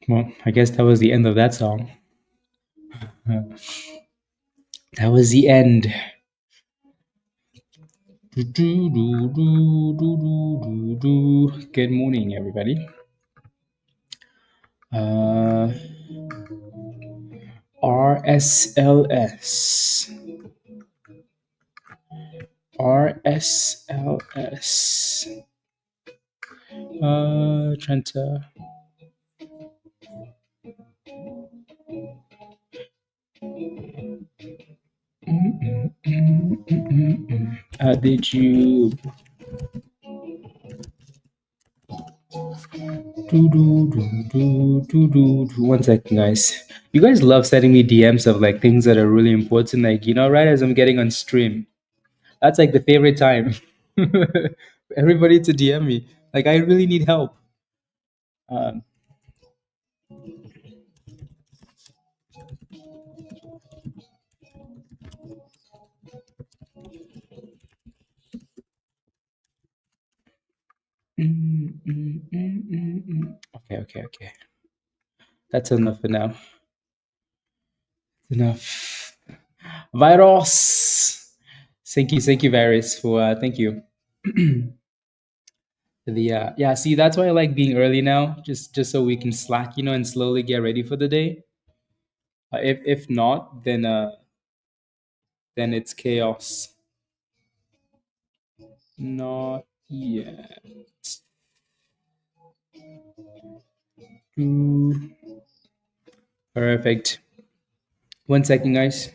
Well, I guess that was the end of that song. That was the end. Good morning, everybody. RSLS. RSLS. Trying to. Did you? 1 second, guys. You guys love sending me DMs of like things that are really important, like right as I'm getting on stream. That's like the favorite time. Everybody to DM me. Like I really need help. Okay. That's enough for now. Enough. Virus. Thank you, Virus, for thank you. Yeah, see, that's why I like being early now, just so we can slack, and slowly get ready for the day. If not, then it's chaos. Not yet. Perfect. 1 second, guys.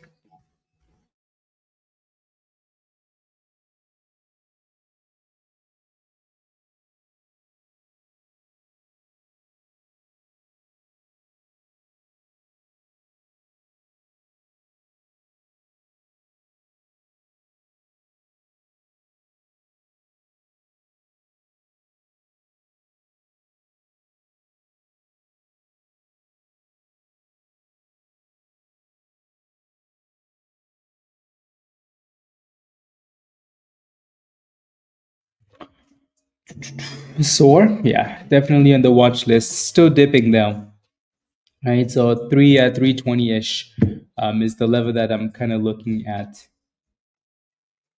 Sore, yeah, definitely on the watch list. Still dipping down, right? So 320-ish is the level that I'm kind of looking at.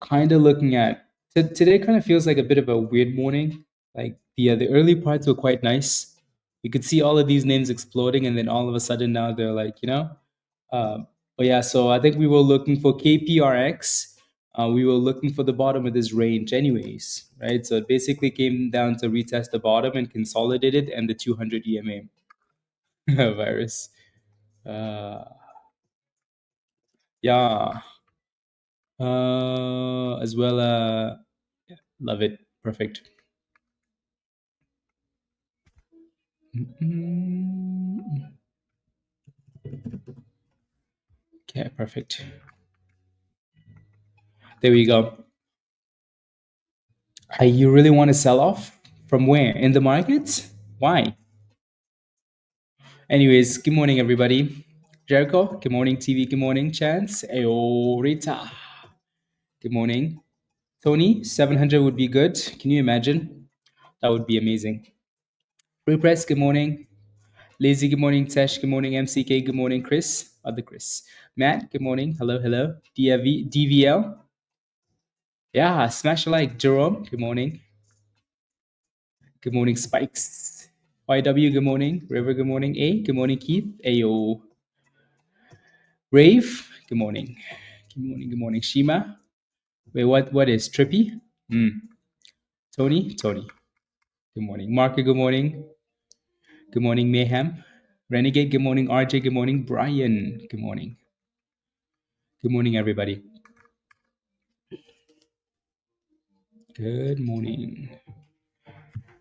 Today kind of feels like a bit of a weird morning. Like the early parts were quite nice. You could see all of these names exploding, and then all of a sudden now they're like. But yeah, so I think we were looking for KPRX. We were looking for the bottom of this range, anyways, right? So it basically came down to retest the bottom and consolidated, and the 200 EMA virus. Yeah. As well. Love it. Perfect. Okay, perfect. There we go. You really want to sell off? From where? In the markets? Why? Anyways, good morning, everybody. Jericho, good morning, TV, good morning, Chance. Ayo, Rita, good morning. Tony, 700 would be good. Can you imagine? That would be amazing. Free Press, good morning. Lazy, good morning. Tesh, good morning. MCK, good morning. Chris, other Chris. Matt, good morning. Hello. DVL, yeah, smash a like. Jerome, good morning. Good morning, Spikes. YW, good morning. River, good morning. A, good morning, Keith. Ayo. Rave, good morning. Good morning. Shima. Wait, what is Trippy? Tony, good morning. Marco, good morning. Good morning, Mayhem. Renegade, good morning. RJ, good morning. Brian, good morning. Good morning, everybody. Good morning.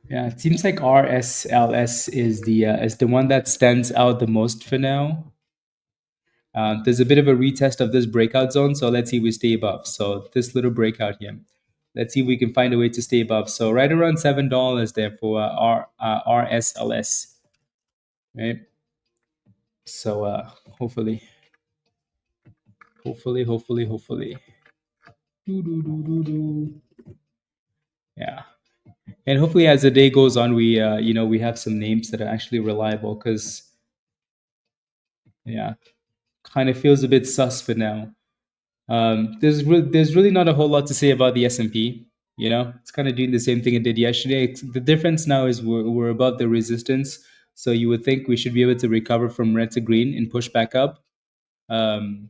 Yeah, it seems like RSLS is the one that stands out the most for now. There's a bit of a retest of this breakout zone, so let's see if we stay above. So this little breakout here, let's see if we can find a way to stay above. So right around $7 there for RSLS, right? So hopefully. Yeah. And hopefully, as the day goes on, we have some names that are actually reliable. Because yeah, kind of feels a bit sus for now. There's really not a whole lot to say about the S&P. It's kind of doing the same thing it did yesterday. The difference now is we're above the resistance, so you would think we should be able to recover from red to green and push back up. Um,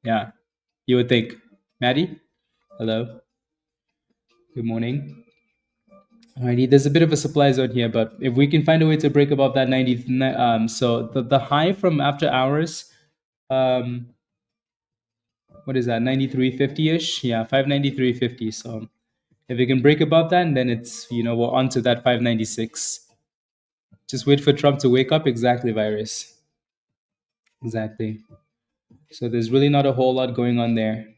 yeah, you would think. Maddie, hello, good morning. Alrighty, there's a bit of a supply zone here, but if we can find a way to break above that 90, so the high from after hours, um, what is that, 93.50 ish? Yeah, 593.50. So if we can break above that, then it's we're on to that 596. Just wait for Trump to wake up. Exactly, virus. Exactly. So there's really not a whole lot going on there.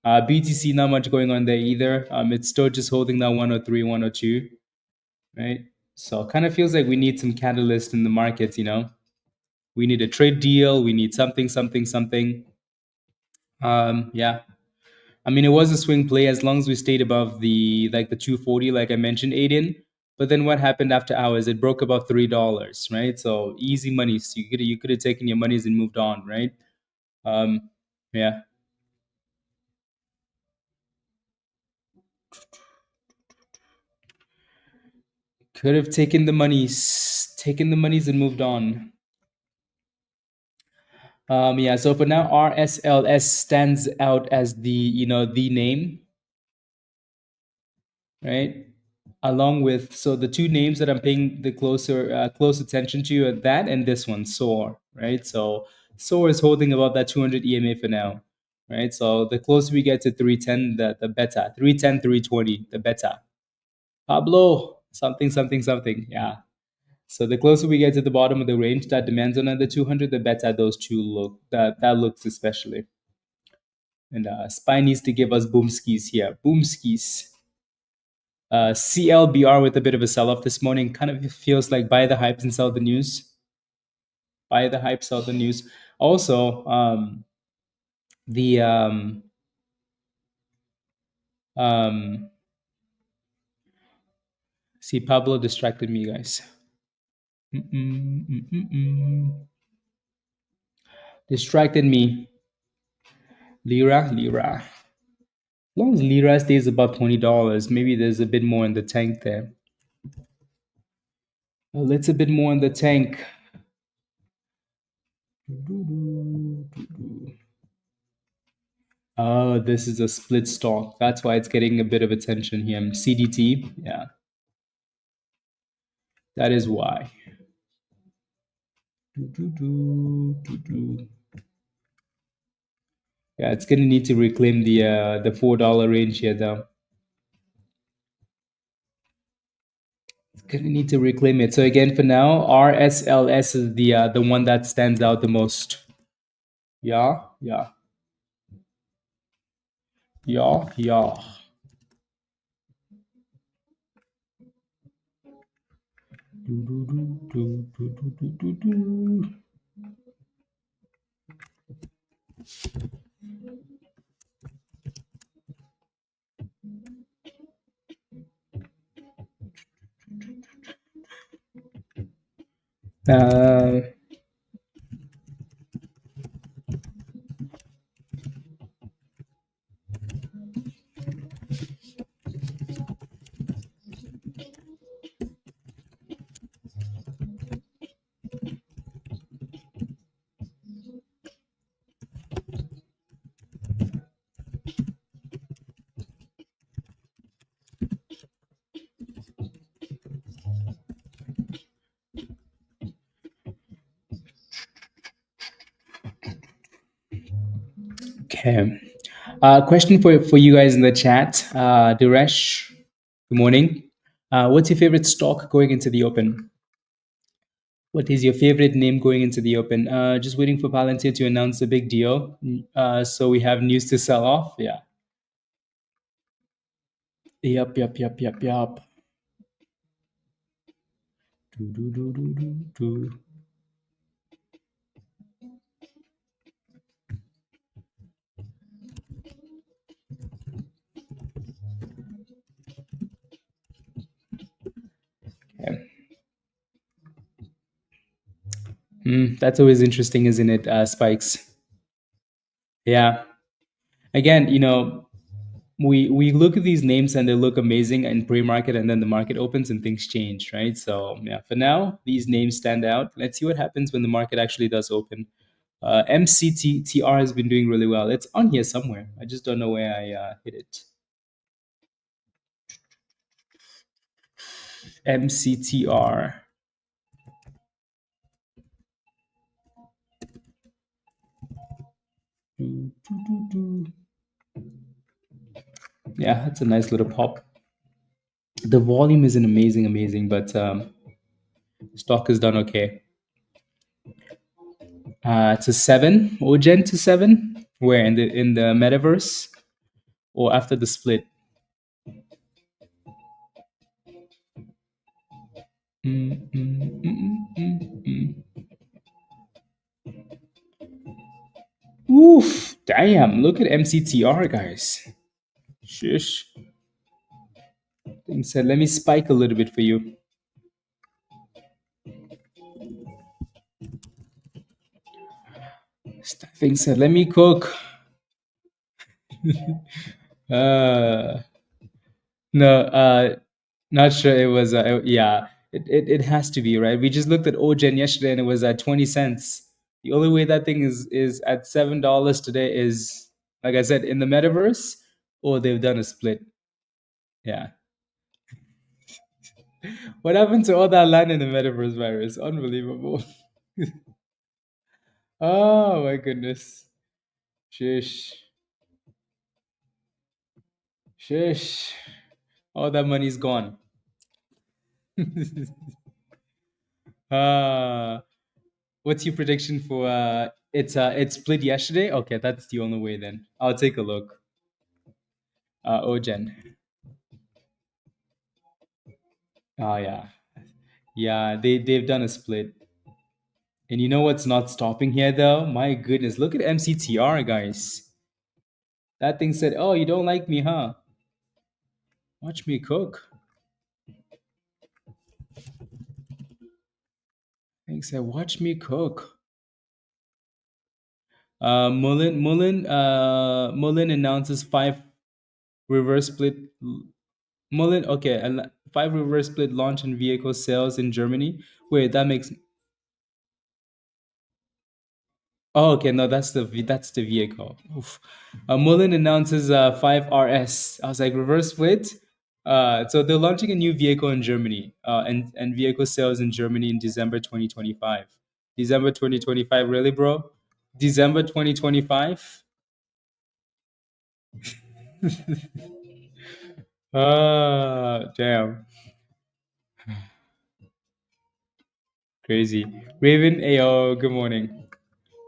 BTC, not much going on there either. It's still just holding that 103, 102, right? So kind of feels like we need some catalyst in the markets. We need a trade deal. We need something, something, something. Yeah. I mean, it was a swing play as long as we stayed above the 240, like I mentioned, Aiden. But then what happened after hours? It broke above $3, right? So easy money. So you could have taken your monies and moved on, right? Um, yeah, could have taken the monies and moved on. Yeah. So for now, RSLS stands out as the name, right? Along with the two names that I'm paying the close attention to are that and this one, SOAR, right? So SOAR is holding about that 200 EMA for now, right? So the closer we get to 310, the better. 310, 320, the better. Pablo, something, something, something. Yeah. So the closer we get to the bottom of the range that demands another 200, the better those two look. That looks especially. And SPY needs to give us boom skis here. Boom skis. CLBR with a bit of a sell-off this morning. Kind of feels like buy the hype and sell the news. Buy the hype, sell the news. Also, the um, see Pablo distracted me, guys. Mm-mm, mm-mm. Distracted me. Lira. As long as Lira stays above $20, maybe there's a bit more in the tank there. Well, let's a bit more in the tank. Oh, this is a split stock. That's why it's getting a bit of attention here. CDT, yeah, that is why. Yeah, it's gonna need to reclaim the $4 range here, though. It's gonna need to reclaim it. So again, for now, RSLS is the one that stands out the most. Yeah, yeah, yeah. Uh, okay. Question for you guys in the chat. Duresh, good morning. What's your favorite stock going into the open? What is your favorite name going into the open? Just waiting for Palantir to announce a big deal. So we have news to sell off. Yeah. Yep. Do, do, do, do, do, do. That's always interesting, isn't it? Spikes. Yeah. Again, we look at these names and they look amazing in pre-market, and then the market opens and things change, right? So yeah, for now, these names stand out. Let's see what happens when the market actually does open. MCTR has been doing really well. It's on here somewhere. I just don't know where I hit it. MCTR. Yeah, that's a nice little pop. The volume isn't amazing, but stock has done okay. It's a seven, Ogen to seven. Where in the metaverse or after the split? Mm, mm, mm, mm, mm. Oof! Damn! Look at MCTR, guys. Shush. Thing said, let me spike a little bit for you. Thing said, let me cook. Uh, no, not sure. It was. Yeah, it has to be right. We just looked at Ogen yesterday, and it was at 20 cents. The only way that thing is at $7 today is, like I said, in the metaverse, or they've done a split. Yeah. What happened to all that land in the metaverse virus? Unbelievable. Oh my goodness. Shish. Shish. All that money's gone. uh what's your prediction for it's split yesterday? Okay, that's the only way then. I'll take a look. Ogen. Oh yeah. Yeah, they've done a split. And you know what's not stopping here though? My goodness, look at MCTR, guys. That thing said, "Oh, you don't like me, huh? Watch me cook." Thing said, "Watch me cook." Mullen announces reverse split. Okay, five reverse split launch in vehicle sales in Germany. Wait, that makes. Oh, okay, no, that's the vehicle. Oof. Mullen announces five RS. I was like reverse split. So they're launching a new vehicle in Germany, and vehicle sales in Germany in December 2025. December 2025, really, bro? December 2025. Damn. Crazy. Raven, Ayo, good morning.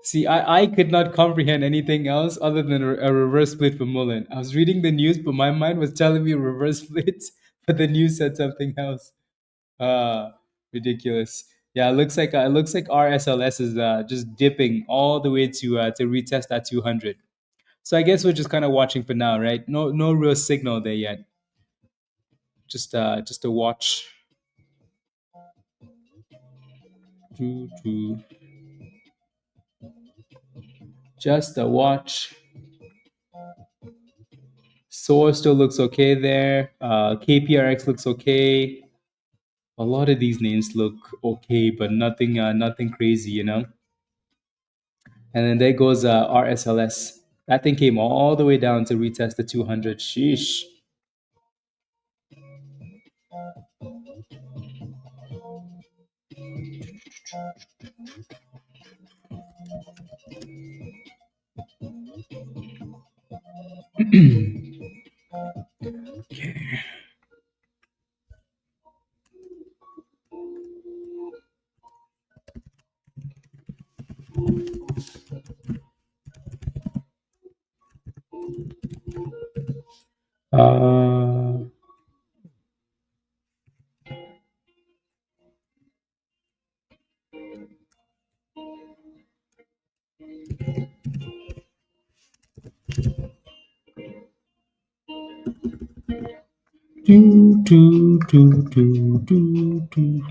See, I could not comprehend anything else other than a reverse split for Mullen. I was reading the news, but my mind was telling me reverse split, but the news said something else. Ridiculous. Yeah, it looks like RSLS is just dipping all the way to retest that 200. So I guess we're just kind of watching for now, right? No real signal there yet. Just a watch. Doo, doo. Just a watch. SOAR still looks okay there. KPRX looks okay. A lot of these names look okay, but nothing crazy. And then there goes RSLS. That thing came all the way down to retest the 200. Sheesh. Uh, do, do, do, do, do, do.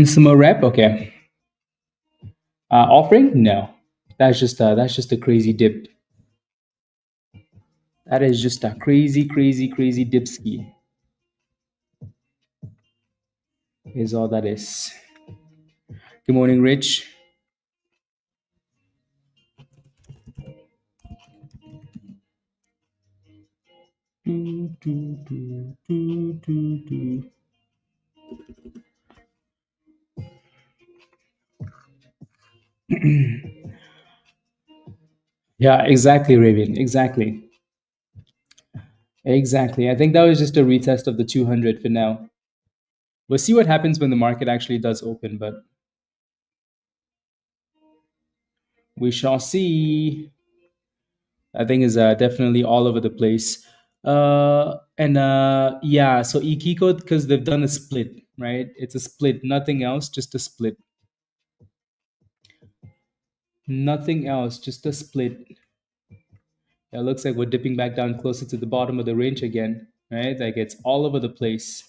Some more rep, okay. Offering, no. That's just a crazy dip. That is just a crazy, crazy, crazy dip ski. Is all that is. Good morning, Rich. Do, do, do, do, do, do. Yeah, exactly, Raven. Exactly. Exactly. I think that was just a retest of the 200 for now. We'll see what happens when the market actually does open, but we shall see. I think is definitely all over the place. And yeah, so Ikiko, because they've done a split, right? It's a split, nothing else, just a split. Nothing else, just a split. It looks like we're dipping back down closer to the bottom of the range again, right? Like it's all over the place.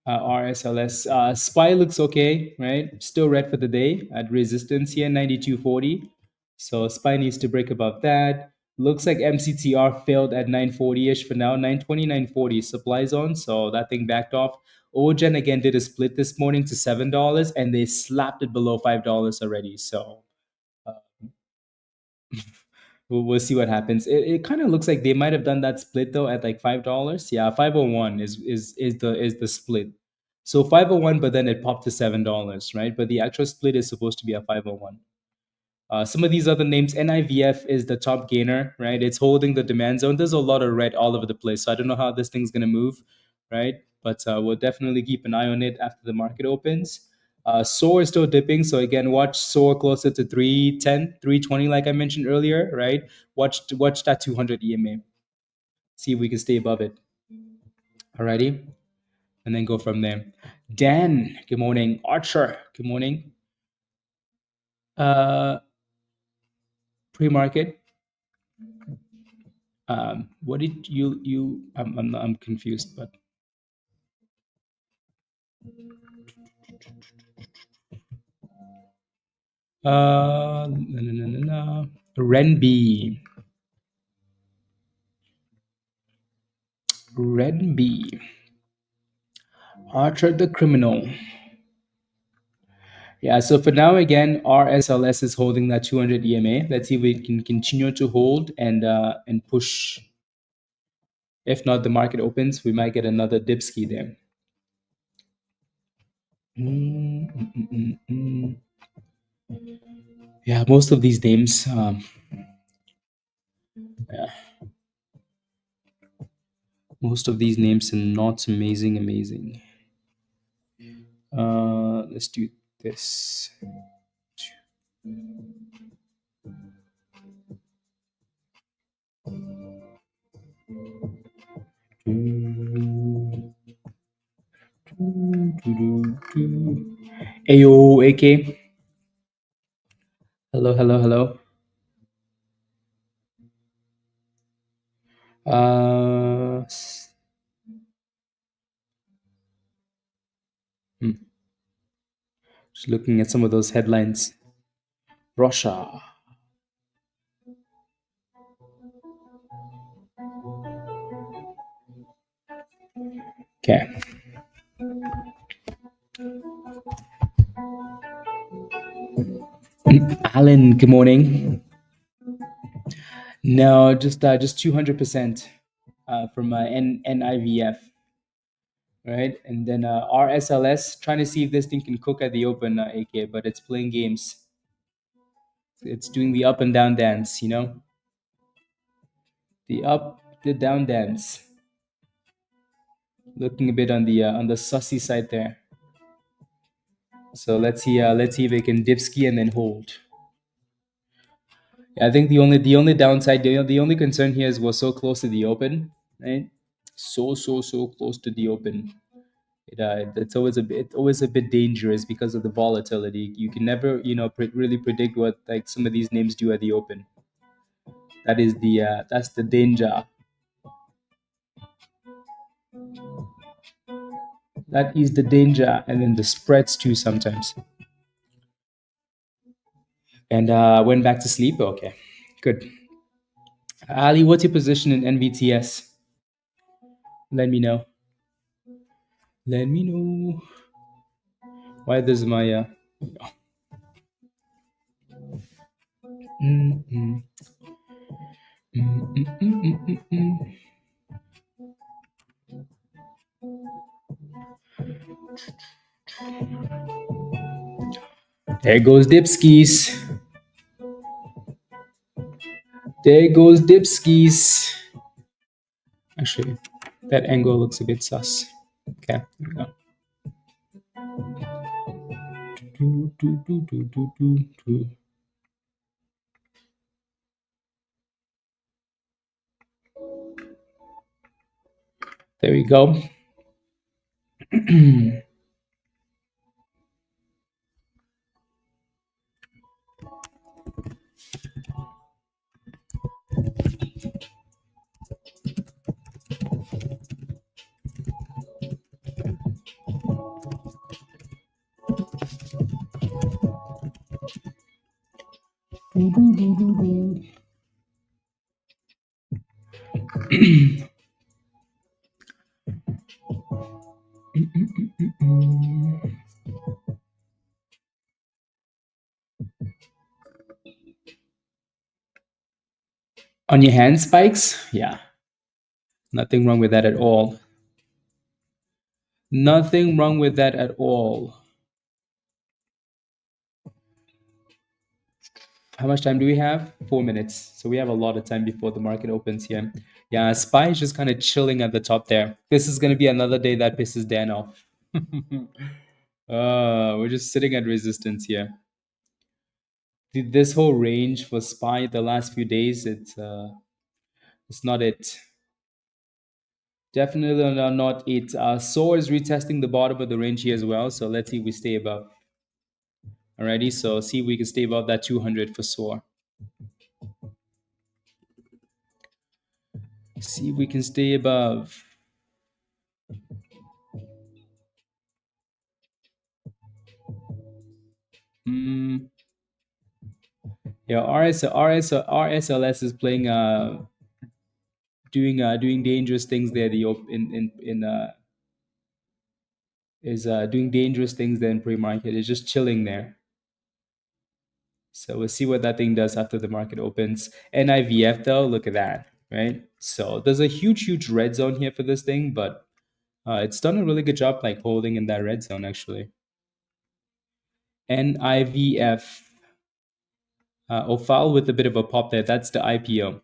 RSLS. SPY looks okay, right? Still red for the day at resistance here, 92.40. So SPY needs to break above that. Looks like MCTR failed at 940-ish for now, 920, 940 supply zone. So that thing backed off. Ogen again did a split this morning to $7 and they slapped it below $5 already. So we'll see what happens. It kind of looks like they might have done that split though at like $5. Yeah, 501 is the split. So 501, but then it popped to $7, right? But the actual split is supposed to be a 501. Some of these other names, NIVF is the top gainer, right? It's holding the demand zone. There's a lot of red all over the place. So I don't know how this thing's going to move, right? But we'll definitely keep an eye on it after the market opens. SOAR is still dipping. So again, watch SOAR closer to 310, 320, like I mentioned earlier, right? Watch that 200 EMA. See if we can stay above it. Alrighty. And then go from there. Dan, good morning. Archer, good morning. Uh, Pre-market. What did you? I'm confused, but no, no, no, no, no. Renby, Renby, Archer the criminal. Yeah. So for now, again, RSLS is holding that 200 EMA. Let's see if we can continue to hold and push. If not, the market opens, we might get another dip ski there. Mm, mm, mm, mm, mm. Yeah, most of these names. Yeah, most of these names are not amazing. Amazing. Let's do this. Ayo, AK. Hello, hello, hello. Uh, s- hmm, just looking at some of those headlines. Russia. Okay. Alan, good morning. No, just 200% from NIVF, right? And then RSLS, trying to see if this thing can cook at the open, AK, but it's playing games. It's doing the up and down dance, the up, the down dance. Looking a bit on the sussy side there. So let's see if they can dip ski and then hold. I think the only downside, the only concern here is we're so close to the open, right? So close to the open. It's always a bit dangerous because of the volatility. You can never really predict what like some of these names do at the open. That's the danger. That is the danger, and then the spreads too sometimes. And went back to sleep. Okay, good. Ali, what's your position in NVTS? Let me know. Let me know. Why this is my mm, mm, mm. There goes Dipskis. There goes Dipskis. Actually, that angle looks a bit sus. Okay, there we go. Do, do, do, do, do, do, do. There we go. Do, do, do, do, do. On your hand spikes? Yeah, nothing wrong with that at all. Nothing wrong with that at all. How much time do we have? 4 minutes. So we have a lot of time before the market opens here. Yeah, SPY is just kind of chilling at the top there. This is going to be another day that pisses Dan off. We're just sitting at resistance here. This whole range for SPY the last few days, it's not it. Definitely not it. SOAR is retesting the bottom of the range here as well. So let's see if we stay above. Alrighty, so see if we can stay above that 200 for SOAR. See if we can stay above. Yeah, RSLS is playing doing dangerous things there. The in is doing dangerous things there in pre-market. It's just chilling there. So we'll see what that thing does after the market opens. NIVF though, look at that, right? So there's a huge red zone here for this thing, but it's done a really good job like holding in that red zone actually. NIVF OFAL with a bit of a pop there. That's the IPO.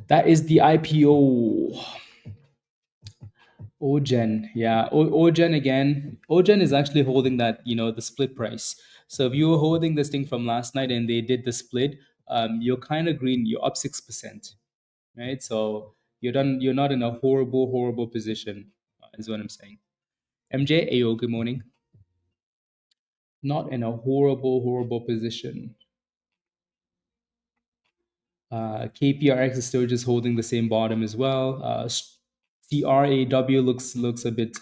That is the IPO. Ogen, yeah, Ogen again. Ogen is actually holding that, the split price. So if you were holding this thing from last night and they did the split, you're kind of green. You're up 6%, right? So you're done. You're not in a horrible position, is what I'm saying. MJ, Ayo, good morning. Not in a horrible position. KPRX is still just holding the same bottom as well. TRAW looks a bit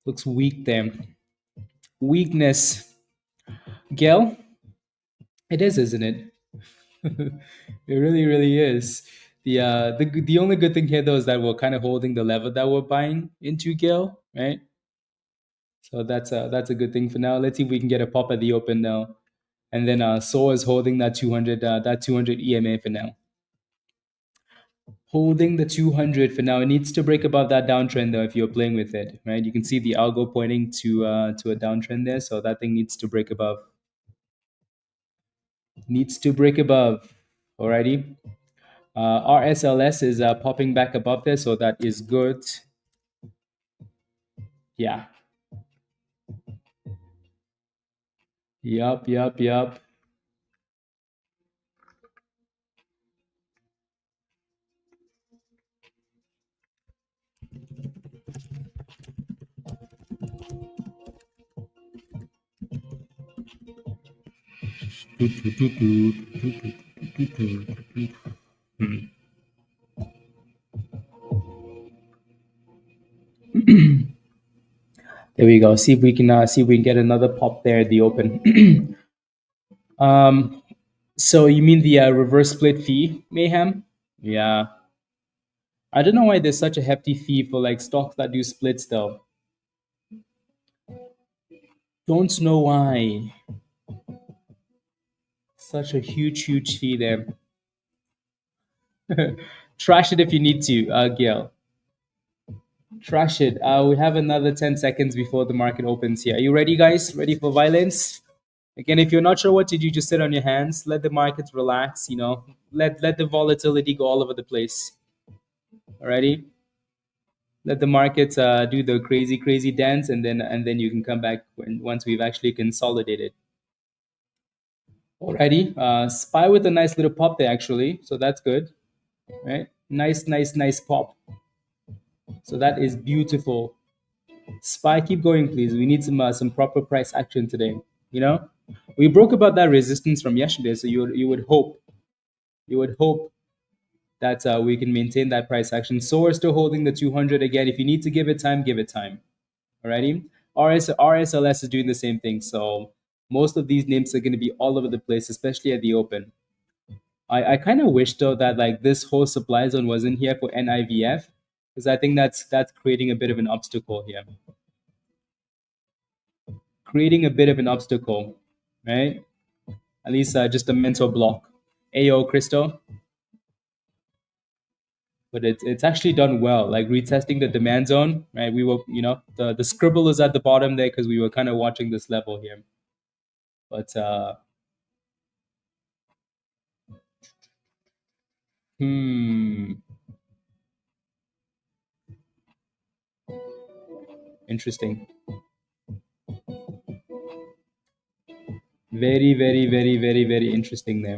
looks weak there. Weakness. Gail, it is, isn't it? It really is. The only good thing here though is that we're kind of holding the level that we're buying into, Gail, right? So that's a good thing for now. Let's see if we can get a pop at the open now. And then SOA is holding that 200 EMA for now. Holding the 200 for now. It needs to break above that downtrend though if you're playing with it, right? You can see the algo pointing to a downtrend there, so that thing needs to break above. Needs to break above. Alrighty. RSLS is popping back above there, so that is good. Yeah. Yup. There we go. See if we can get another pop there at the open. um, so you mean the reverse split fee, Mayhem? Yeah. I don't know why there's such a hefty fee for like stocks that do splits though. Don't know why. Such a huge fee there. Trash it if you need to, Gail. Trash it. We have another 10 seconds before the market opens here. Are you ready, guys? Ready for violence? Again, if you're not sure what to do, just sit on your hands. Let the markets relax, you know. Let the volatility go all over the place. Alrighty? Let the markets do the crazy dance, and then you can come back once we've actually consolidated. Alrighty. Spy with a nice little pop there, actually. So that's good. Right? Nice pop. So that is beautiful. Spy, keep going, please. We need some proper price action today. You know, we broke about that resistance from yesterday, so you would hope that we can maintain that price action. So we're still holding the 200 again. If you need to give it time, give it time. Alrighty. RSLS is doing the same thing. So most of these names are going to be all over the place, especially at the open. I kind of wish though that like this whole supply zone wasn't here for NIVF, because I think that's creating a bit of an obstacle here. Creating a bit of an obstacle, right? At least just a mental block. Ayo, Crystal. But it's actually done well. Like retesting the demand zone, right? We were, the scribble is at the bottom there because we were kind of watching this level here. But interesting. Very interesting there.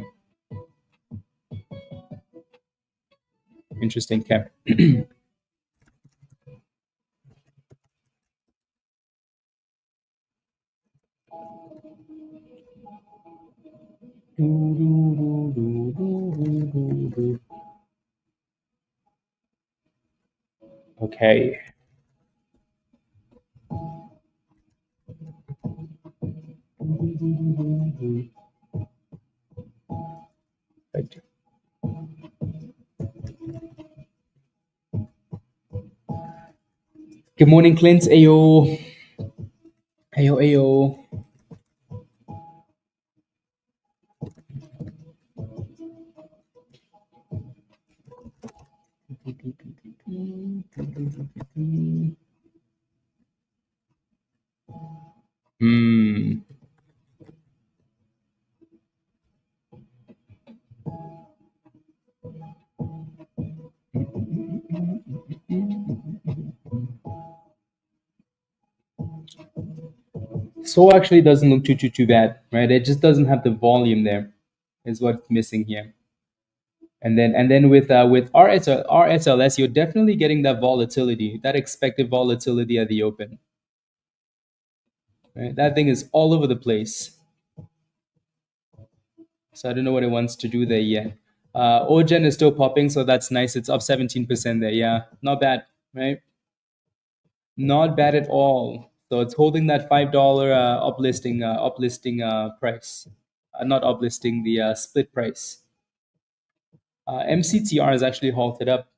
Interesting, Cap. Okay. Right. Good morning, Clint. Ayo. Ayo. Hmm. So actually doesn't look too bad, right? It just doesn't have the volume there, is what's missing here. And then with RSLS, you're definitely getting that volatility, that expected volatility at the open. Right? That thing is all over the place. So I don't know what it wants to do there yet. Ogen is still popping, so that's nice. It's up 17% there. Yeah, not bad, right? Not bad at all. So it's holding that $5 uplisting price, not uplisting the split price. MCTR is actually halted up.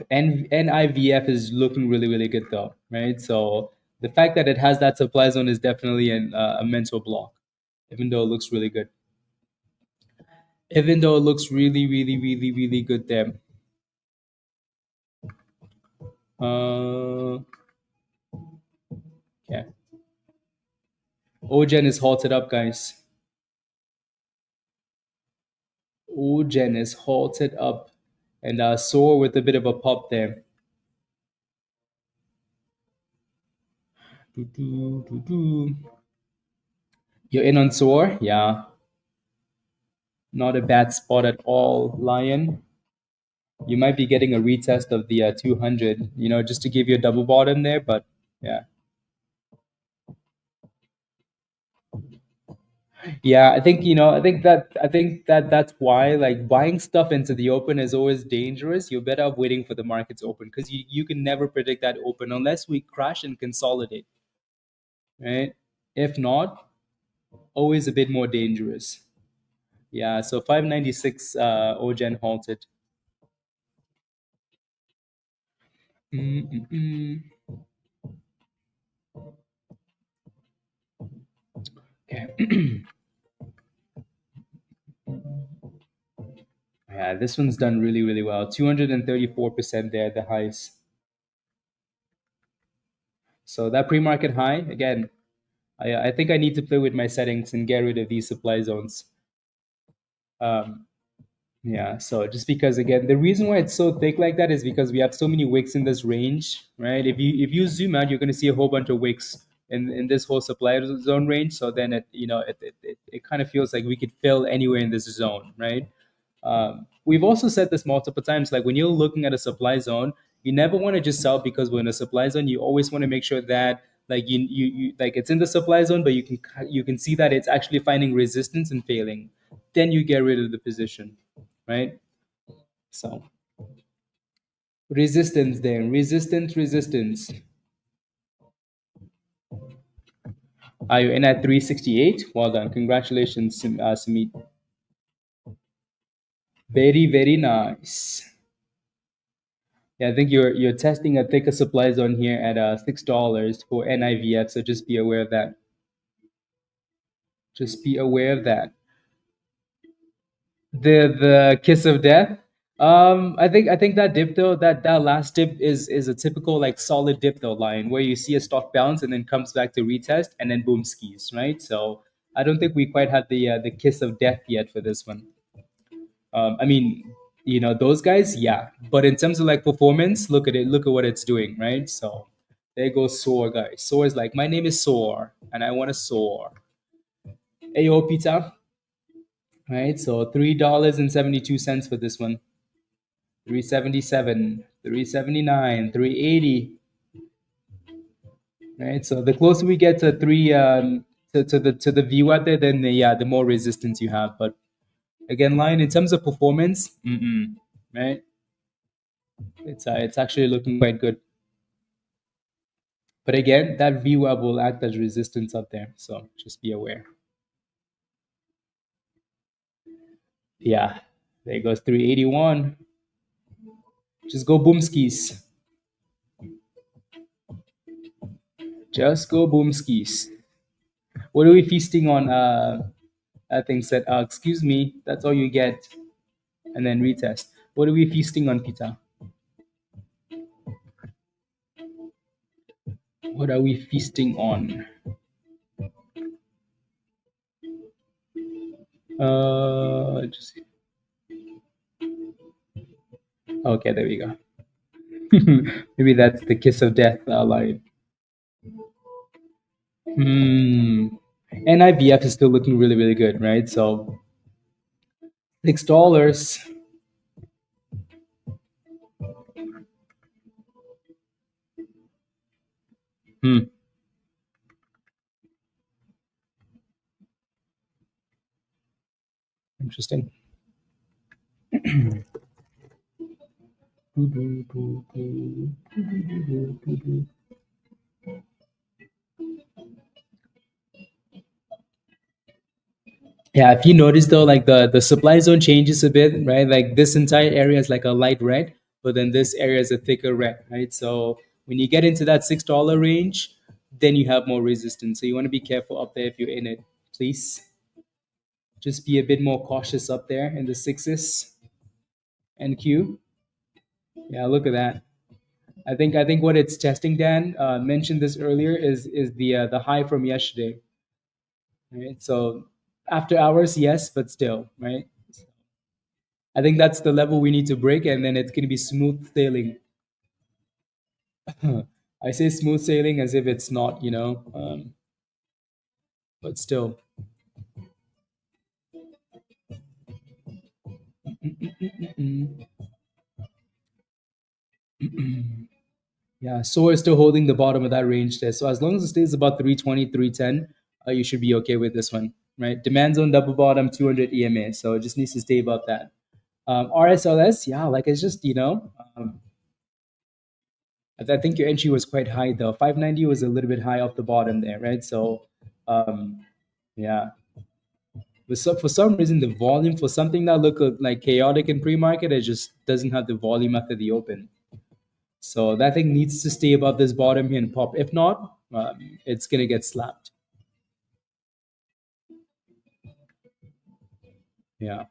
And NIVF is looking really good though, right? So the fact that it has that supply zone is definitely a mental block, even though it looks really good. Even though it looks really good there. Yeah. Ogen is halted up, guys. Ogen is halted up and soar with a bit of a pop there. You're in on soar? Yeah. Not a bad spot at all, Lion. You might be getting a retest of the 200, just to give you a double bottom there, but yeah. Yeah, I think that that's why like buying stuff into the open is always dangerous. You're better off waiting for the market to open because you can never predict that open unless we crash and consolidate, right? If not, always a bit more dangerous. Yeah, so 596 Ogen halted. Mm-mm-mm. Okay. Yeah, this one's done really, really well. 234% there, the highs. So that pre-market high, again, I think I need to play with my settings and get rid of these supply zones. Um, yeah, so just because again, the reason why it's so thick like that is because we have so many wicks in this range, right? If you zoom out, you're going to see a whole bunch of wicks in this whole supply zone range. So then it kind of feels like we could fill anywhere in this zone, right? We've also said this multiple times. Like when you're looking at a supply zone, you never want to just sell because we're in a supply zone. You always want to make sure that like you like it's in the supply zone, but you can see that it's actually finding resistance and failing. Then you get rid of the position, right? So resistance then resistance. Are you in at 368? Well done, congratulations, Sumit. Very very nice. Yeah, I think you're testing a thicker supply zone here at $6 for NIVF. So just be aware of that. Just be aware of that. The kiss of death. I think that dip though, that last dip is a typical like solid dip though line where you see a stock bounce and then comes back to retest and then boom skis, right? So I don't think we quite had the kiss of death yet for this one. I mean, those guys, yeah. But in terms of like performance, look at it. Look at what it's doing, right? So there goes Soar, guys. Soar is like, my name is Soar, and I want to soar. Ayo, pizza, right? So $3.72 for this one. 377, 379, 380, right? So the closer we get to three, to the view out there, then the more resistance you have. But again, line in terms of performance, right? It's actually looking quite good. But again, that VWAP will act as resistance up there. So just be aware. Yeah, there goes 381. Just go boomskis. Just go boomskis. What are we feasting on? That thing said, excuse me, that's all you get. And then retest. What are we feasting on, Peter? What are we feasting on? Just okay. There we go. Maybe that's the kiss of death line. Hmm. NIVF is still looking really, really good, right? So $6. Hmm. Interesting. Yeah, if you notice though, like the supply zone changes a bit, right? Like this entire area is like a light red, but then this area is a thicker red, right? So when you get into that $6 range, then you have more resistance. So you want to be careful up there if you're in it, please. Just be a bit more cautious up there in the sixes and Q. Yeah, look at that. I think what it's testing, Dan mentioned this earlier, is the high from yesterday, right? So after hours, yes, but still, right? I think that's the level we need to break, and then it's going to be smooth sailing. I say smooth sailing as if it's not, but still. Mm. Yeah, so we're still holding the bottom of that range there. So as long as it stays about 320, 310, you should be okay with this one. right? Demand zone double bottom, 200 EMA. So it just needs to stay above that. RSLS, yeah, like it's just, I think your entry was quite high though. 590 was a little bit high off the bottom there, right? So, yeah. But so for some reason, the volume for something that looked like chaotic in pre-market, it just doesn't have the volume after the open. So that thing needs to stay above this bottom here and pop. If not, it's gonna get slapped. Yeah.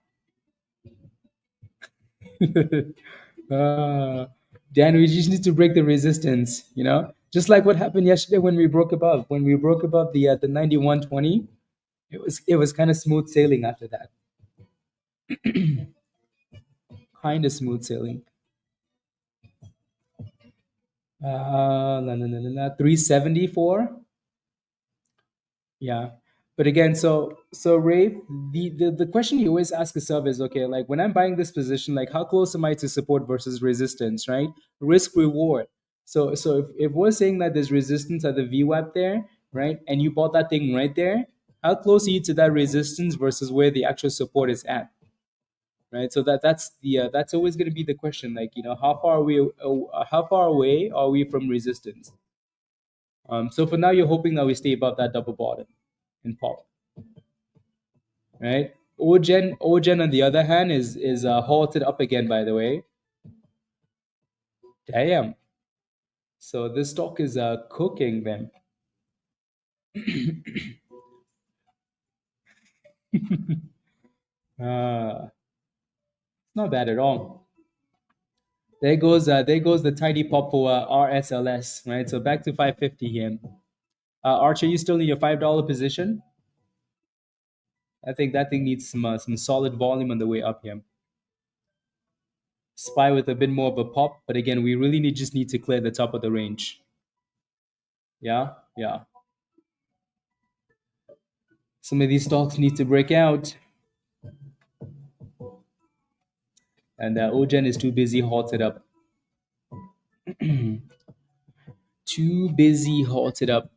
uh, Dan, we just need to break the resistance. Just like what happened yesterday when we broke above. When we broke above the 91.20, it was kind of smooth sailing after that. Kind of smooth sailing. 374. Yeah. But again, so Ray, the question you always ask yourself is, okay, like when I'm buying this position, like how close am I to support versus resistance, right? Risk reward. So if we're saying that there's resistance at the VWAP there, right, and you bought that thing right there, how close are you to that resistance versus where the actual support is at, right? So that's always going to be the question, like how far away are we from resistance? So for now, you're hoping that we stay above that double bottom and pop, right? Ogen on the other hand is halted up again, by the way. Damn. So this stock is cooking then. uh, not bad at all. There goes the tiny pop for RSLS, right? So back to 550 here. Archer, you still in your $5 position? I think that thing needs some solid volume on the way up here. SPY with a bit more of a pop, but again, we really just need to clear the top of the range. Yeah, yeah. Some of these stocks need to break out, and Ogen is too busy halted up. Too busy halted up.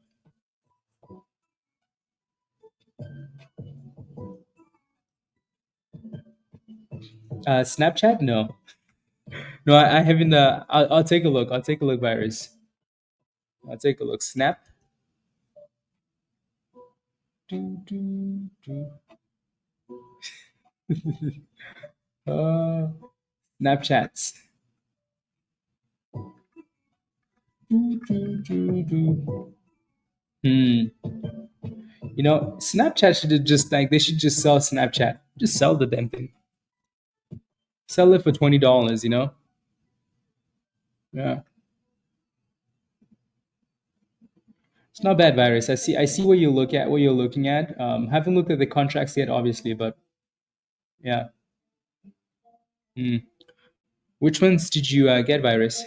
Snapchat? No, no. I haven't. I'll take a look. I'll take a look, virus. I'll take a look. Snap. Do, do, do. Uh, Snapchats. Do, do, do, do. Snapchat should just like they should just sell Snapchat. Just sell the damn thing. Sell it for $20. Yeah, it's not bad, virus. I see what you look at. What you're looking at. Haven't looked at the contracts yet, obviously, but yeah. Hmm. Which ones did you get, virus?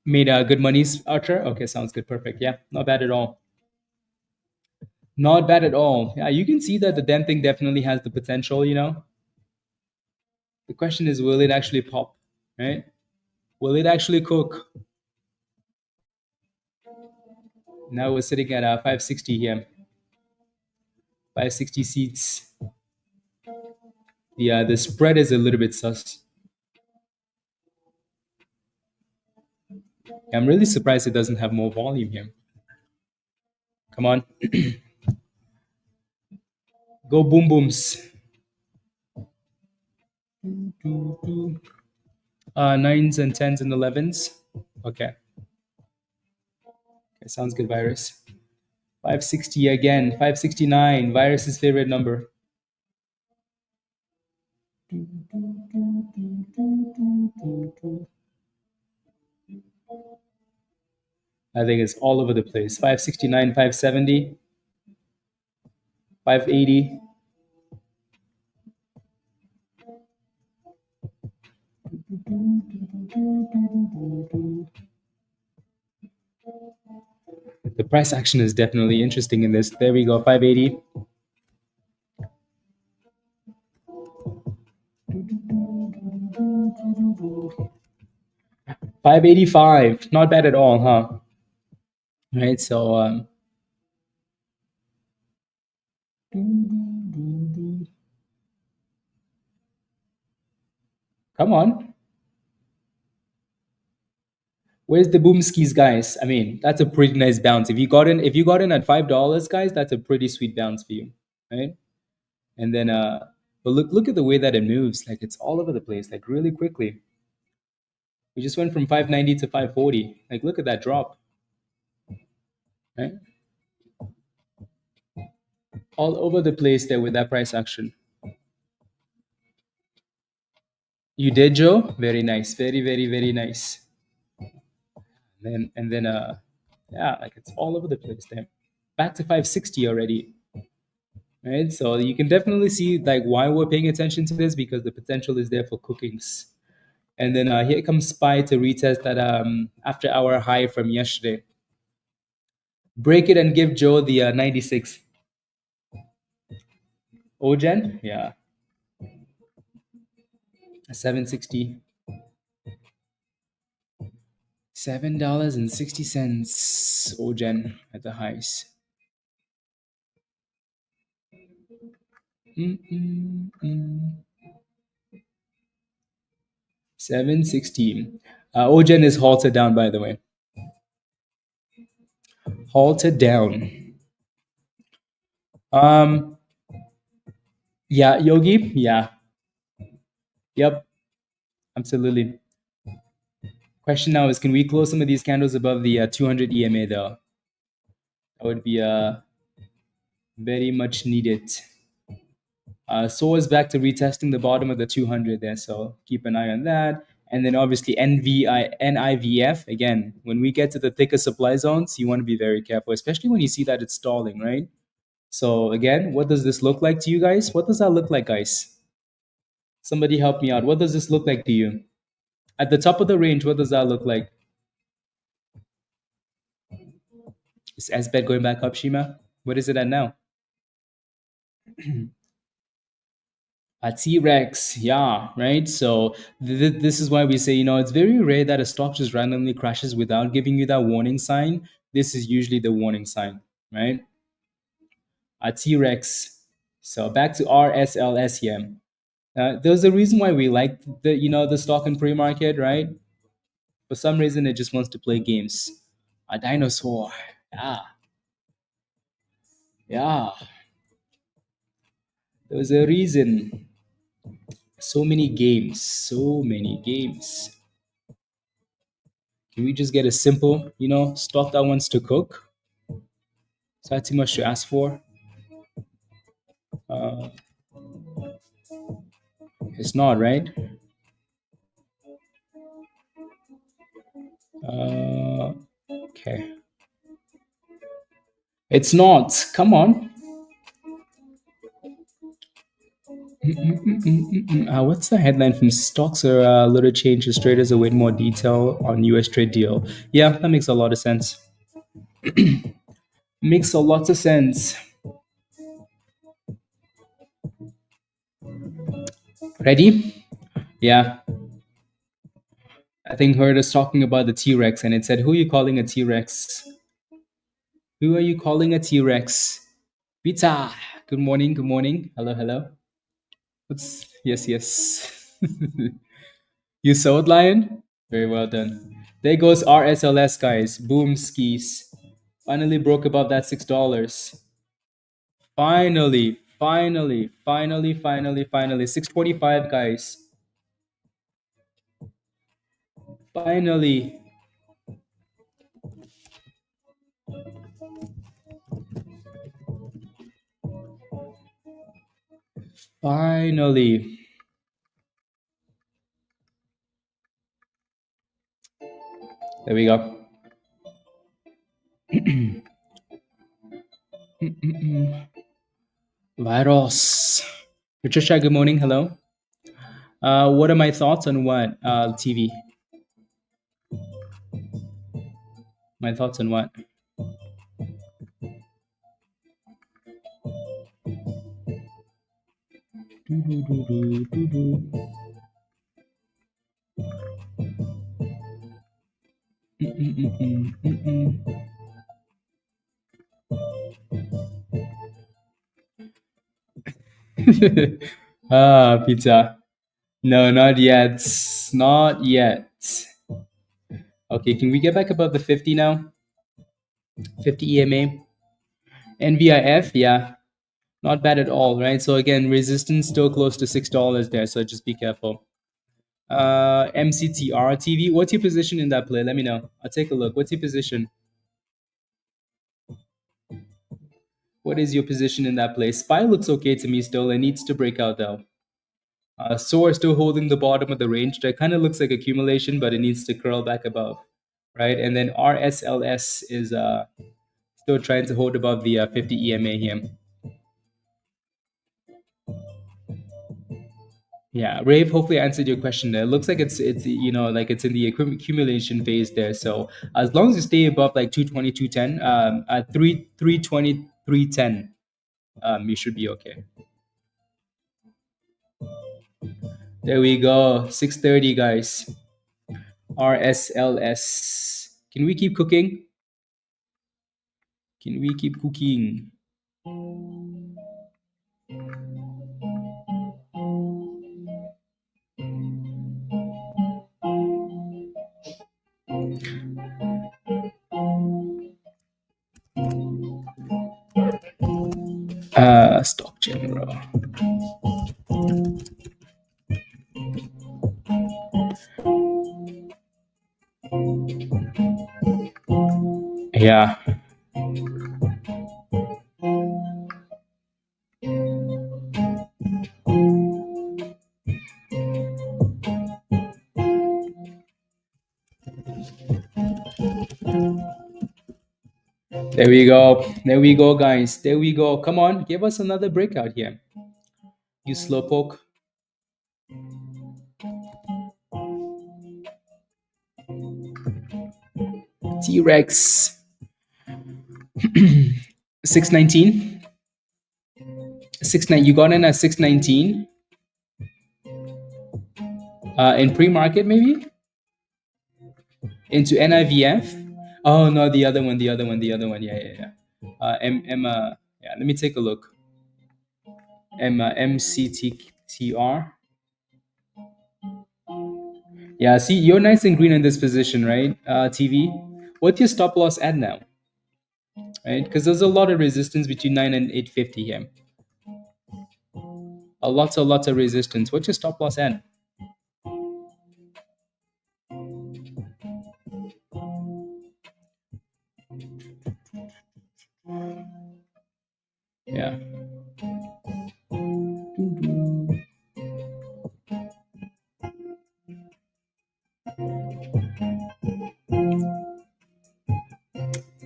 Made good monies, Archer. Okay, sounds good. Perfect. Yeah, not bad at all. Not bad at all. Yeah, you can see that the damn thing definitely has the potential. The question is, will it actually pop? Right? Will it actually cook? Now we're sitting at 560 here. 560 seats. The spread is a little bit sus. I'm really surprised it doesn't have more volume here. Come on. Go boom booms. Nines and tens and 11s. Okay. Sounds good, virus. 560 again. 569. Virus's favorite number. I think it's all over the place. 569, 570, 580. The price action is definitely interesting in this. There we go, 580. $585. Not bad at all, huh? Right, so Come on. Where's the boom skis, guys? I mean, that's a pretty nice bounce. If you got in at $5, guys, that's a pretty sweet bounce for you, right? And then but look at the way that it moves. Like it's all over the place, like really quickly. We just went from 590 to 540. Like look at that drop, right? All over the place there with that price action. You did, Joe? Very nice. Very, very, very nice. And then yeah, like it's all over the place there. Back to 560 already. Right? So you can definitely see like why we're paying attention to this because the potential is there for cookings. And then here comes SPY to retest that after hour high from yesterday. Break it and give Joe the 96. Ogen? Yeah. 760. $7.60. Ogen at the highs. Mm-mm-mm. 716. Ogen is halted down, by the way. Halted down. Um, yeah, Yogi. Yeah. Yep. Absolutely. Question now is, can we close some of these candles above the 200 EMA though? That would be very much needed. So is back to retesting the bottom of the 200 there, so keep an eye on that. And then obviously NIVF, again, when we get to the thicker supply zones, you want to be very careful, especially when you see that it's stalling, right? So again, what does this look like to you guys? What does that look like, guys? Somebody help me out. What does this look like to you? At the top of the range, what does that look like? Is SBET going back up, Shima? What is it at now? A T-Rex, yeah, right? So this is why we say, it's very rare that a stock just randomly crashes without giving you that warning sign. This is usually the warning sign, right? A T-Rex. So back to RSLS here. There's a reason why we like the stock in pre-market, right? For some reason, it just wants to play games. A dinosaur, yeah, yeah. There's a reason. So many games, so many games. Can we just get a simple, stock that wants to cook? Is that too much to ask for? Uh, it's not, right? Okay. It's not. Come on. What's the headline from stocks are little changes? Traders await more detail on US trade deal. Yeah, that makes a lot of sense. Makes a lot of sense. Ready? Yeah. I think heard us talking about the T-Rex and it said, who are you calling a T-Rex? Who are you calling a T-Rex? Pizza. Good morning. Good morning. Hello. Hello. What's yes. Yes. You sold, Lion. Very well done. There goes RSLS, guys. Boom skis. Finally broke above that $6. Finally. 645, guys. Finally. Finally. There we go. Virus. Patricia, good morning. Hello. What are my thoughts on what? TV. My thoughts on what? Ah, pizza. No, not yet. Not yet. Okay, can we get back above the 50 now? 50 EMA. NVIF, yeah, not bad at all, right? So again, resistance still close to $6 there, so just be careful. MCTR TV, what's your position in that play? Let me know. I'll take a look. What's your position? What is your position in that play? SPY looks okay to me still. It needs to break out though. SOAR still holding the bottom of the range. That kind of looks like accumulation, but it needs to curl back above, right? And then RSLS is still trying to hold above the 50 EMA here. Yeah, Rave. Hopefully, I answered your question there. It looks like it's like it's in the accumulation phase there. So as long as you stay above like 220, 210, at 320, 310, you should be okay. There we go. 6:30, guys. RSLS. Can we keep cooking? Can we keep cooking? Stock general. Yeah. There we go. There we go, guys. There we go. Come on, give us another breakout here. You slowpoke. T-Rex. 619. 69. You got in at 619. In pre-market, maybe? Into NIVF? Oh no, the other one. Yeah, yeah, yeah. Yeah, let me take a look. MCTR. Yeah, see, you're nice and green in this position, right? TV. What's your stop loss at now? Right? Because there's a lot of resistance between 9 and 850 here. Lots of resistance. What's your stop loss at? Yeah.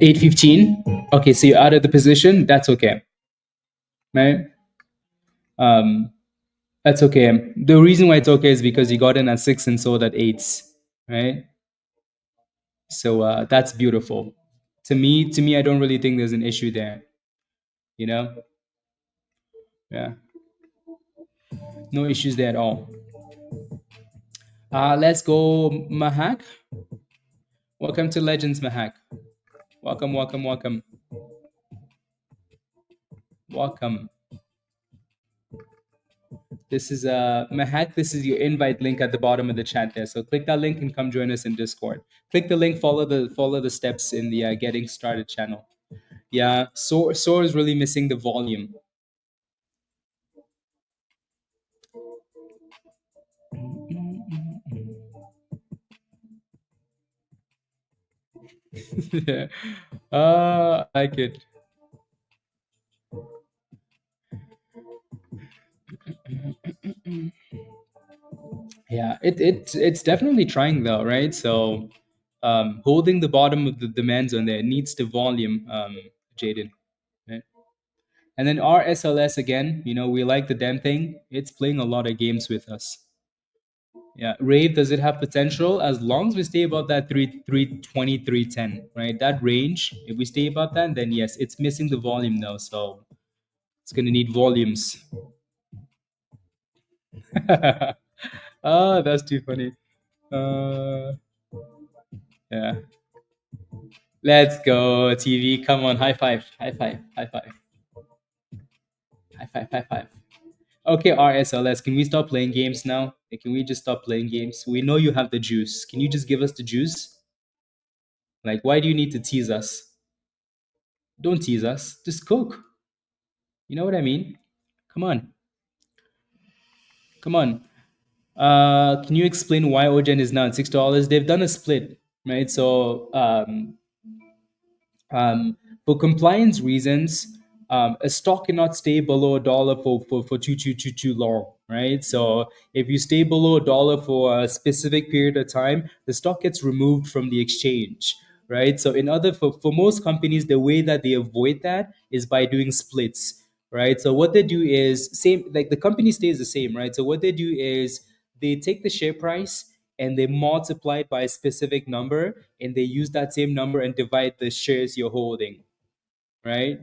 815. Okay, so you're out of the position. That's okay, right? Um, that's okay. The reason why it's okay is because you got in at 6 and sold at 8s, right? So that's beautiful. To me, I don't really think there's an issue there. You know, yeah, no issues there at all. Let's go, Mahak. Welcome to Legends, Mahak. Welcome, welcome, welcome, welcome. This is Mahak. This is your invite link at the bottom of the chat there. So click that link and come join us in Discord. Click the link. Follow the steps in the getting started channel. Yeah, Soar is really missing the volume. I like it. Yeah, it's definitely trying though, right? So holding the bottom of the demand zone there needs the volume, Jaden. Right? And then RSLS again, we like the damn thing. It's playing a lot of games with us. Yeah, Rave, does it have potential? As long as we stay above that 320, 310, right? That range, if we stay above that, then yes, it's missing the volume though. So it's gonna need volumes. That's too funny. Uh, yeah. Let's go, TV. Come on, high five, high five, high five, high five, high five. Okay, RSLS, can we stop playing games now? Like, can we just stop playing games? We know you have the juice. Can you just give us the juice? Like, why do you need to tease us? Don't tease us. Just cook. You know what I mean? Come on. Come on. Can you explain why Ogen is now at $6? They've done a split, right? So for compliance reasons, a stock cannot stay below a dollar for too long, right? So if you stay below a dollar for a specific period of time, the stock gets removed from the exchange, right? So for most companies, the way that they avoid that is by doing splits, right? So what they do is same, like the company stays the same, right? So what they do is they take the share price and they multiply it by a specific number and they use that same number and divide the shares you're holding, right?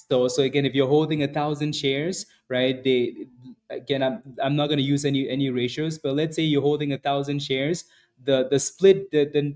So again, if you're holding 1,000 shares, right? They again, I'm not going to use any ratios, but let's say you're holding 1,000 shares. The split they're going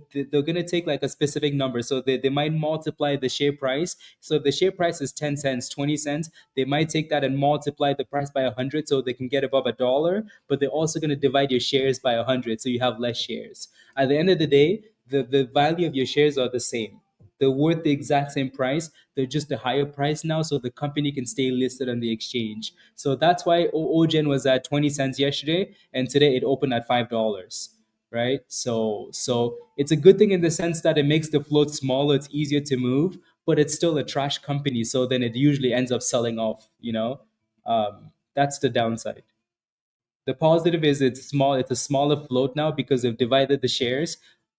to take like a specific number, so they might multiply the share price. So if the share price is 10 cents, 20 cents, they might take that and multiply the price by 100 so they can get above a dollar. But they're also going to divide your shares by 100 so you have less shares. At the end of the day, the value of your shares are the same. They're worth the exact same price. They're just a higher price now, so the company can stay listed on the exchange. So that's why Ogen was at 20 cents yesterday, and today it opened at $5. Right? So it's a good thing in the sense that it makes the float smaller, it's easier to move, but it's still a trash company. So then it usually ends up selling off, That's the downside. The positive is it's a smaller float now because they've divided the shares,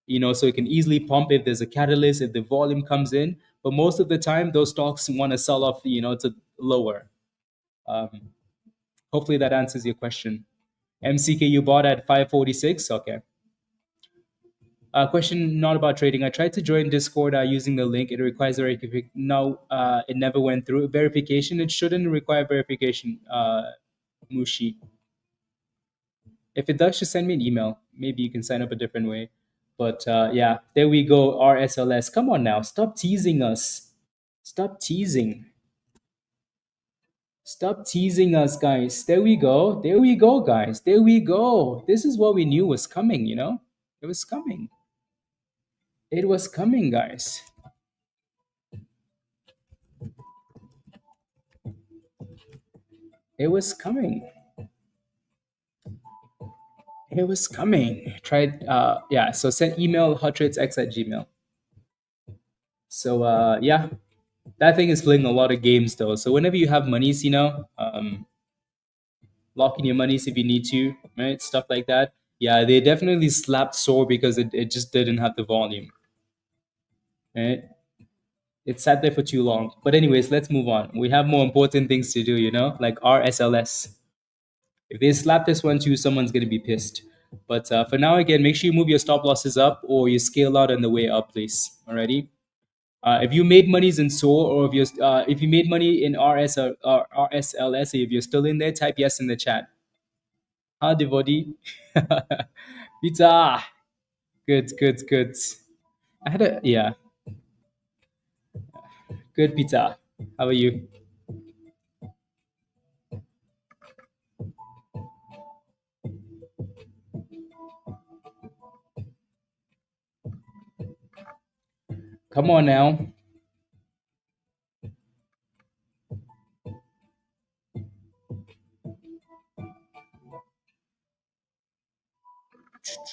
so it can easily pump if there's a catalyst, if the volume comes in. But most of the time, those stocks want to sell off, to lower. Um, Hopefully that answers your question. MCK, you bought at 546. Okay. Question not about trading. I tried to join Discord using the link. It requires verification. No, it never went through verification. It shouldn't require verification. Mushi. If it does, just send me an email. Maybe you can sign up a different way. But yeah, there we go. RSLS. Come on now. Stop teasing us. Stop teasing. Stop teasing us, guys. There we go. There we go, guys. There we go. This is what we knew was coming. It was coming. It was coming, guys. It was coming. It was coming. Tried, yeah. So send email hotratesx at gmail. So yeah, that thing is playing a lot of games though. So whenever you have monies, lock in your monies if you need to, right? Stuff like that. Yeah, they definitely slapped sore because it just didn't have the volume, right? It sat there for too long. But anyways, let's move on. We have more important things to do, like RSLS. If they slap this one too, someone's gonna be pissed. But for now, again, make sure you move your stop losses up or you scale out on the way up, please. Alrighty. If you made monies in SOAR or if you made money in RSLS, if you're still in there, type yes in the chat. Hi, devotee. Pizza. Good, good, good. Yeah, good pizza. How are you? Come on now.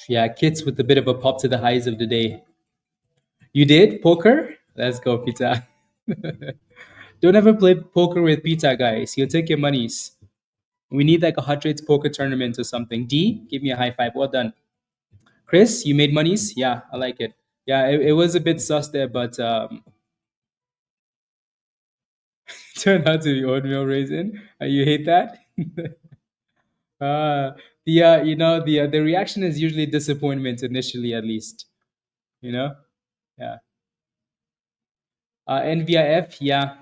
Yeah, kids with a bit of a pop to the highs of the day. You did poker? Let's go, pizza. Don't ever play poker with pizza, guys. He'll take your monies. We need like a hot rates poker tournament or something. D, give me a high five. Well done. Chris, you made monies? Yeah, I like it. Yeah, it was a bit sus there, but turned out to be oatmeal raisin. You hate that? uh, the reaction is usually disappointment initially, at least. You know, yeah. NVIF, yeah,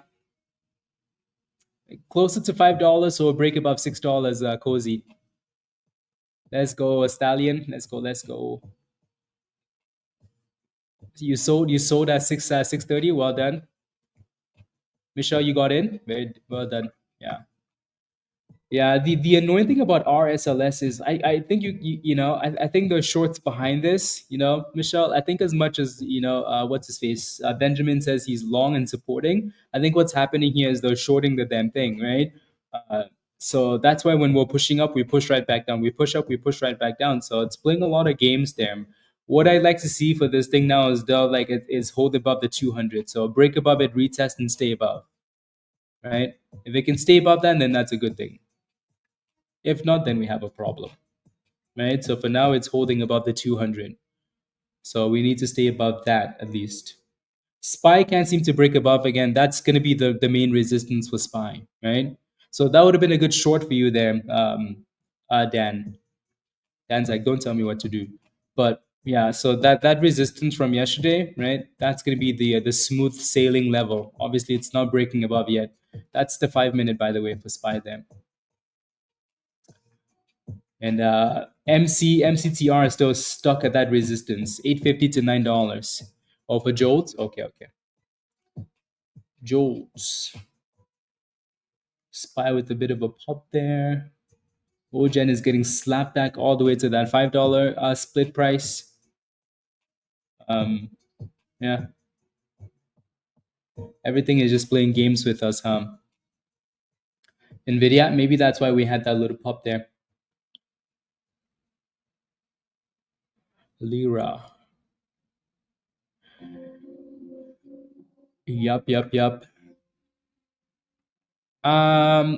closer to $5, so a break above $6. Cozy. Let's go, stallion. Let's go. Let's go. You sold at 6:30. Well done, Michelle. You got in. Very well done. Yeah. Yeah, the annoying thing about RSLS is I think I think the shorts behind this, Michelle, I think as much as, what's his face, Benjamin says he's long and supporting, I think what's happening here is they're shorting the damn thing, right? Uh, so that's why when we're pushing up, we push right back down. We push up, we push right back down. So it's playing a lot of games there. What I'd like to see for this thing now is they'll like it is hold above the 200. So break above it, retest, and stay above, right? If it can stay above that, then that's a good thing. If not, then we have a problem, right? So for now, it's holding above the 200. So we need to stay above that at least. SPY can't seem to break above again. That's going to be the main resistance for SPY, right? So that would have been a good short for you there, Dan. Dan's like, don't tell me what to do. But yeah, so that resistance from yesterday, right? That's going to be the smooth sailing level. Obviously, it's not breaking above yet. That's the 5 minute, by the way, for SPY there. And MCTR is still stuck at that resistance, 850 to $9. Oh, for Jolts? Okay, okay. Jolts. SPY with a bit of a pop there. Ogen is getting slapped back all the way to that $5 split price. Yeah, everything is just playing games with us, huh? NVIDIA, maybe that's why we had that little pop there. Lira. Yup.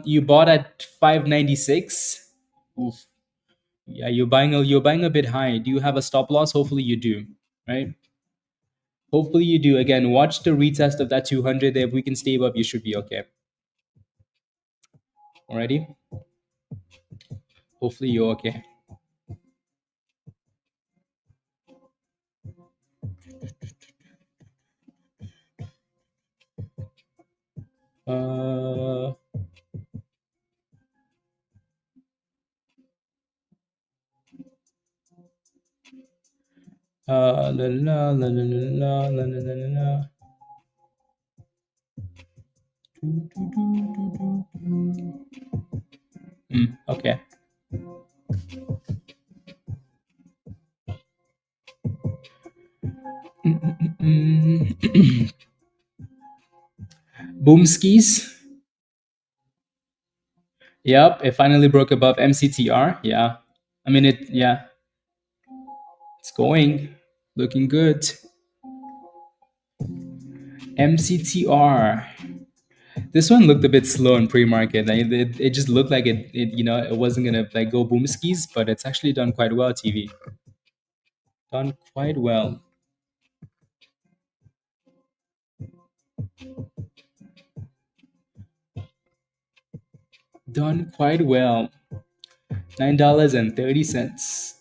You bought at 596. Oof. Yeah, you're buying a bit high. Do you have a stop loss? Hopefully you do, right? Hopefully you do. Again, watch the retest of that 200. If we can stay above, you should be okay. Alrighty. Hopefully you're okay. Uh, la la la la la la la la la la. Okay. Boomskis. Yep, it finally broke above MCTR. Yeah. I mean it. Yeah, it's going, looking good. MCTR. This one looked a bit slow in pre-market. It just looked like it wasn't gonna like go boom skis, but it's actually done quite well. TV done quite well. Done quite well. $9.30.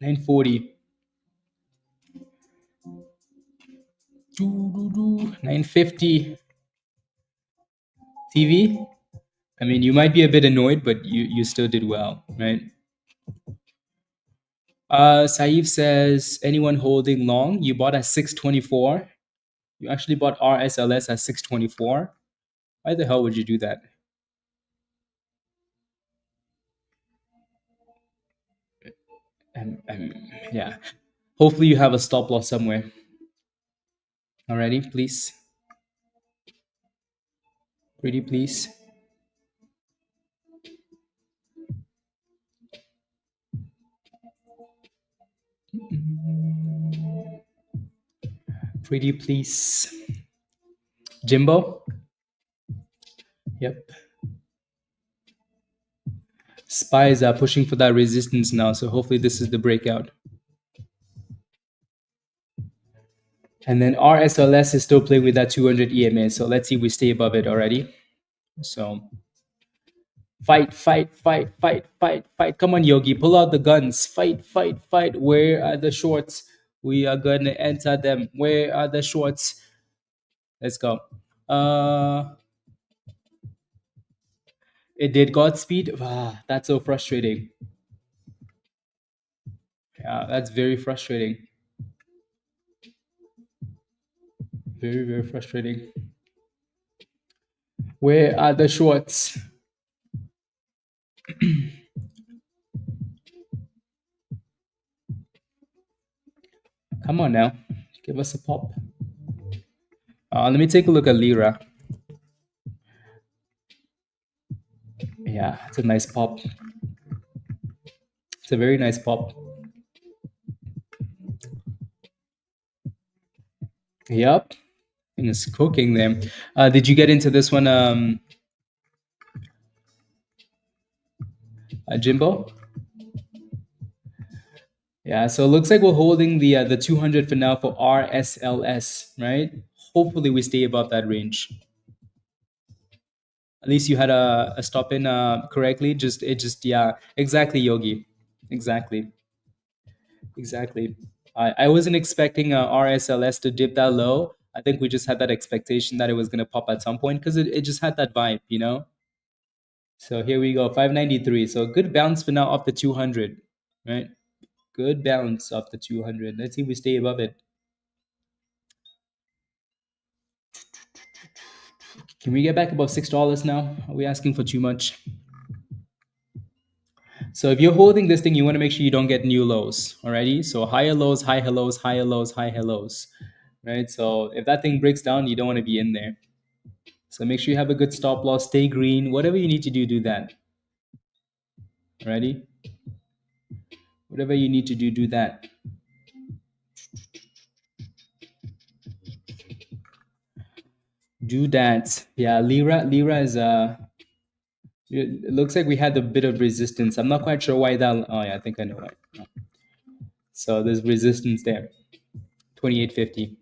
940. 950. TV. I mean, you might be a bit annoyed, but you still did well, right? Saif says, anyone holding long? You bought at 624. You actually bought RSLS at 624. Why the hell would you do that? Yeah. Hopefully you have a stop loss somewhere. Alrighty, please. Pretty please. Pretty please. Jimbo? Yep. Spies are pushing for that resistance now, so hopefully this is the breakout. And then RSLS is still playing with that 200 EMA, so let's see if we stay above it already. So fight. Come on, Yogi, pull out the guns. Fight. Where are the shorts? We are gonna enter them. Where are the shorts? Let's go. It did Godspeed. Ah, that's so frustrating. Yeah, that's very frustrating. Very frustrating. Where are the shorts? Come on now, give us a pop. Let me take a look at Lira. Yeah, it's a nice pop. It's a very nice pop. Yep, and it's cooking there. Did you get into this one, Jimbo? Yeah, so it looks like we're holding the 200 for now for RSLS, right? Hopefully we stay above that range. At least you had a stop in correctly. Yeah, exactly, Yogi. Exactly. Exactly. I wasn't expecting RSLS to dip that low. I think we just had that expectation that it was going to pop at some point because it just had that vibe, you know? So here we go, 593. So good bounce for now off the 200, right? Good bounce off the 200. Let's see if we stay above it. Can we get back above $6 now? Are we asking for too much? So if you're holding this thing, you want to make sure you don't get new lows. Alrighty. So higher lows, higher lows, higher lows, higher lows. Right. So if that thing breaks down, you don't want to be in there. So make sure you have a good stop loss, stay green. Whatever you need to do, do that. Alrighty. Whatever you need to do, do that. Do that. Yeah, Lira is it looks like we had a bit of resistance. I'm not quite sure why that. Oh yeah, I think I know why. So there's resistance there. 2850.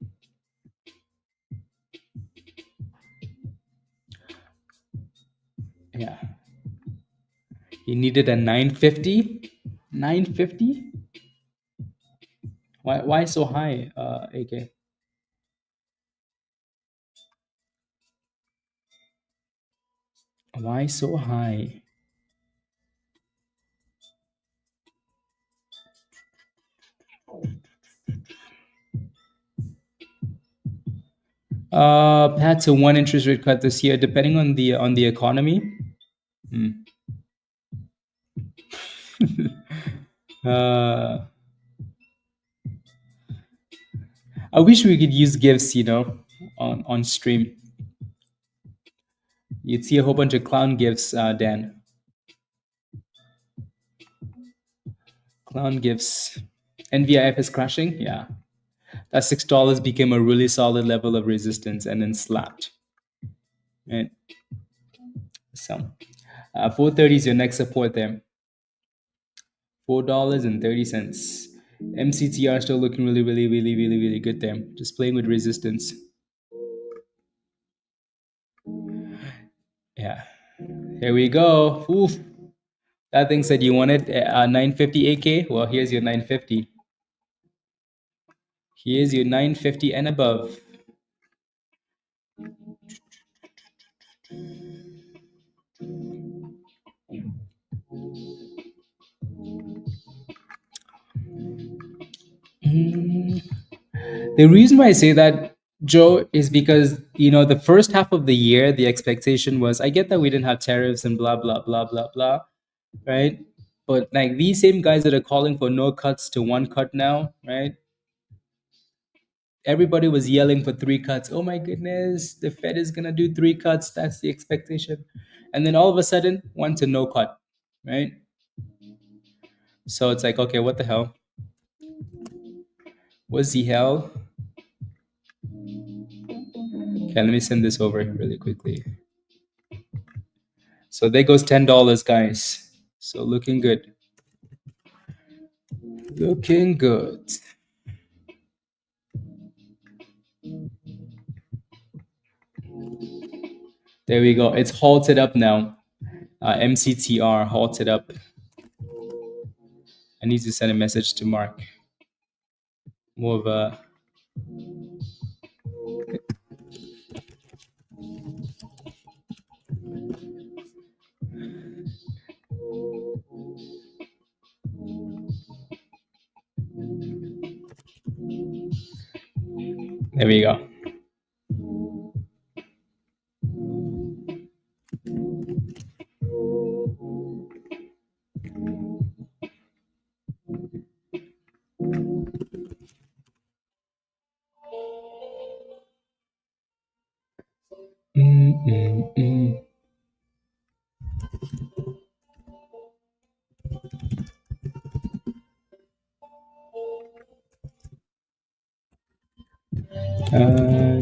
Yeah. He needed a 950. 950. Why so high, AK? Why so high? Perhaps a one interest rate cut this year, depending on the economy. Hmm. uh, I wish we could use GIFs, you know, on stream. You'd see a whole bunch of clown GIFs, Dan. Clown GIFs. NVIF is crashing. Yeah, that $6 became a really solid level of resistance and then slapped. Right. So, 430 is your next support there. $4.30. MCTR still looking really, really, really, really, really good there. Just playing with resistance. Yeah. Here we go. Oof. That thing said you wanted 950 AK. Well, here's your 950. Here's your 950 and above. The reason why I say that, Joe, is because the first half of the year, the expectation was, I get that we didn't have tariffs and blah blah blah blah blah, right? But like these same guys that are calling for no cuts to one cut now, right? Everybody was yelling for three cuts. Oh my goodness, the Fed is gonna do three cuts. That's the expectation, and then all of a sudden, one to no cut, right? So it's like, okay, what the hell? What's the hell? Okay, let me send this over really quickly. So there goes $10, guys. So looking good. Looking good. There we go. It's halted up now. MCTR halted up. I need to send a message to Mark. More of a. There we go.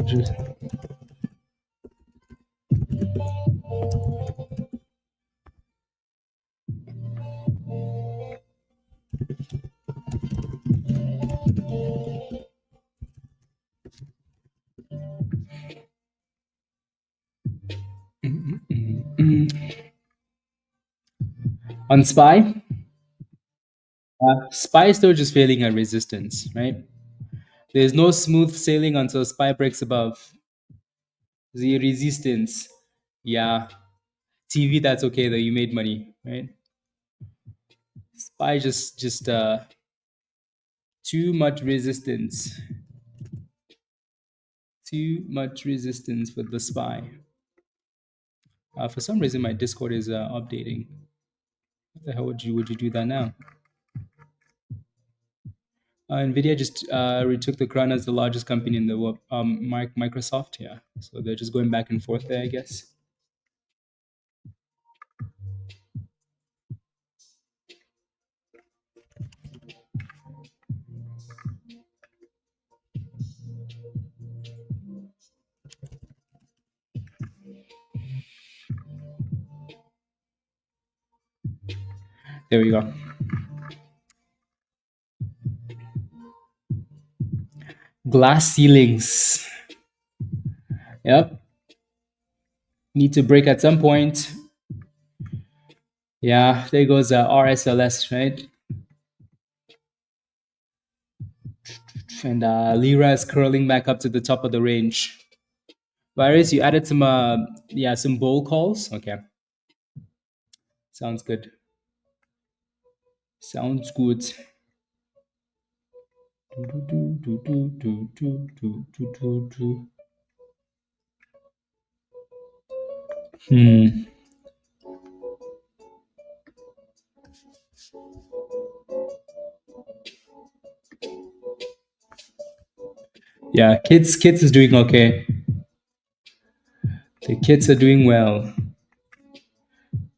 Just, on SPY, SPY is still just failing at resistance, right? There's no smooth sailing until SPY breaks above the resistance. Yeah, TV, that's okay though. You made money, right? SPY just too much resistance. Too much resistance for the SPY. For some reason, my Discord is updating. What the hell would you do that now? NVIDIA just retook the crown as the largest company in the world. Microsoft, yeah. So they're just going back and forth there, I guess. There we go. Glass ceilings. Yep. Need to break at some point. Yeah, there goes RSLS, right? And Lira is curling back up to the top of the range. Virus, you added some bull calls. Okay, sounds good. Sounds good. Hmm. Yeah, kids is doing okay. The kids are doing well.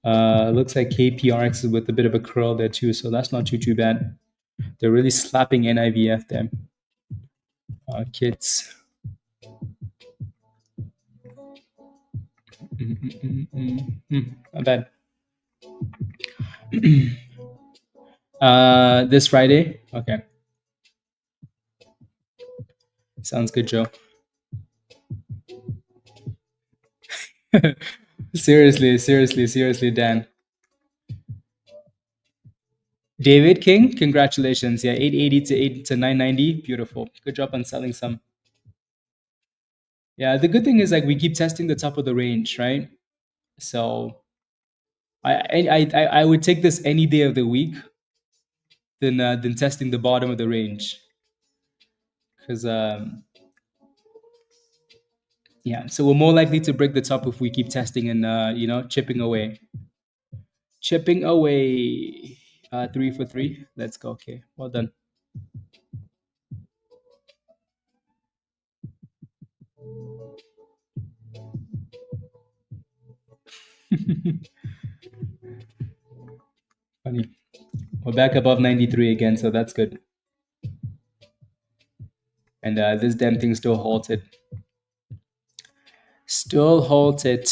Looks like KPRX is with a bit of a curl there too, so that's not too bad. They're really slapping NIVF there. Kids. Not bad. This Friday? Okay. Sounds good, Joe. seriously, Dan. David King, congratulations. Yeah, 880 to 990. Beautiful. Good job on selling some. Yeah, the good thing is like we keep testing the top of the range, right? So I would take this any day of the week than testing the bottom of the range. Because yeah, so we're more likely to break the top if we keep testing and chipping away. Chipping away. 3 for 3. Let's go. Okay, well done. Funny. We're back above 93 again, so that's good. And this damn thing still halted. Still halted.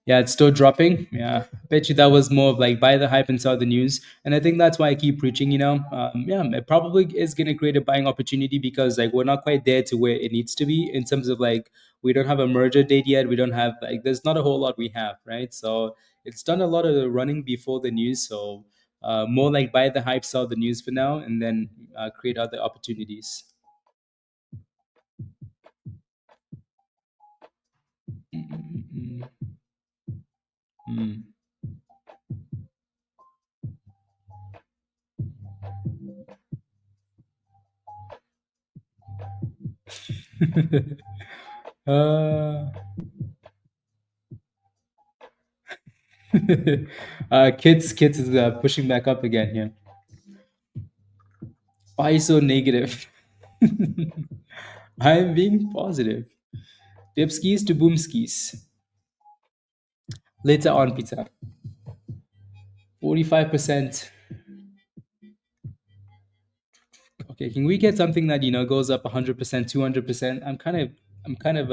Yeah, it's still dropping. Yeah, bet you that was more of like buy the hype and sell the news. And I think that's why I keep preaching. Yeah, it probably is going to create a buying opportunity because like we're not quite there to where it needs to be in terms of like we don't have a merger date yet. We don't have like there's not a whole lot we have, right? So it's done a lot of the running before the news. So more like buy the hype, sell the news for now, and then create other opportunities. Mm, mm, mm. uh, kids is pushing back up again. Yeah. Why so negative? I'm being positive. Dipskis to boomskis. Later on, Peter. 45%. Okay, can we get something that goes up 100%, 200%? I'm kind of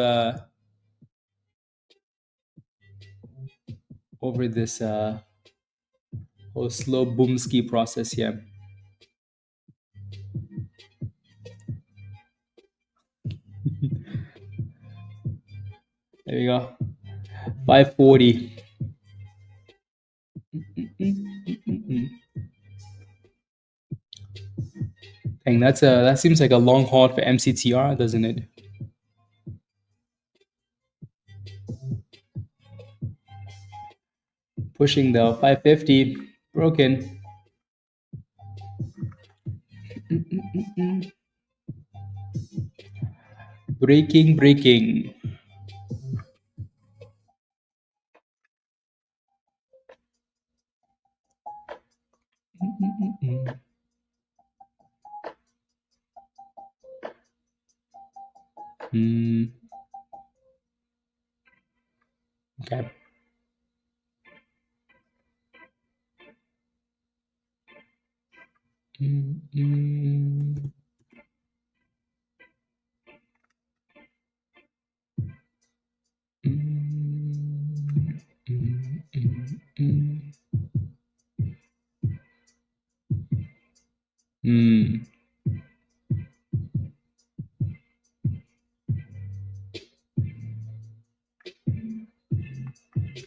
over this whole slow boomski process here. There we go. 540. Dang, that seems like a long haul for MCTR, doesn't it? Pushing the 550, broken. Breaking. Okay.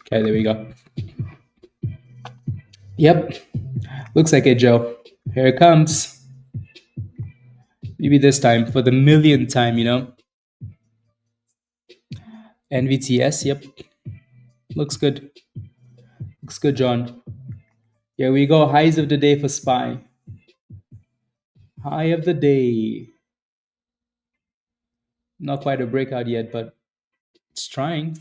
Okay, there we go. Yep. Looks like it, Joe. Here it comes. Maybe this time for the millionth time, NVTS, yep. Looks good. Looks good, John. Here we go. Highs of the day for SPY. High of the day. Not quite a breakout yet, but it's trying.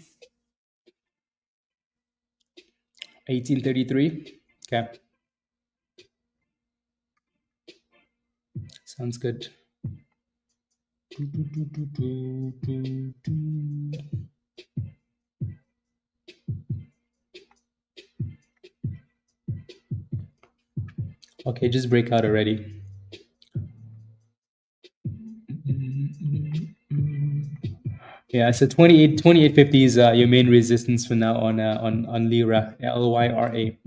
1833. Okay. Sounds good. Okay, just break out already. Yeah, so 2850 is your main resistance for now on Lira, LYRA.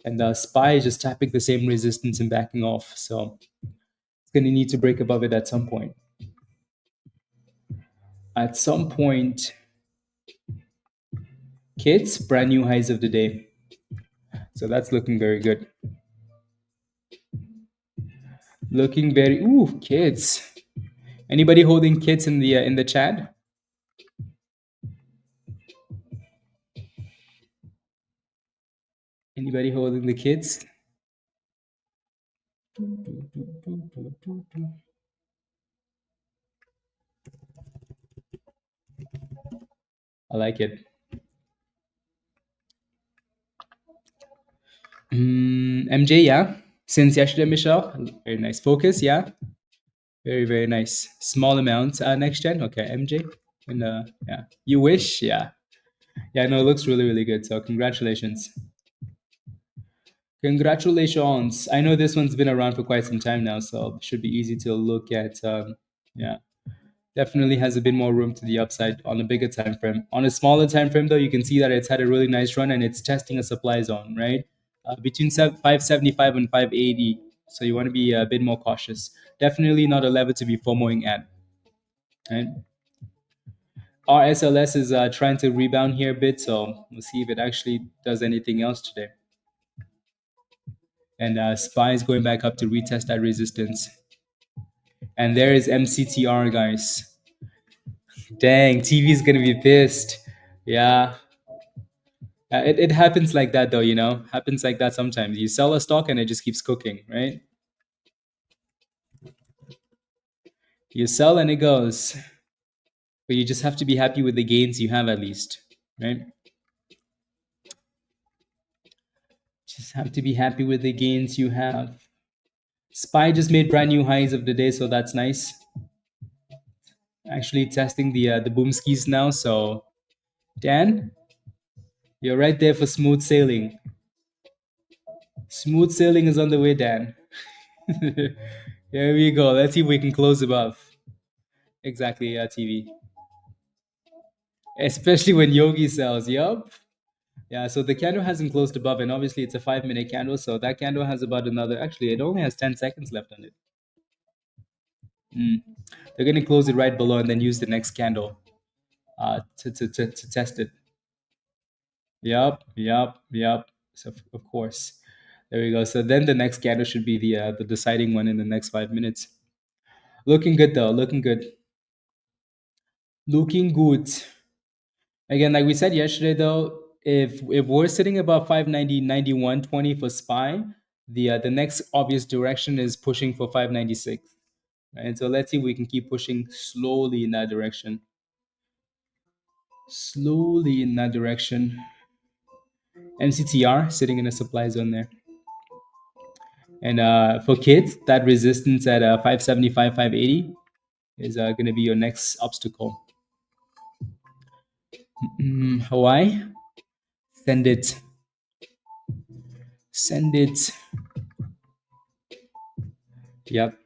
And SPY is just tapping the same resistance and backing off. So it's going to need to break above it at some point. At some point, kids, brand new highs of the day. So that's looking very good. Looking very, ooh, kids. Anybody holding kids in the chat? Anybody holding the kids? I like it. MJ, yeah. Since yesterday, Michelle. Very nice. Focus, yeah. Very, very nice. Small amount. Next gen, okay. MJ. And yeah. You wish, yeah. Yeah, no, it looks really, really good. So congratulations. Congratulations. I know this one's been around for quite some time now, so it should be easy to look at. Yeah. Definitely has a bit more room to the upside on a bigger time frame. On a smaller time frame, though, you can see that it's had a really nice run and it's testing a supply zone, right? Between 575 and 580. So you want to be a bit more cautious. Definitely not a level to be FOMOing at. Right? RSLS is trying to rebound here a bit, so we'll see if it actually does anything else today. And SPY is going back up to retest that resistance. And there is MCTR, guys. Dang, TV is gonna be pissed. Yeah. It happens like that though, happens like that sometimes. You sell a stock and it just keeps cooking, right? You sell and it goes. But you just have to be happy with the gains you have at least, right? Just have to be happy with the gains you have. SPY just made brand new highs of the day, so that's nice. Actually testing the boom skis now. So Dan, you're right there for smooth sailing. Smooth sailing is on the way, Dan. Here we go. Let's see if we can close above. Exactly, yeah, TV. Especially when Yogi sells. Yup. Yeah, so the candle hasn't closed above, and obviously it's a 5 minute candle, so that candle has about another. Actually, it only has 10 seconds left on it. Mm. They're going to close it right below and then use the next candle to test it. Yup, yup, yup. So of course, there we go. So then the next candle should be the deciding one in the next 5 minutes. Looking good though. Looking good. Looking good. Again, like we said yesterday, though, if we're sitting above 590, 91.20 for SPY, the next obvious direction is pushing for 596. Right? So let's see if we can keep pushing slowly in that direction. Slowly in that direction. MCTR sitting in a supply zone there. And for kids, that resistance at 575, 580 is going to be your next obstacle. Hawaii, send it. Send it. Yep.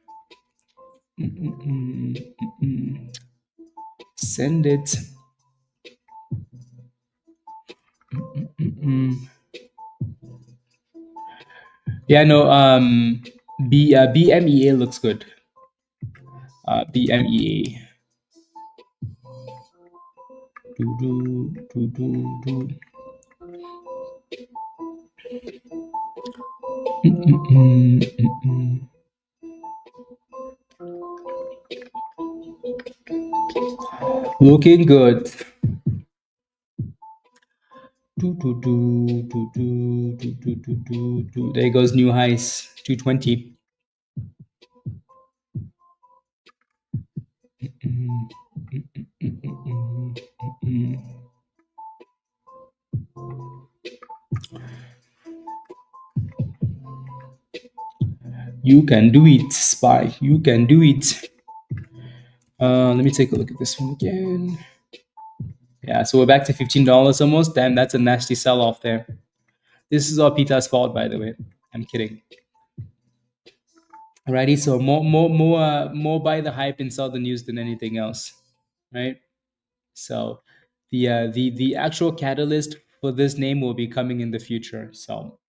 Send it. Yeah, no. BMEA looks good. BMEA. Looking good. There goes new highs. 220. You can do it, SPY. You can do it. Let me take a look at this one again. Yeah, so we're back to $15 almost. Damn, that's a nasty sell-off there. This is all Peter's fault, by the way. I'm kidding. Alrighty, so more buy the hype and sell the news than anything else, right? So the actual catalyst for this name will be coming in the future. So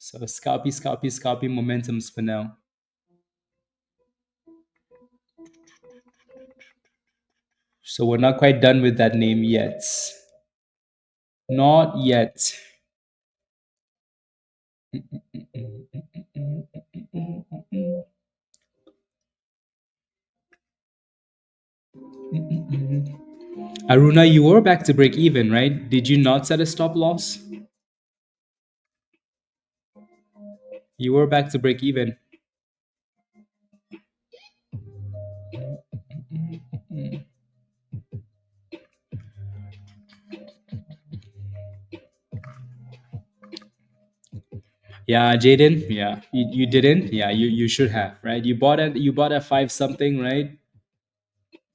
scalpy momentums for now. So we're not quite done with that name yet. Not yet. Aruna, you were back to break even, right? Did you not set a stop loss? You were back to break even. Yeah, Jaden. Yeah, you didn't. Yeah, you should have, right? You bought at five something, right?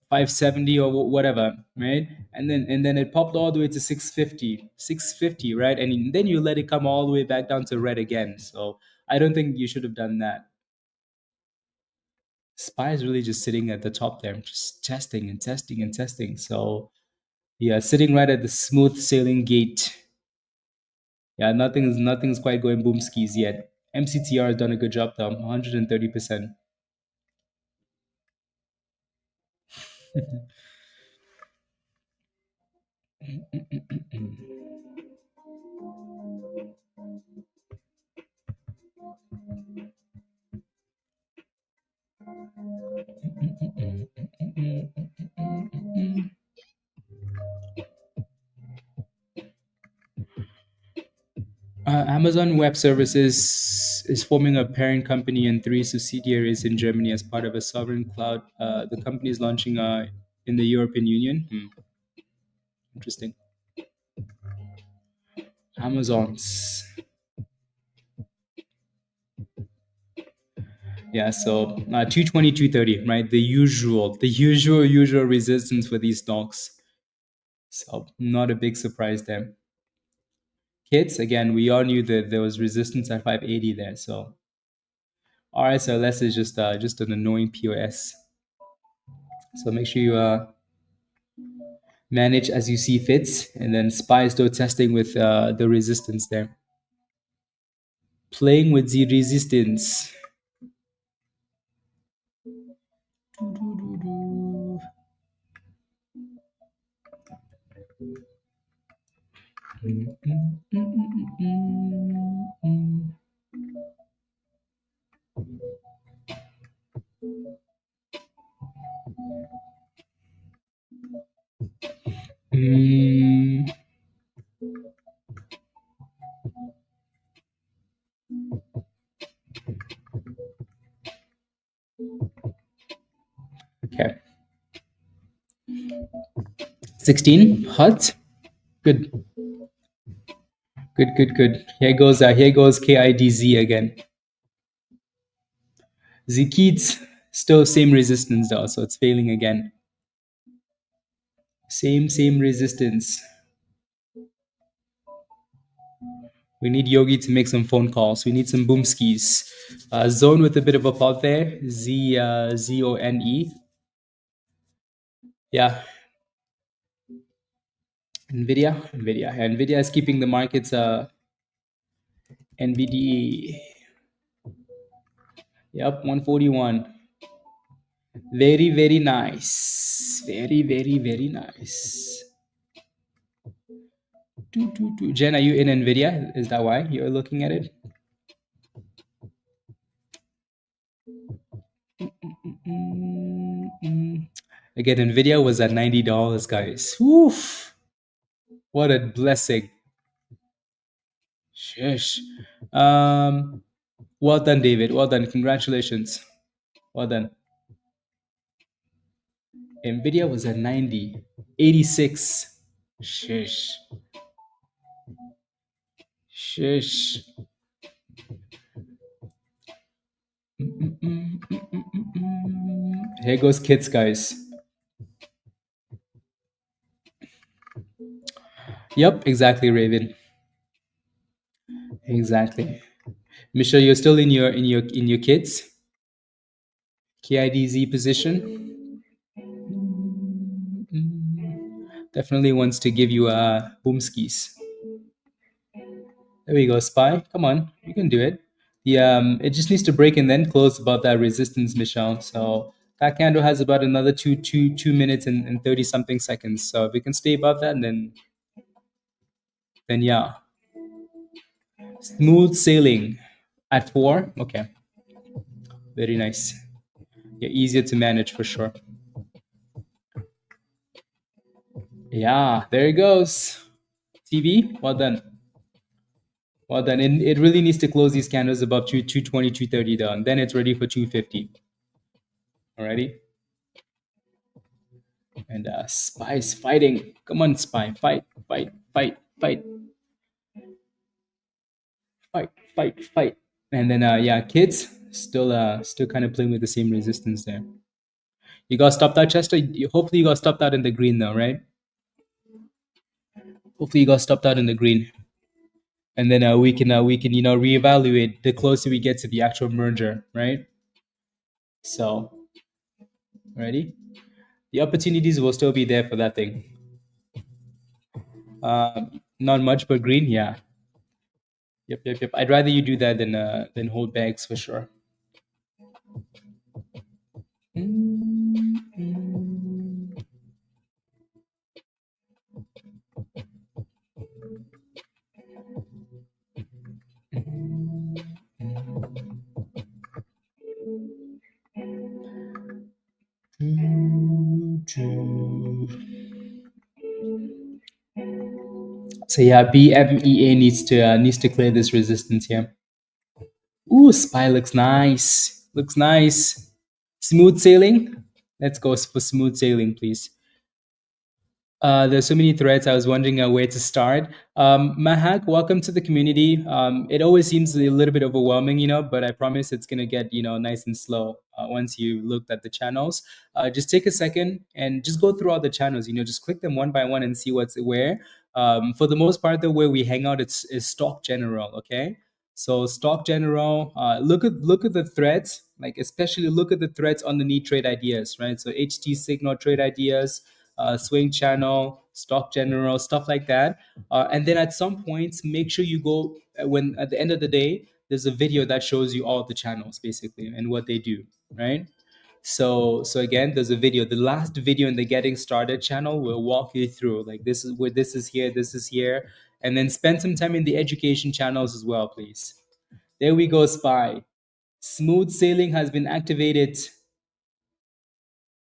570 or whatever, right? And then it popped all the way to 650, right? And then you let it come all the way back down to red again. So I don't think you should have done that. SPY is really just sitting at the top there, just testing and testing and testing. So yeah, sitting right at the smooth sailing gate. Yeah, nothing's quite going boom skis yet. MCTR has done a good job though, 130%. Amazon Web Services is forming a parent company and three subsidiaries in Germany as part of a sovereign cloud. The company is launching in the European Union. Interesting. Amazon's. Yeah, so 220, 230, right? The usual resistance for these stocks. So not a big surprise there. Kids, again, we all knew that there was resistance at 580 there. So RSLS is just an annoying POS. So make sure you manage as you see fits, and then SPY is still testing with the resistance there. Playing with the resistance. Mm, okay. 16 hot. Good. Good. Here goes KIDZ again. Zikit still same resistance though, so it's failing again. Same resistance. We need Yogi to make some phone calls. We need some boomskis. Zone with a bit of a pop there. ZONE. Yeah. NVIDIA is keeping the markets NVDA. Yep, 141. Very nice. Very nice. Jen, are you in NVIDIA? Is that why you're looking at it? Again, NVIDIA was at $90, guys. Oof. What a blessing. Shush. Well done, David. Well done. Congratulations. Well done. NVIDIA was at 90. 86. Shush. Shush. Here goes kids, guys. Yep, exactly, Raven. Exactly. Michelle, you're still in your kids KIDZ position. Definitely wants to give you boom skis. There we go, Spy. Come on, you can do it. It just needs to break and then close above that resistance, Michelle. So that candle has about another 2 minutes and 30 something seconds. So if we can stay above that, then yeah, smooth sailing at 4. Okay, very nice. Yeah, easier to manage for sure. Yeah, there it goes. TV, well done. Well done. And it really needs to close these candles above 220, 230 though. And then it's ready for 250. Alrighty. And Spy's fighting. Come on, Spy. Fight. And then yeah, kids still kind of playing with the same resistance there. You got stopped out, Chester. Hopefully you got stopped out in the green though, right? Hopefully you got stopped out in the green. And then we can reevaluate the closer we get to the actual merger, right? So ready? The opportunities will still be there for that thing. Not much, but green, yeah. Yep. I'd rather you do that than hold bags for sure. So yeah, BMEA needs to clear this resistance here. Ooh, Spy looks nice. Looks nice. Smooth sailing. Let's go for smooth sailing, please. There's so many threads. I was wondering where to start. Mahak, welcome to the community. It always seems a little bit overwhelming, but I promise it's gonna get nice and slow once you looked at the channels. Just take a second and just go through all the channels. Just click them one by one and see what's where. For the most part, though, where we hang out, is stock general. Okay, so stock general. Look at the threads. Like especially look at the threads underneath trade ideas, right? So HT signal trade ideas, swing channel, stock general, stuff like that. And then at some points, make sure you go when at the end of the day, there's a video that shows you all the channels basically and what they do, right? So again, there's a video. The last video in the Getting Started channel will walk you through like this is where this is here, and then spend some time in the education channels as well, please. There we go, Spy. Smooth sailing has been activated.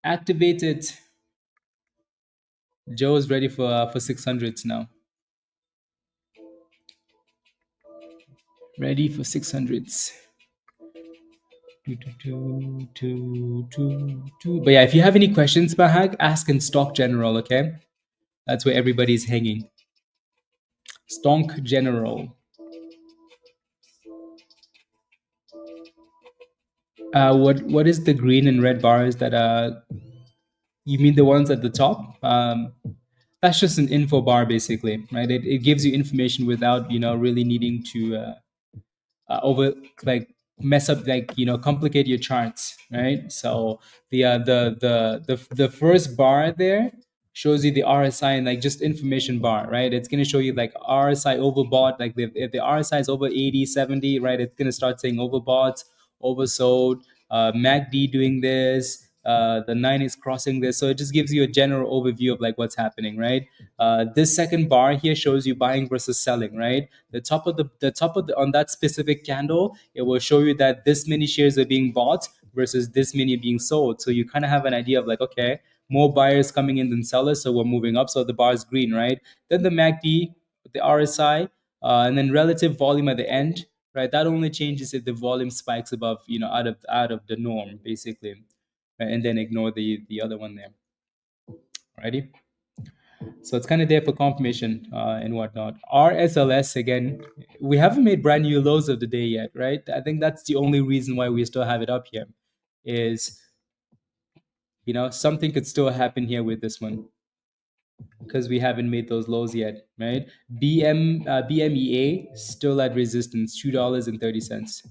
Activated. Joe's ready for 600s now. Ready for 600s. But yeah, if you have any questions, Bahag, ask in Stock General, okay? That's where everybody's hanging. Stock General. What is the green and red bars that you mean the ones at the top? That's just an info bar basically, right? It gives you information without really needing to over like mess up like complicate your charts, right? So the first bar there shows you the RSI and like just information bar, right? It's going to show you like RSI overbought, like if the RSI is over 80, 70, right? It's going to start saying overbought, oversold, MACD doing this, the 9 is crossing this. So it just gives you a general overview of like what's happening, right? This second bar here shows you buying versus selling, right? The top of the on that specific candle, it will show you that this many shares are being bought versus this many being sold. So you kind of have an idea of like, okay, more buyers coming in than sellers, so we're moving up. So the bar is green, right? Then the MACD, the RSI, and then relative volume at the end, right? That only changes if the volume spikes above, out of the norm, basically, right? And then ignore the other one there. Alrighty. So it's kind of there for confirmation and whatnot. RSLS again, we haven't made brand new lows of the day yet, right? I think that's the only reason why we still have it up here, is something could still happen here with this one because we haven't made those lows yet, right? BMEA still at resistance, $2.30.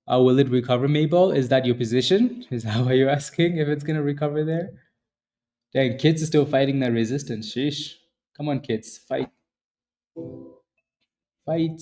Will it recover, Mabel? Is that your position? Is that why you're asking if it's gonna recover there? Dang, kids are still fighting that resistance. Sheesh. Come on, kids, fight, fight.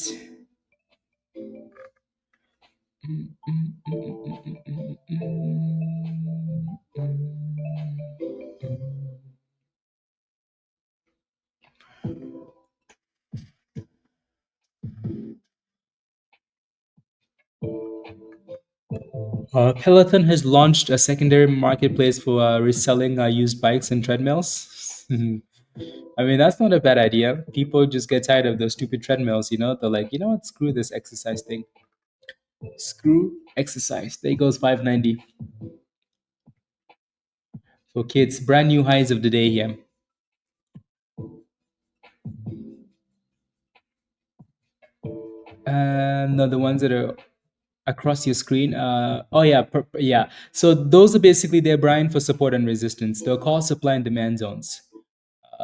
Peloton has launched a secondary marketplace for reselling used bikes and treadmills. I mean, that's not a bad idea. People just get tired of those stupid treadmills, They're like, you know what? Screw this exercise thing. Screw exercise. There goes 590 for kids. Brand new highs of the day here. No, the ones that are across your screen. Oh yeah, yeah. So those are basically there, Brian, for support and resistance. They're called supply and demand zones.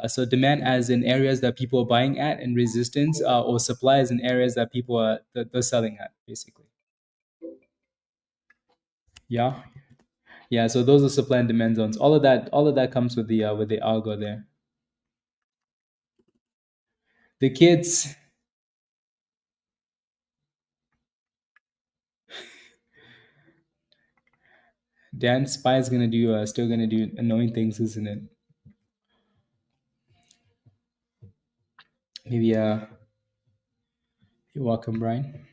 So demand as in areas that people are buying at, and resistance or supply as in areas that people are they're selling at, basically. Yeah, yeah. So those are supply and demand zones. All of that comes with the algo there. The kids, Dan Spy is gonna do still gonna do annoying things, isn't it? Maybe you're welcome, Brian.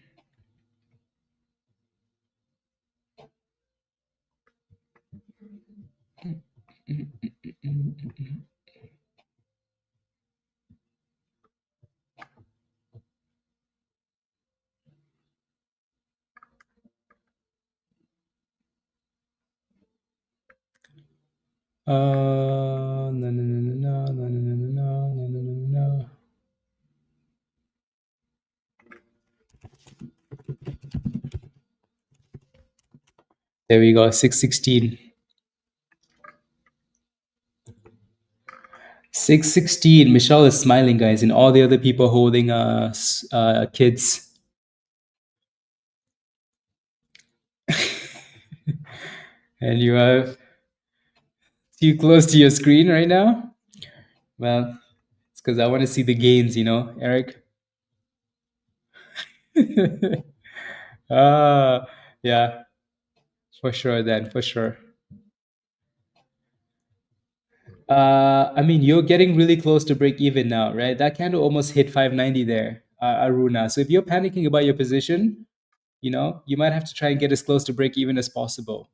No, no, no, no, no, no, no, no, no, no, no, no. There we go, 616. 616. Michelle is smiling, guys, and all the other people holding kids. And you are too close to your screen right now? Well, it's because I want to see the gains, Eric. Ah, yeah, for sure, then, for sure. I mean, you're getting really close to break even now, right? That candle almost hit 590 there, Aruna. So if you're panicking about your position, you might have to try and get as close to break even as possible.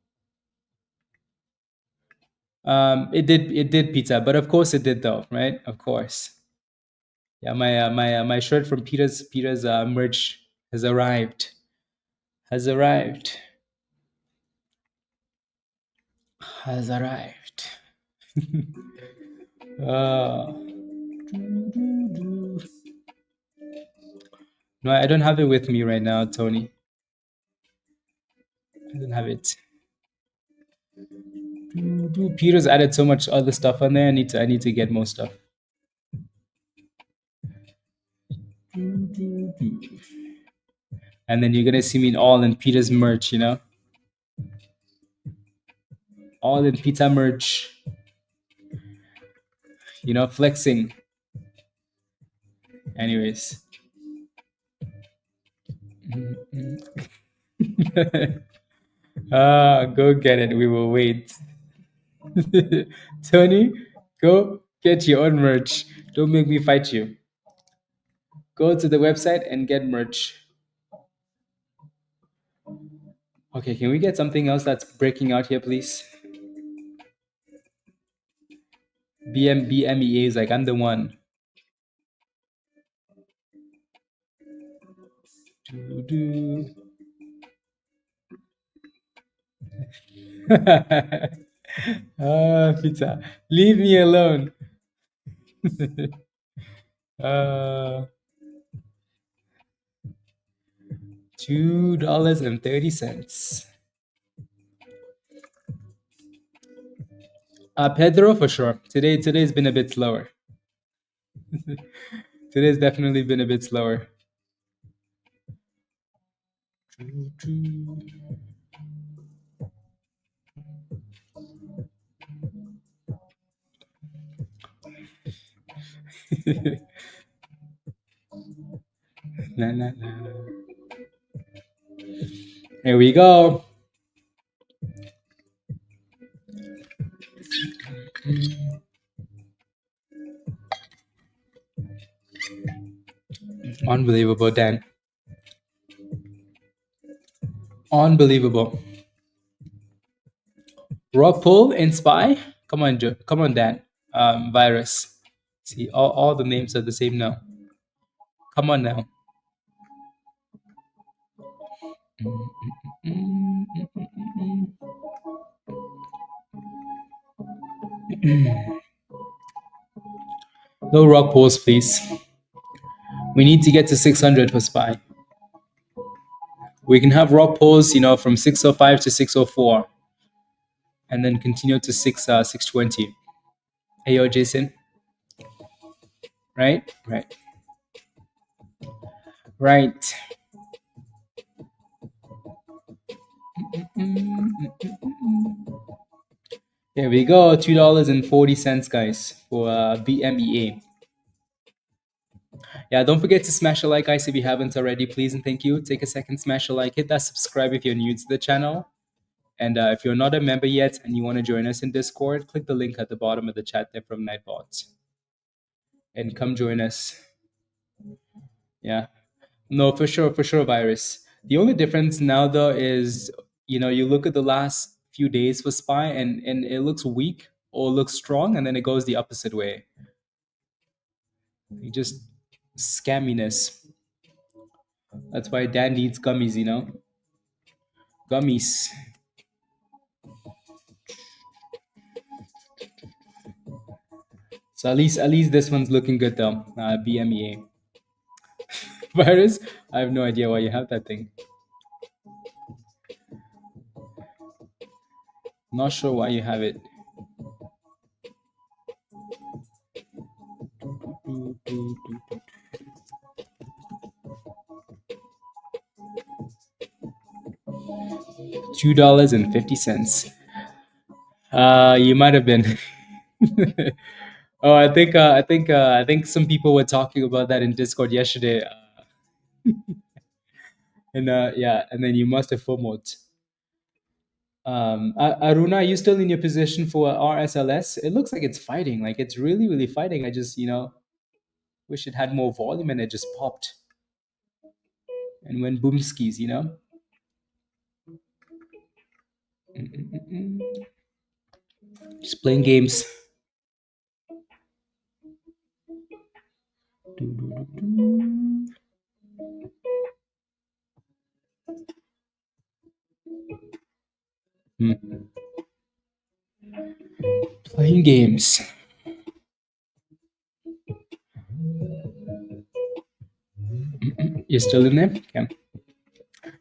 It did pizza, but of course it did though, right? Of course. Yeah, my shirt from Peter's merch has arrived. Has arrived. Has arrived. uh, no, I don't have it with me right now, Tony. I don't have it. Peter's added so much other stuff on there. I need to get more stuff. And then you're gonna see me all in Peter's merch, all in pizza merch, flexing. Anyways. Go get it. We will wait. Tony, go get your own merch. Don't make me fight you. Go to the website and get merch. Okay, can we get something else that's breaking out here, please? BMEA is like, I'm the one. Pizza. Leave me alone. uh, $2.30. Pedro for sure. Today's been a bit slower. Today's definitely been a bit slower. Na, na, na. Here we go. Unbelievable, Dan. Unbelievable. Rock pull and spy. Come on, come on, Dan. Virus. See, all the names are the same now. Come on now. No rock pulls, please. We need to get to 600 for SPY. We can have rock pulls, from 605 to 604, and then continue to 620. Hey, yo, Jason. Right. Here we go. $2.40, guys, for BMEA. Yeah, don't forget to smash a like, guys, if you haven't already, please and thank you. Take a second, smash a like, hit that subscribe if you're new to the channel. And if you're not a member yet and you want to join us in Discord, click the link at the bottom of the chat there from Nightbot. And come join us. Yeah. No, for sure, Virus. The only difference now, though, is, you look at the last few days for SPY and it looks weak or looks strong, and then it goes the opposite way. Just scamminess. That's why Dan needs gummies, Gummies. So at least this one's looking good though. BMEA virus. I have no idea why you have that thing. Not sure why you have it. $2.50. You might have been. Oh, I think some people were talking about that in Discord yesterday. And yeah, and then you must have FOMOed. Aruna, are you still in your position for RSLS? It looks like it's fighting. Like it's really, really fighting. I just, wish it had more volume and it just popped and went boomskis. Just playing games. Hmm. Playing games. You're still in there? Okay.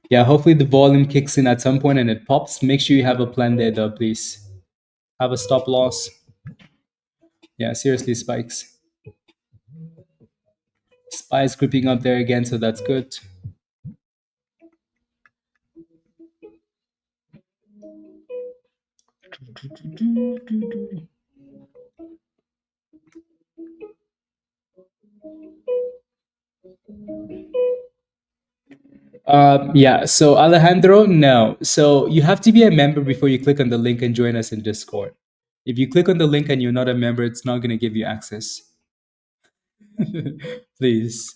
Yeah, hopefully the volume kicks in at some point and it pops. Make sure you have a plan there though, please. Have a stop loss. Yeah, seriously, spikes. Spies creeping up there again, so that's good. Yeah, so Alejandro, no. So you have to be a member before you click on the link and join us in Discord. If you click on the link and you're not a member, it's not going to give you access. Please.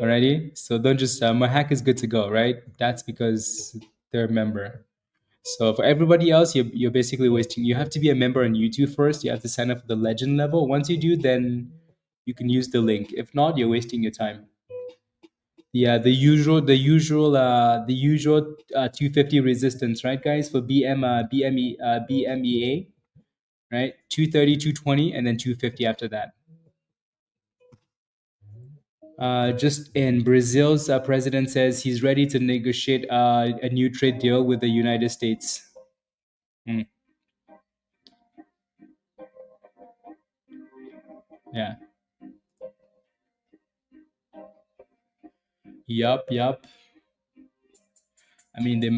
Alrighty? So don't just, my hack is good to go, right? That's because they're a member. So for everybody else, you're basically wasting. You have to be a member on YouTube first. You have to sign up for the legend level. Once you do, then you can use the link. If not, you're wasting your time. Yeah, the usual 250 resistance, right, guys? For BMEA, right? 230, 220, and then 250 after that. Just in Brazil's president says he's ready to negotiate a new trade deal with the United States. Mm, yeah. Yup. I mean, they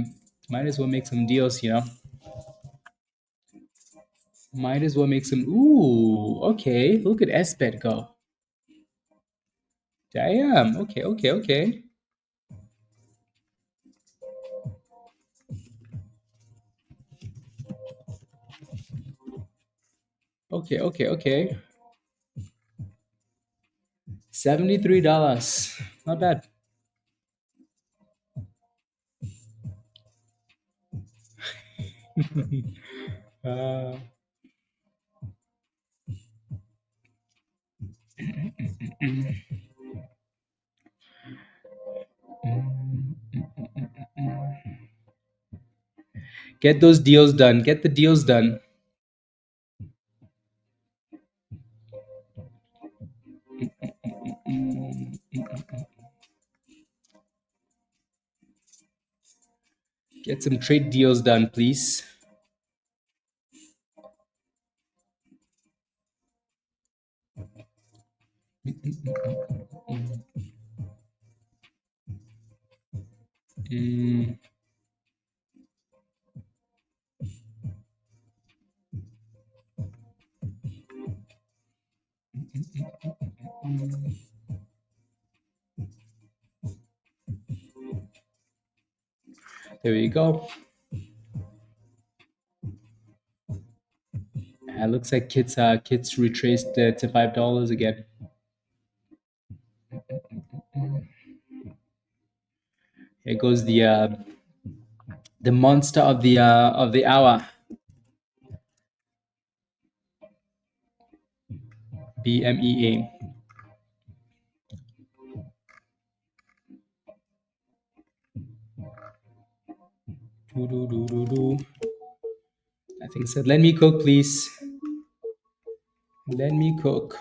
might as well make some deals. Might as well make some. Ooh, okay. Look at SBET go. Damn. Okay. Okay. $73. Not bad. uh, get those deals done. Get the deals done. Get some trade deals done, please. Mm, there we go. Looks like kits retraced to $5 again. Here goes the monster of the hour. BMEA. Do. I think so. Let me cook, please. Let me cook.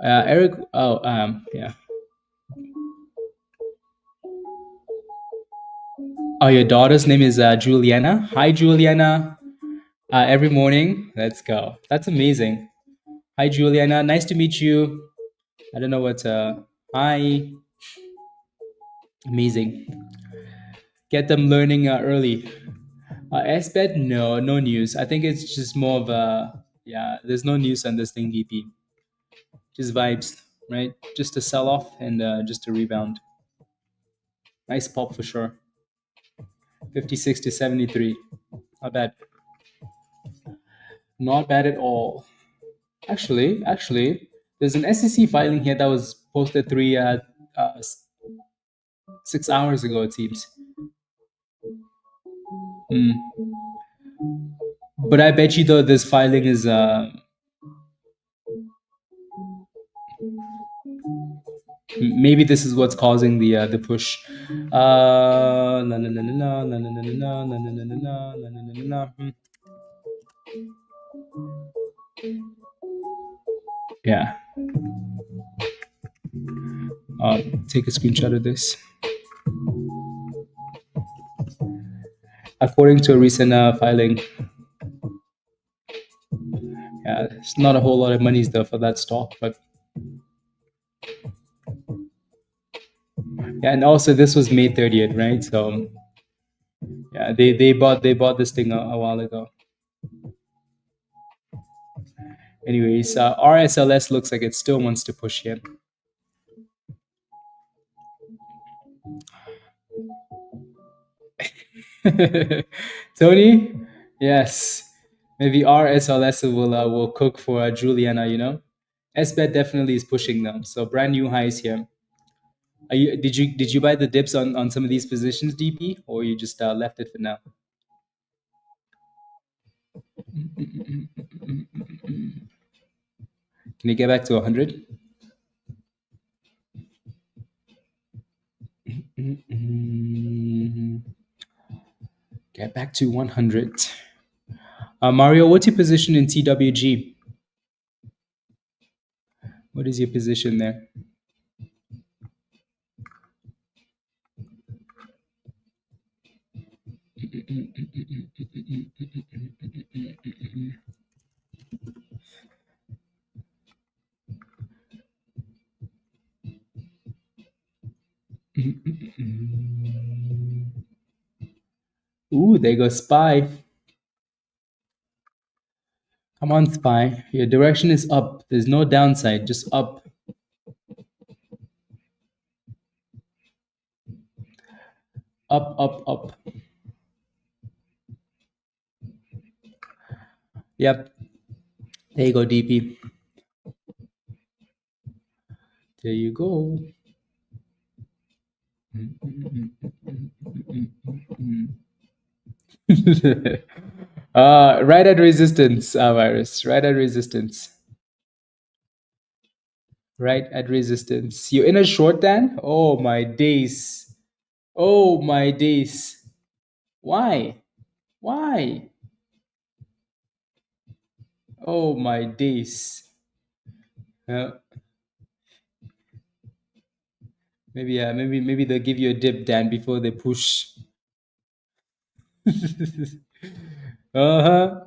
Eric. Oh, yeah. Oh, your daughter's name is Juliana. Hi, Juliana. Every morning. Let's go. That's amazing. Hi, Juliana. Nice to meet you. I don't know what. Hi. Amazing. Get them learning early. SBET, no, no news. I think it's just more of a, yeah, there's no news on this thing, DP. Just vibes, right? Just a sell off and just a rebound. Nice pop for sure. 56 to 73. Not bad. Not bad at all. Actually, there's an SEC filing here that was posted 6 hours ago, it seems. Mm. But I bet you though this filing is maybe this is what's causing the push. Na na na na na na na na na na na na na na na na na. Yeah. Take a screenshot of this. According to a recent filing, yeah, it's not a whole lot of money though for that stock, but yeah, and also this was May 30th, right? So yeah, they bought this thing a while ago. Anyways, RSLS looks like it still wants to push here. Tony, yes, maybe RSLS will cook for Juliana. SBET definitely is pushing them. So brand new highs here. Did you buy the dips on some of these positions, DP, or you just left it for now? Can you get back to 100? Get back to 100. Mario, what's your position in TWG? What is your position there? Ooh, there goes SPY. Come on, SPY. Your direction is up. There's no downside, just up. Up, up, up. Yep. There you go, DP. There you go. Right at resistance, virus. Right at resistance. Right at resistance. You're in a short, Dan? Oh my days. Oh my days. Why? Why? Oh my days. Uh, maybe they'll give you a dip, Dan, before they push. Uh-huh.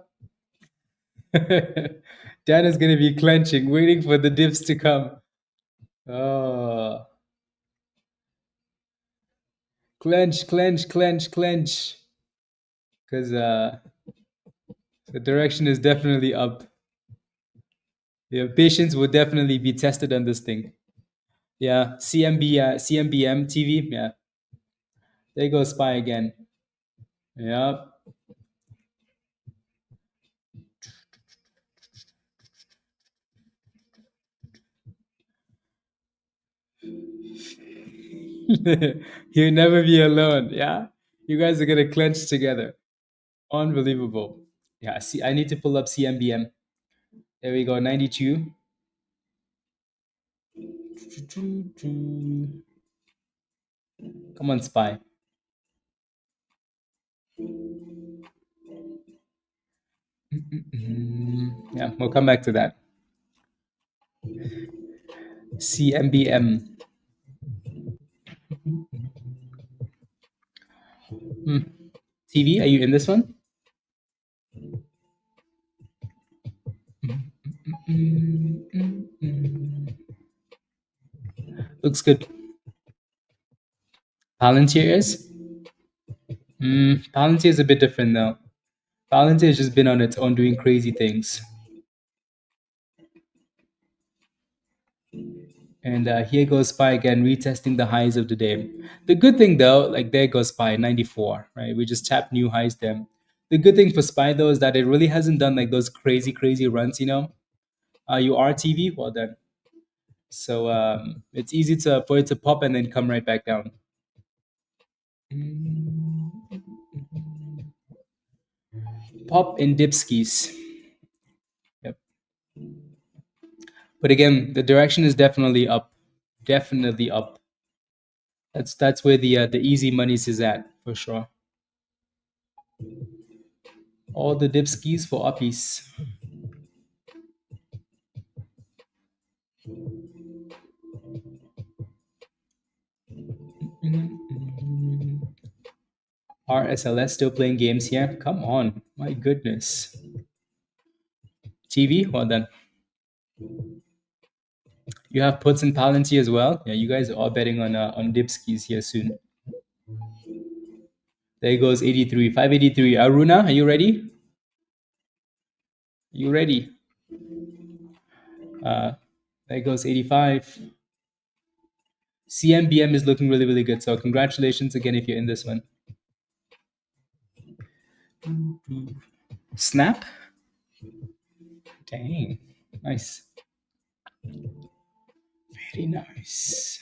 Dan is gonna be clenching, waiting for the dips to come. Oh, clench, clench, clench, clench. Because the direction is definitely up. Yeah, patience will definitely be tested on this thing. Yeah, CMBM TV. Yeah, there goes SPY again. Yeah. You'll never be alone. Yeah, you guys are gonna clench together. Unbelievable. Yeah, see, I need to pull up CMBM. There we go, 92. Come on, SPY. Yeah, we'll come back to that. CMBM. TV, are you in this one? Looks good. Palantir is? Palantir is a bit different though. Palantir has just been on its own doing crazy things. And here goes SPY again, retesting the highs of the day. The good thing though, like there goes SPY 94, right? We just tapped new highs there. The good thing for SPY though is that it really hasn't done like those crazy runs, you know. You are TV, well done. So it's easy for it to pop and then come right back down. Pop in dipskis. Yep. But again, the direction is definitely up. Definitely up. That's where the easy monies is at for sure. All the dipskis for uppies. RSLS still playing games here? Come on, my goodness. TV? Well done. You have puts and Palantir as well? Yeah, you guys are all betting on dipskis here soon. There goes 83, 583. Aruna, are you ready? You ready? There goes 85. CMBM is looking really good. So congratulations again if you're in this one. Snap? Dang. Nice. Very nice.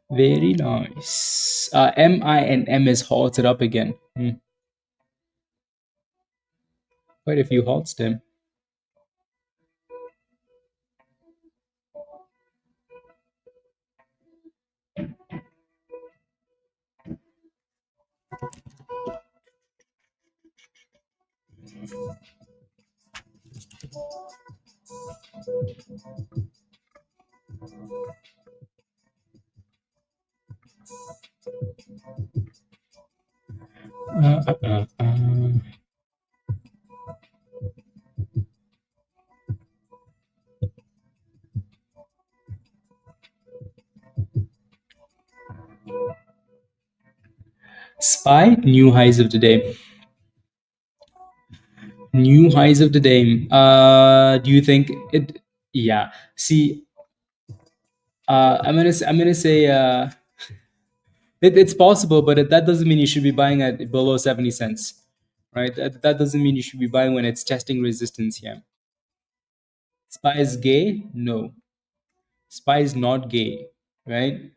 Very nice. MI and M is halted up again. Quite a few halts then. SPY, new highs of the day. New highs of the day. Do you think it? Yeah. See, I'm gonna say it's possible, but that doesn't mean you should be buying at below 70 cents, right? That doesn't mean you should be buying when it's testing resistance here. SPY is gay? No. SPY is not gay, right?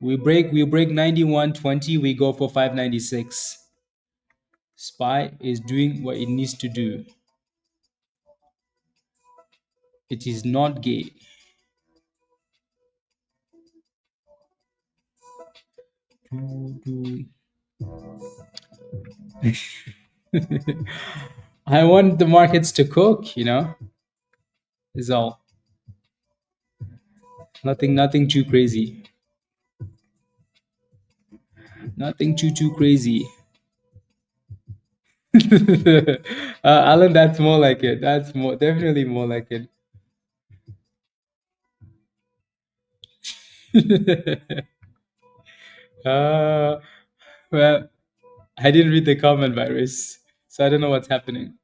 We break 91.20, we go for 596. SPY is doing what it needs to do. It is not gay. I want the markets to cook, you know, is all. Nothing too crazy. Nothing too crazy. Alan, that's more like it. That's more definitely more like it. uh, well, I didn't read the comment virus, so I don't know what's happening.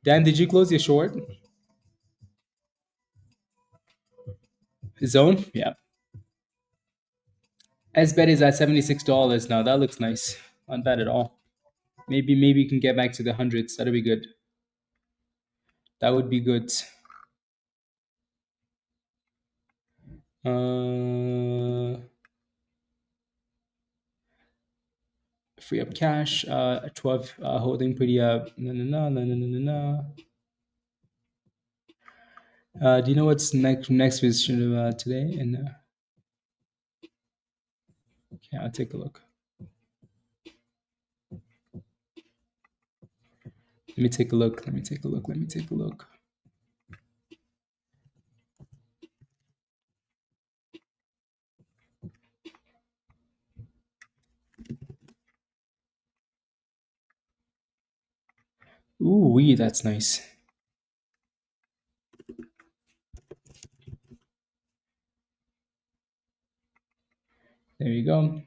Dan, did you close your short? Zone? Yeah. SBET is at $76 now. That looks nice. Not bad at all. Maybe you can get back to the hundreds. That'll be good. That would be good. Free up cash. 12 holding pretty up. No. Do you know what's next with today? And okay, I'll take a look. Let me take a look. Let me take a look. Let me take a look. Ooh, wee, that's nice. There you go.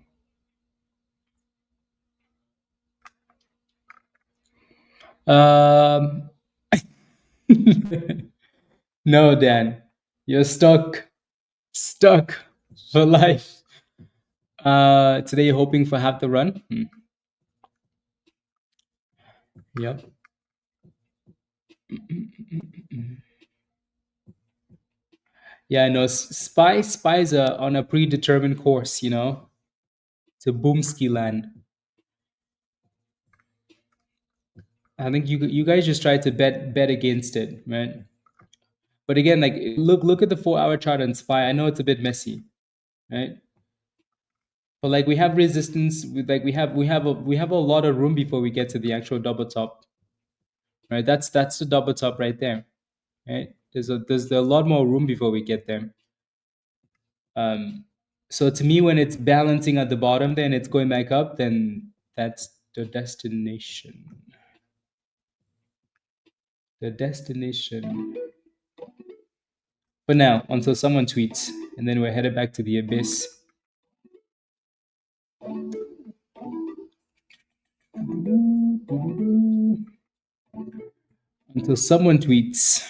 Um, no, Dan, you're stuck for life. Today you're hoping for half the run. Yep. Yeah, no, spies are on a predetermined course. It's a boomski land. I think you guys just try to bet against it, right? But again, like look at the 4 hour chart on SPY. I know it's a bit messy, right? But like we have resistance, like we have a lot of room before we get to the actual double top, right? That's the double top right there, right? There's a lot more room before we get there. So to me, when it's balancing at the bottom, then it's going back up, then that's the destination. The destination. But now, until someone tweets, and then we're headed back to the abyss. Until someone tweets.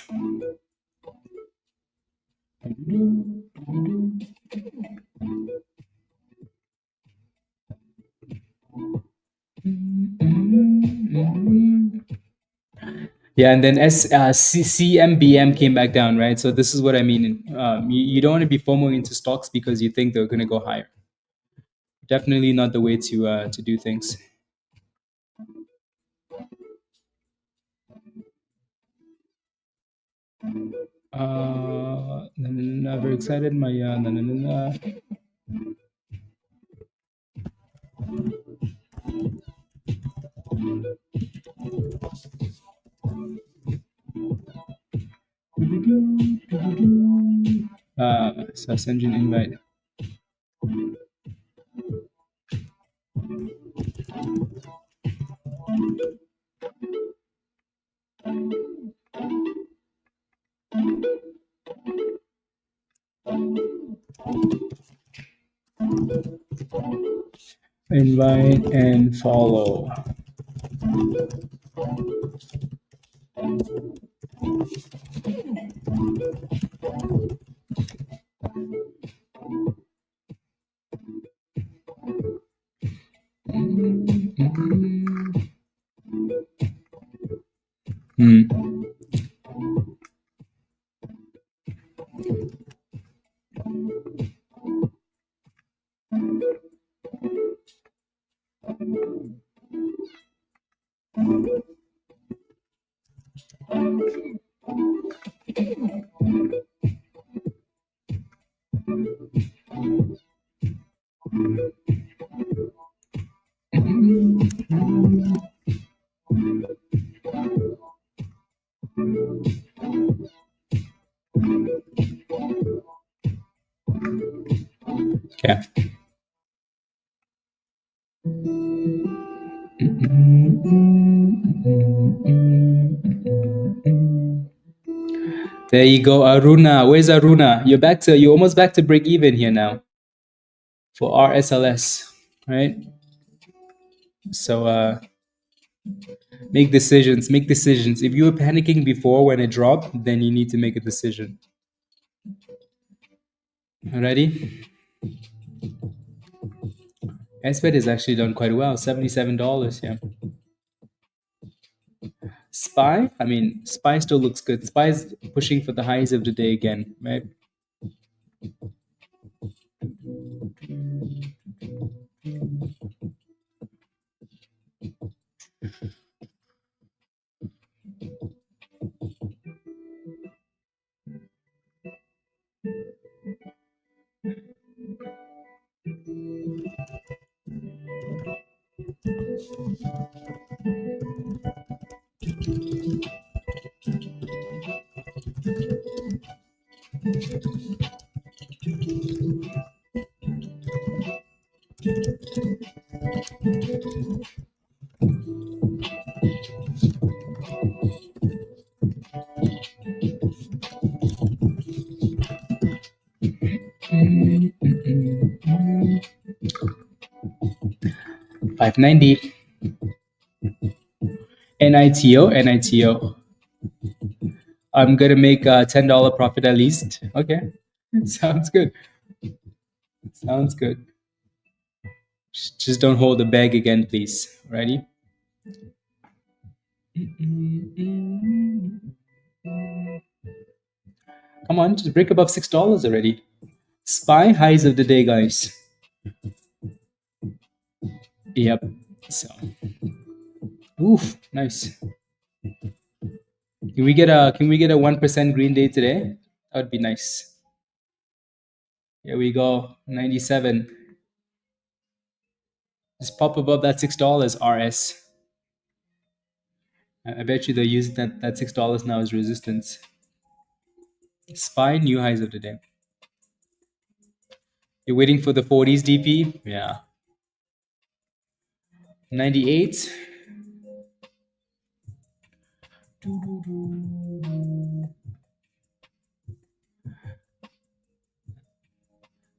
Yeah, and then CMBM came back down, right? So this is what I mean. You don't want to be FOMO into stocks because you think they're going to go higher. Definitely not the way to do things. Very excited. My search engine invite. Invite and follow. Okay. There you go, Aruna. Where's Aruna? You're almost back to break even here now for RSLS, right? So make decisions. Make decisions. If you were panicking before when it dropped, then you need to make a decision. Ready? SPED has actually done quite well. $77. Yeah. SPY. I mean, SPY still looks good. SPY is pushing for the highs of the day again, right? $5.90. NITO. I'm gonna make a $10 profit at least. Okay, sounds good. Sounds good. Just don't hold the bag again, please. Ready? Come on, just break above $6 already. SPY highs of the day, guys. Yep. So, oof, nice. Can we get a 1% green day today? That would be nice. Here we go. 97. Just pop above that $6 RS. I bet you they're using that $6 now as resistance. SPY new highs of the day. You're waiting for the 40s DP? Yeah. 98.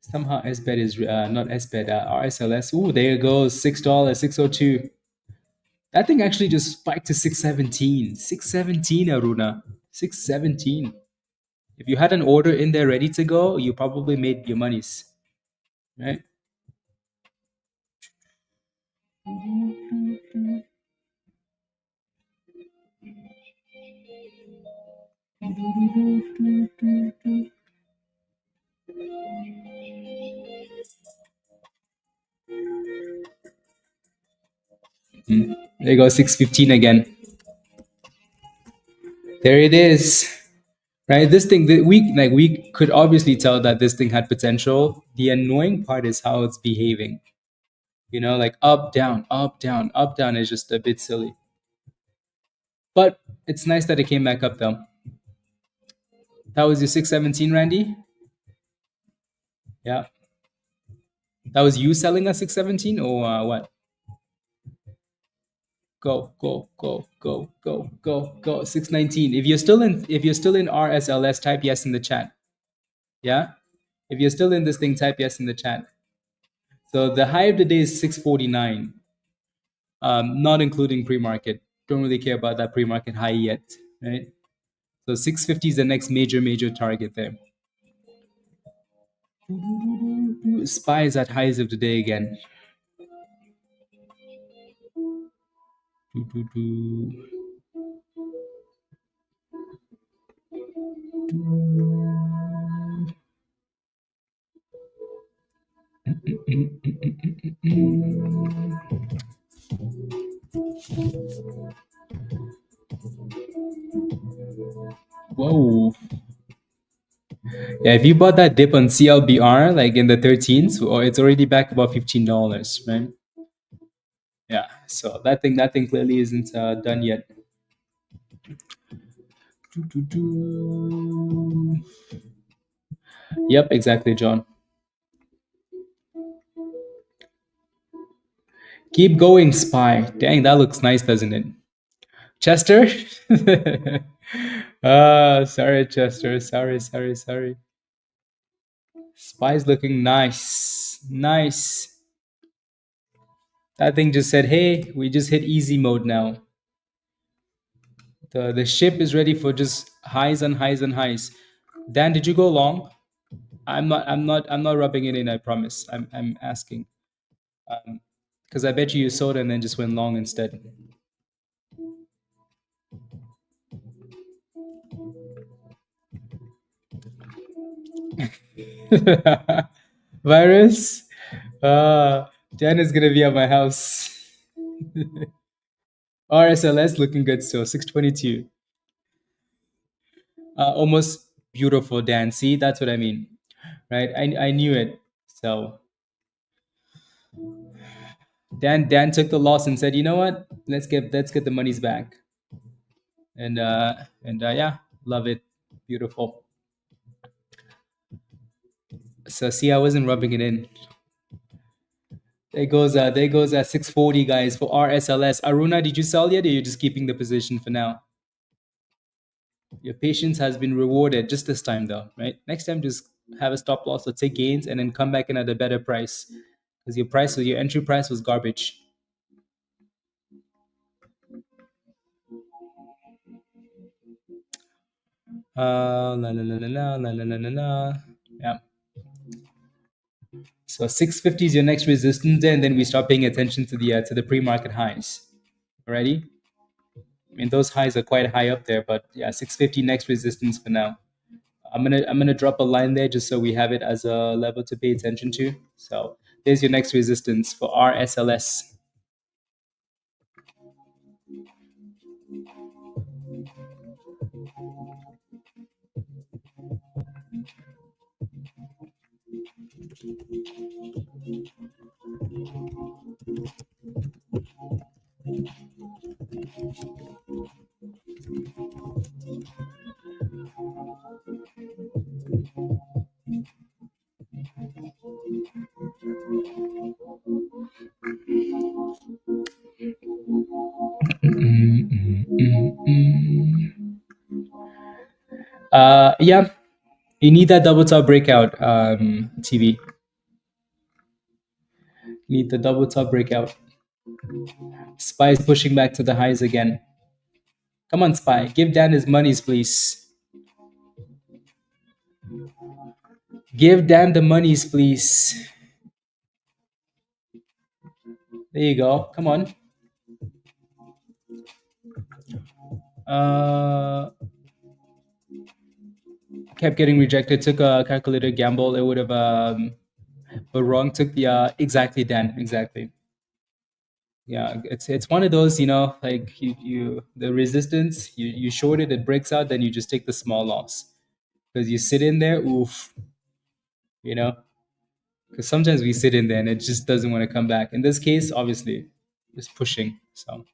Somehow SBET is not SBET, RSLS. Ooh, there it goes. $6, 602. That thing actually just spiked to 617. 617, Aruna. 617. If you had an order in there ready to go, you probably made your monies. Right? There you go, 615 again. There it is. Right? This thing that we could obviously tell that this thing had potential. The annoying part is how it's behaving. You know, like up, down, up, down, up, down is just a bit silly. But it's nice that it came back up though. That was your 617, Randy? Yeah. That was you selling a 617 or what? Go, go, go, go, go, go, go. 619. If you're still in RSLS, type yes in the chat. Yeah? If you're still in this thing, type yes in the chat. So the high of the day is 649. Not including pre-market. Don't really care about that pre-market high yet, right? So 650 is the next major target there. SPY is at highs of the day again. Whoa. Yeah, if you bought that dip on CLBR like in the 13s, or it's already back about $15, right? Yeah, so that thing clearly isn't done yet. Yep, exactly, John. Keep going, SPY. Dang, that looks nice, doesn't it? Chester? Sorry, Chester. Sorry. SPY's looking nice. Nice. That thing just said, hey, we just hit easy mode now. The ship is ready for just highs and highs and highs. Dan, did you go long? I'm not rubbing it in, I promise. I'm asking. Because I bet you sold and then just went long instead. Virus? Jan is gonna be at my house. RSLS looking good still, 622. Almost beautiful, Dan. See, that's what I mean, right? I knew it. So Dan took the loss and said, you know what? Let's get the monies back. And yeah, love it, beautiful. So see, I wasn't rubbing it in. There goes 640, guys, for RSLS. Aruna, did you sell yet, or you're just keeping the position for now? Your patience has been rewarded just this time, though, right? Next time, just have a stop loss or take gains and then come back in at a better price, because your entry price was garbage. La la la la la la la la la la. Yeah. So 650 is your next resistance there, and then we start paying attention to the pre-market highs. Alrighty? I mean, those highs are quite high up there, but yeah, 650 next resistance for now. I'm gonna drop a line there just so we have it as a level to pay attention to. So there's your next resistance for RSLS. Yeah, you need that double top breakout, TV. Need the double top breakout. SPY is pushing back to the highs again. Come on, SPY. Give Dan his monies, please. Give Dan the monies, please. There you go. Come on. Kept getting rejected. Took a calculated gamble. It would have, but wrong. Took the exactly, Dan. Exactly. Yeah, it's one of those, like you the resistance, you short it, it breaks out, then you just take the small loss because you sit in there, oof, you know, because sometimes we sit in there and it just doesn't want to come back. In this case, obviously, it's pushing. So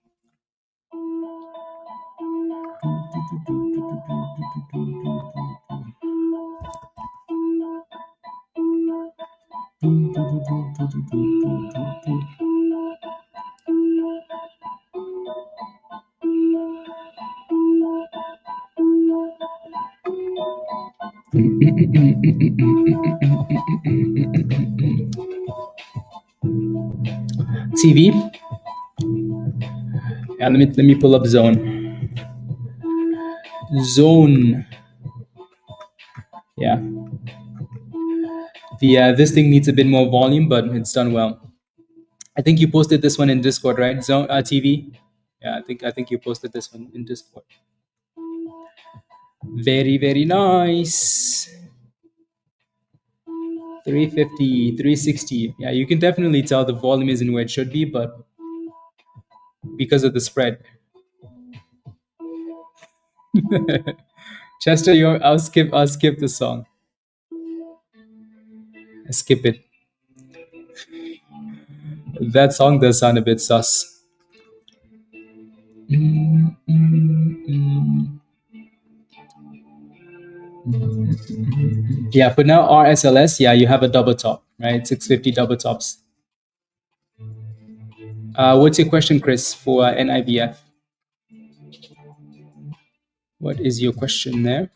TV. Yeah, let me pull up zone. Yeah, the this thing needs a bit more volume, but it's done well. I think you posted this one in Discord, right? Zone TV. Yeah, I think you posted this one in Discord. Very, very nice. 350, 360. Yeah, you can definitely tell the volume isn't where it should be, but because of the spread. Chester, I'll skip the song. I skip it. That song does sound a bit sus. Yeah, for now RSLS, yeah, you have a double top, right? 650 double tops. What's your question, Chris, for NIVF? What is your question there?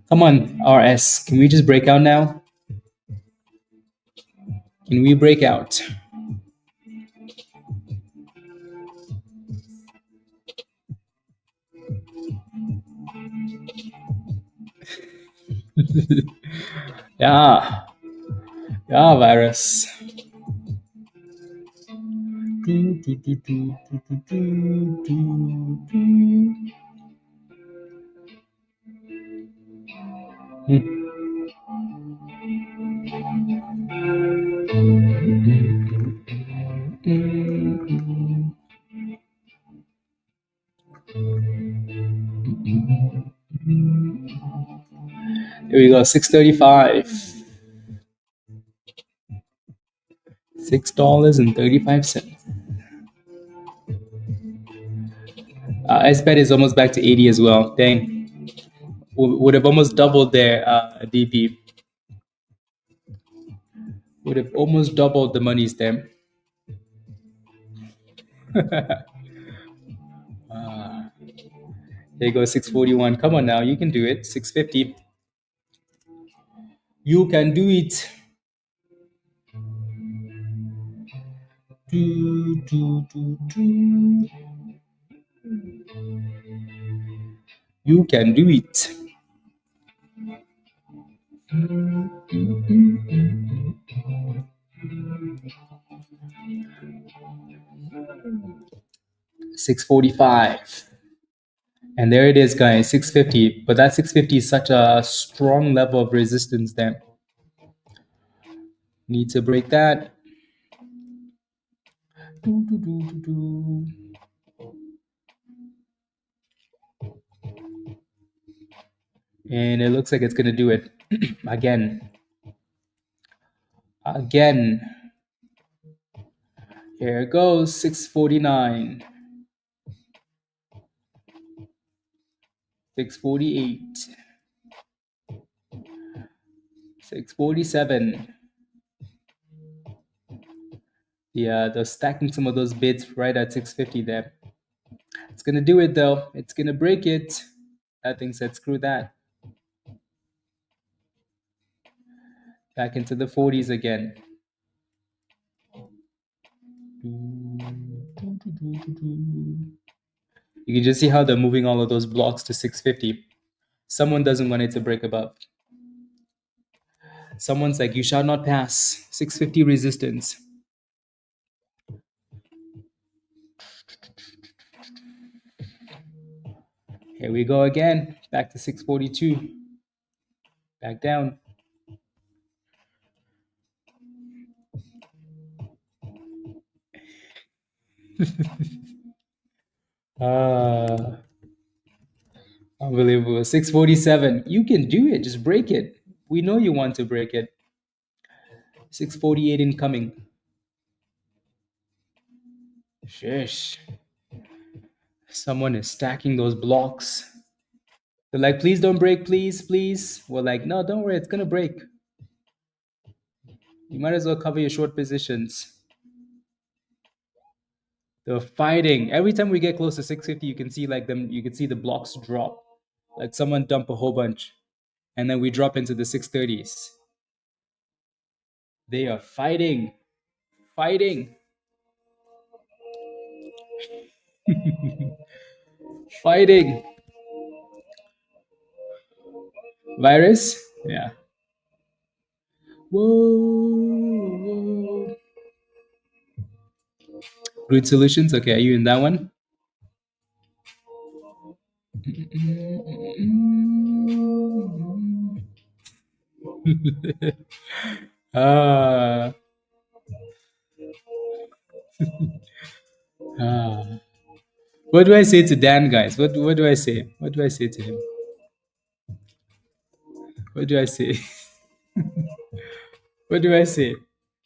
Come on, RS. Can we just break out now? Can we break out? Yeah. Yeah, virus. Here we go, 635. $6.35. SBET is almost back to 80 as well. Dang. Would have almost doubled their DP. Would have almost doubled the monies there. There you go, 641. Come on now, you can do it. 650. You can do it. You can do it. $645. And there it is, guys, 650. But that 650 is such a strong level of resistance there. Need to break that. And it looks like it's going to do it again. Again. Here it goes, 649. 648. 647. Yeah, they're stacking some of those bids right at 650 there. It's going to do it, though. It's going to break it. That thing said, screw that. Back into the 40s again. You can just see how they're moving all of those blocks to 650. Someone doesn't want it to break above. Someone's like, you shall not pass. 650 resistance. Here we go again. Back to 642. Back down. Unbelievable. 647. You can do it. Just break it. We know you want to break it. 648 incoming. Sheesh. Someone is stacking those blocks. They're like, please don't break, please, please. We're like, no, don't worry, it's gonna break. You might as well cover your short positions. They're fighting. Every time we get close to 650, you can see like them, you can see the blocks drop. Like someone dump a whole bunch. And then we drop into the 630s. They are fighting. Fighting. Fighting. Virus? Yeah. Whoa. Grid Solutions? Okay, are you in that one? What do I say to Dan, guys? What do I say? What do I say to him? What do I say? What do I say?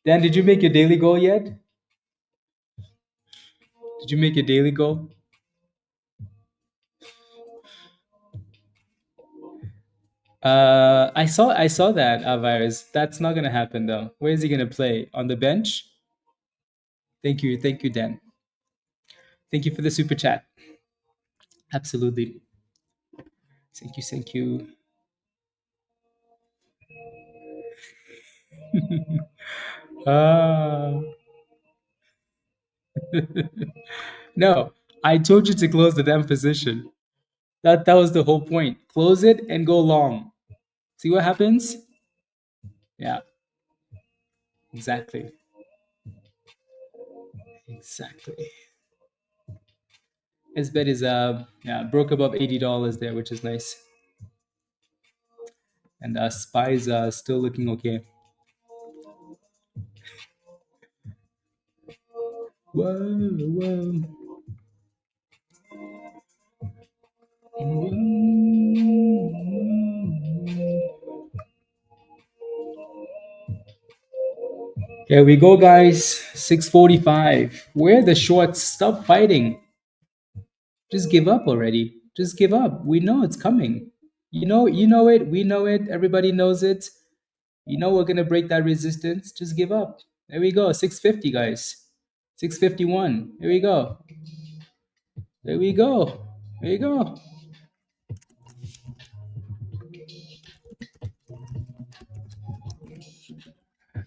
Dan, did you make your daily goal yet? Did you make your daily goal? I saw that Virus. That's not gonna happen though. Where is he gonna play? On the bench? Thank you, Dan. Thank you for the super chat. Absolutely. Thank you. No, I told you to close the damn position. That was the whole point. Close it and go long. See what happens? Yeah. Exactly. His bet is broke above $80 there, which is nice. And SPY's still looking okay. Whoa. Here we go, guys. 6:45. Where are the shorts? Stop fighting. Just give up already. Just give up. We know it's coming. You know it. We know it. Everybody knows it. You know we're gonna break that resistance. Just give up. There we go. 650, guys. 651. Here we go. There we go. There you go.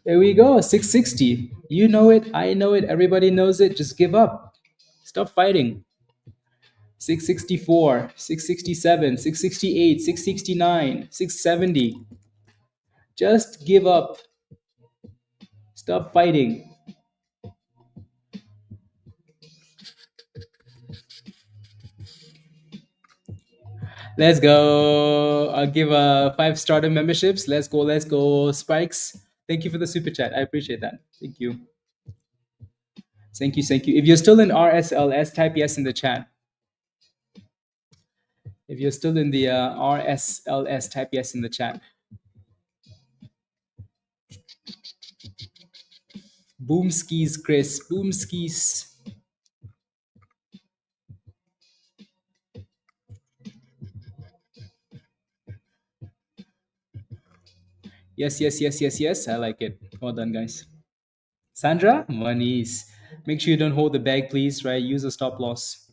There we go. 660. You know it. I know it. Everybody knows it. Just give up. Stop fighting. 664, 667, 668, 669, 670. Just give up. Stop fighting. Let's go. I'll give 5 starter memberships. Let's go. Let's go. Spikes. Thank you for the super chat. I appreciate that. Thank you. Thank you. Thank you. If you're still in RSLS, type yes in the chat. If you're still in the RSLS, type yes in the chat. Boom skis, Chris. Boom skis. Yes, yes, yes, yes, yes. I like it. Well done, guys. Sandra, monies. Make sure you don't hold the bag, please, right? Use a stop loss.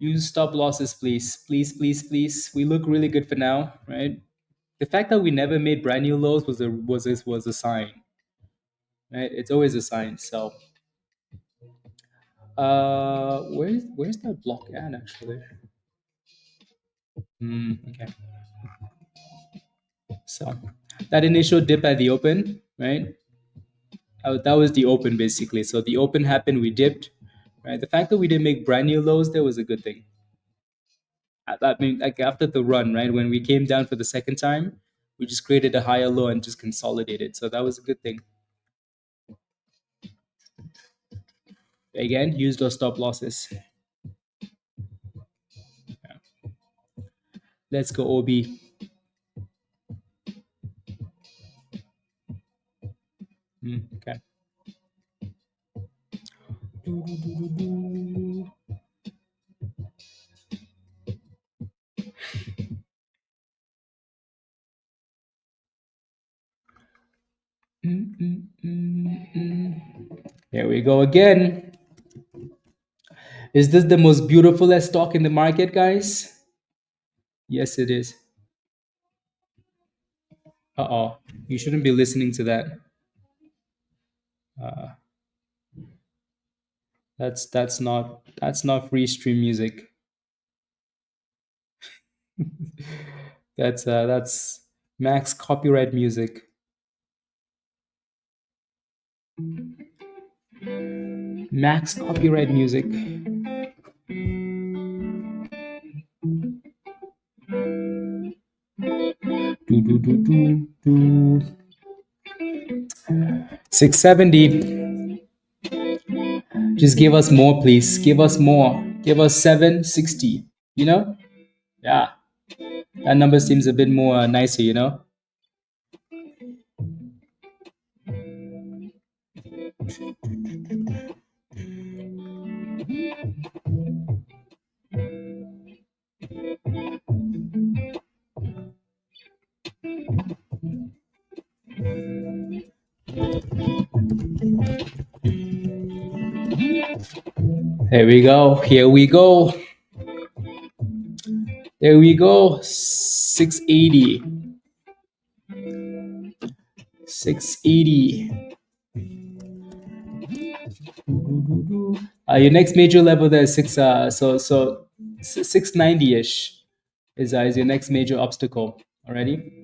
Use stop losses, please. Please, please, please. We look really good for now, right? The fact that we never made brand new lows was a sign, right? It's always a sign. So, where's that block at actually? Okay. So, that initial dip at the open, right? That was the open basically. So the open happened, we dipped, right? The fact that we didn't make brand new lows there was a good thing. I mean, like after the run, right? When we came down for the second time, we just created a higher low and just consolidated. So that was a good thing. Again, use those stop losses. Yeah. Let's go, OB. Okay. Here we go again. Is this the most beautiful stock in the market, guys? Yes, it is. Uh-oh. You shouldn't be listening to that. That's not free stream music. That's max copyright music. Max copyright music. Do, do, do, do, do. 670. Just give us more, please. Give us more. Give us 760. You know? Yeah. That number seems a bit more nicer, you know? Here we go. Here we go. There we go. 680. 680. Your next major level there is 690-ish is your next major obstacle. Already.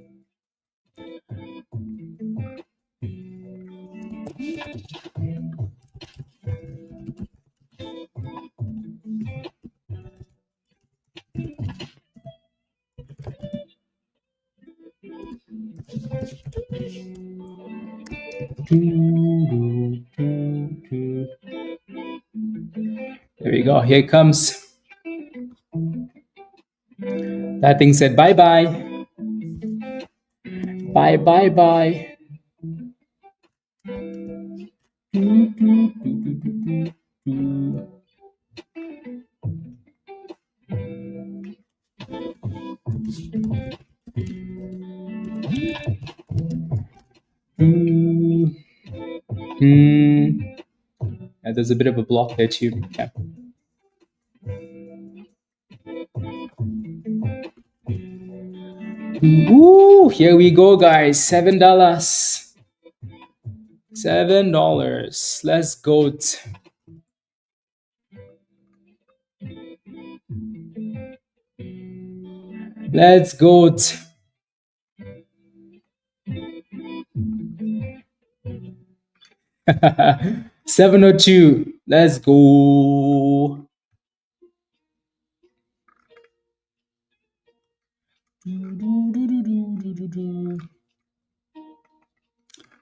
There we go. Here it comes. That thing said bye bye. Bye bye bye. Yeah, there's a bit of a block there too. Okay. Ooh, here we go, guys. $7. $7. Let's go. Let's go. 702. Let's go.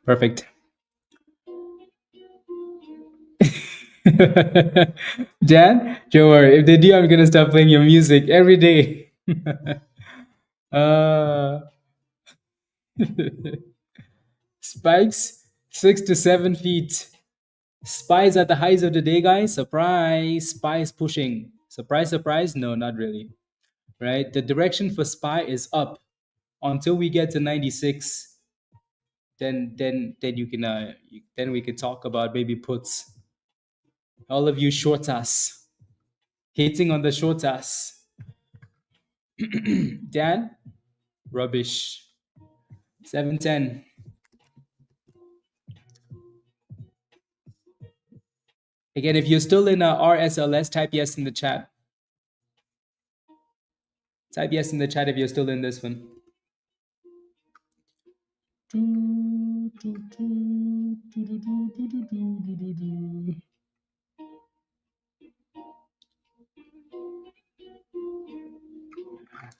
Perfect. Jan, don't worry. If they do, I'm gonna start playing your music every day. uh, Spikes 6 to 7 feet. Spies at the highs of the day, guys. Surprise. Spies pushing. Surprise, surprise. No, not really. Right. The direction for SPY is up until we get to 96. Then you can then we can talk about baby puts. All of you short ass hating on the short ass. Dan, rubbish. 710. Again, if you're still in RSLS, type yes in the chat. Type yes in the chat if you're still in this one.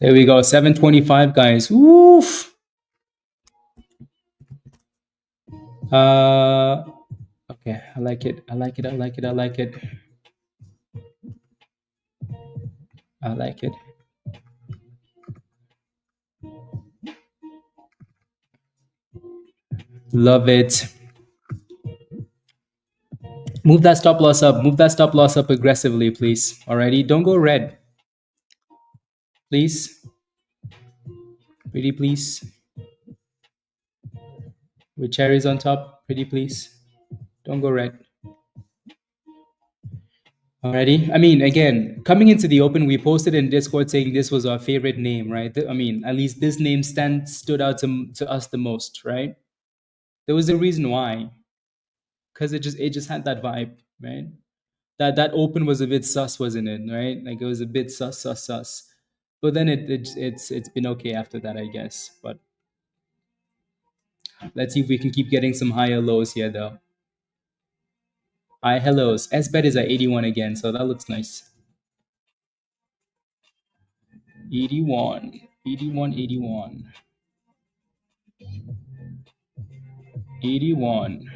There we go, 725, guys. Woof. Okay, I like it. I like it. I like it. I like it. I like it. Love it. Move that stop loss up. Move that stop loss up aggressively, please. Alrighty, don't go red. Please. Pretty please. With cherries on top. Pretty please. Don't go red. Alrighty. I mean, again, coming into the open, we posted in Discord saying this was our favorite name, right? I mean, at least this name stood out to us the most, right? There was a reason why, because it just had that vibe, right? That open was a bit sus, wasn't it? Right? Like it was a bit sus. But then it's been okay after that, I guess. But let's see if we can keep getting some higher lows here, though. High hellos. S-bet is at 81 again, so that looks nice. 81, 81, 81. 81.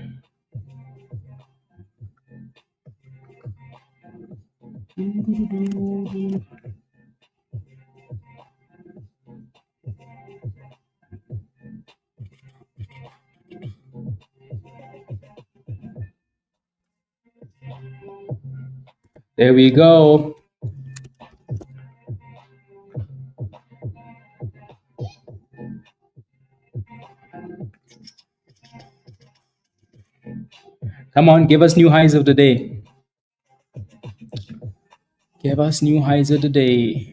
There we go. Come on, give us new highs of the day. Give us new highs of the day.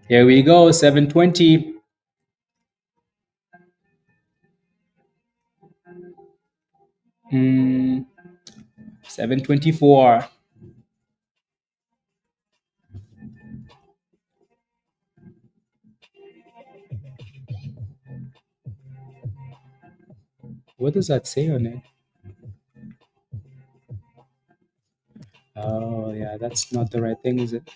Here we go, 720. Hmm. 724. What does that say on it? Oh, yeah, that's not the right thing, is it?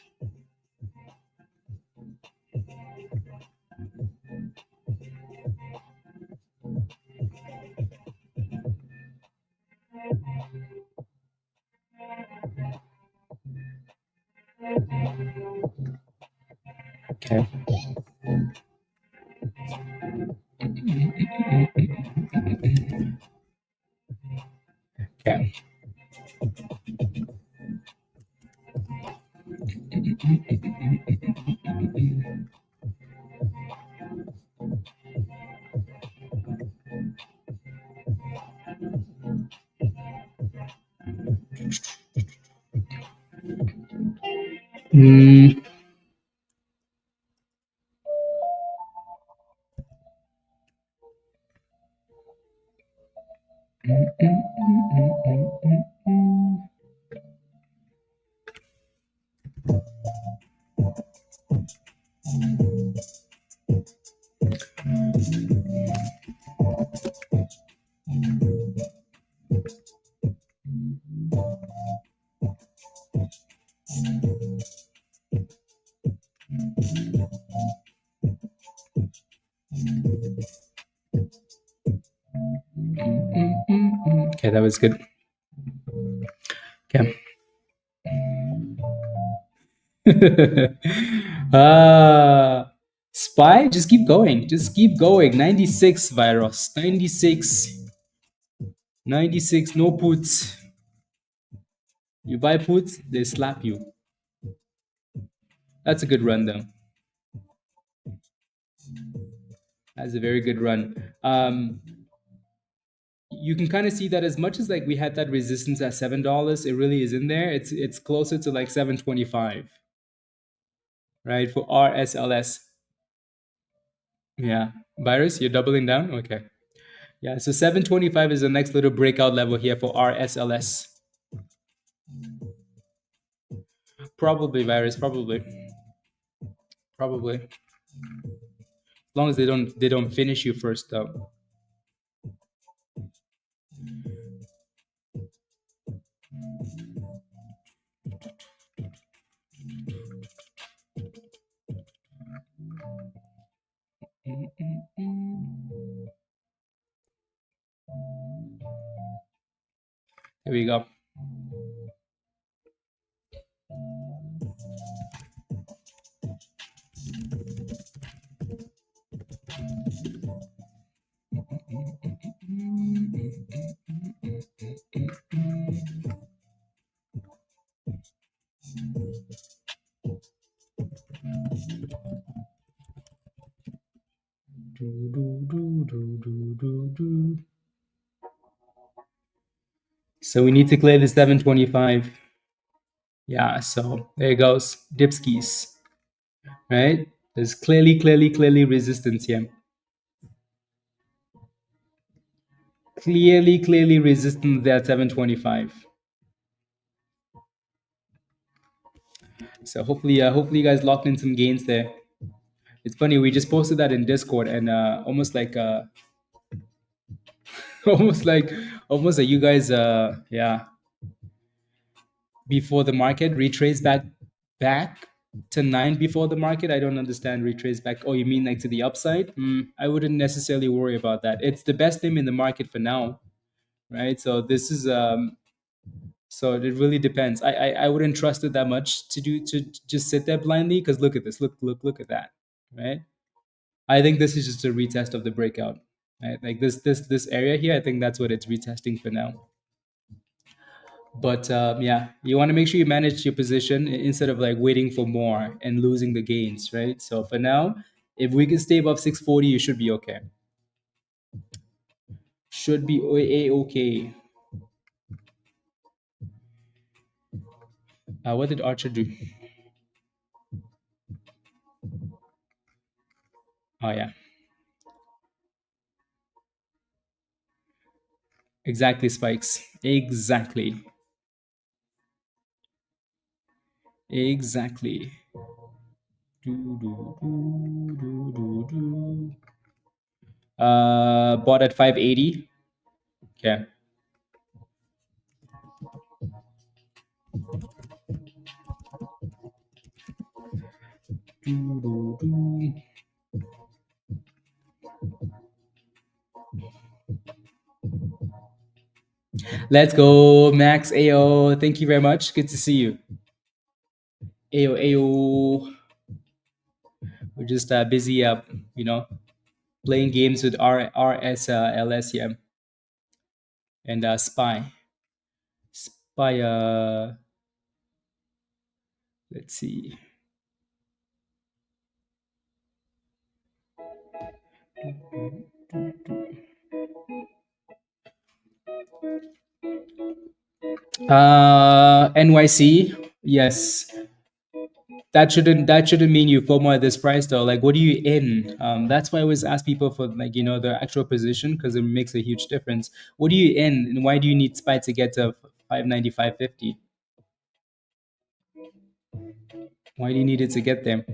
Okay. Okay. Mm. Okay, that was good. Okay. Ah, Spy, just keep going. Just keep going. 96 virus. 96. 96, no puts. You buy puts, they slap you. That's a good run, though. That's a very good run. You can kind of see that as much as like we had that resistance at $7, it really is in there. It's closer to like 725, right? For RSLS. Yeah. Virus, you're doubling down? Okay. Yeah, so 725 is the next little breakout level here for RSLS. Probably virus, probably. Probably. As long as they don't finish you first though. Here we go. So we need to clear the 725. Yeah, so there it goes. Dipskis. Right? There's clearly resistance here. Clearly resistance there at 725. So hopefully you guys locked in some gains there. It's funny, we just posted that in Discord and almost like almost like almost like you guys yeah, before the market retrace back to 9 before the market. I don't understand retrace back. Oh, you mean like to the upside? I wouldn't necessarily worry about that. It's the best name in the market for now, right? So this is so it really depends. I wouldn't trust it that much to just sit there blindly, because look at this, look at that, right? I think this is just a retest of the breakout, right? Like this area here, I think that's what it's retesting for now. But yeah, you want to make sure you manage your position instead of like waiting for more and losing the gains, right? So for now, if we can stay above 640, you should be okay. Should be okay. What did Archer do? Oh yeah, exactly, spikes. Exactly. Bought at 580. Okay. Let's go, Max AO. Thank you very much. Good to see you. AO. We're just busy playing games with RSLS here. and SPY. SPY, let's see. NYC, yes. That shouldn't mean you FOMO at this price though. Like, what are you in? That's why I always ask people for, like, their actual position, because it makes a huge difference. What are you in, and why do you need SPY to get to 590, 550? Why do you need it to get there?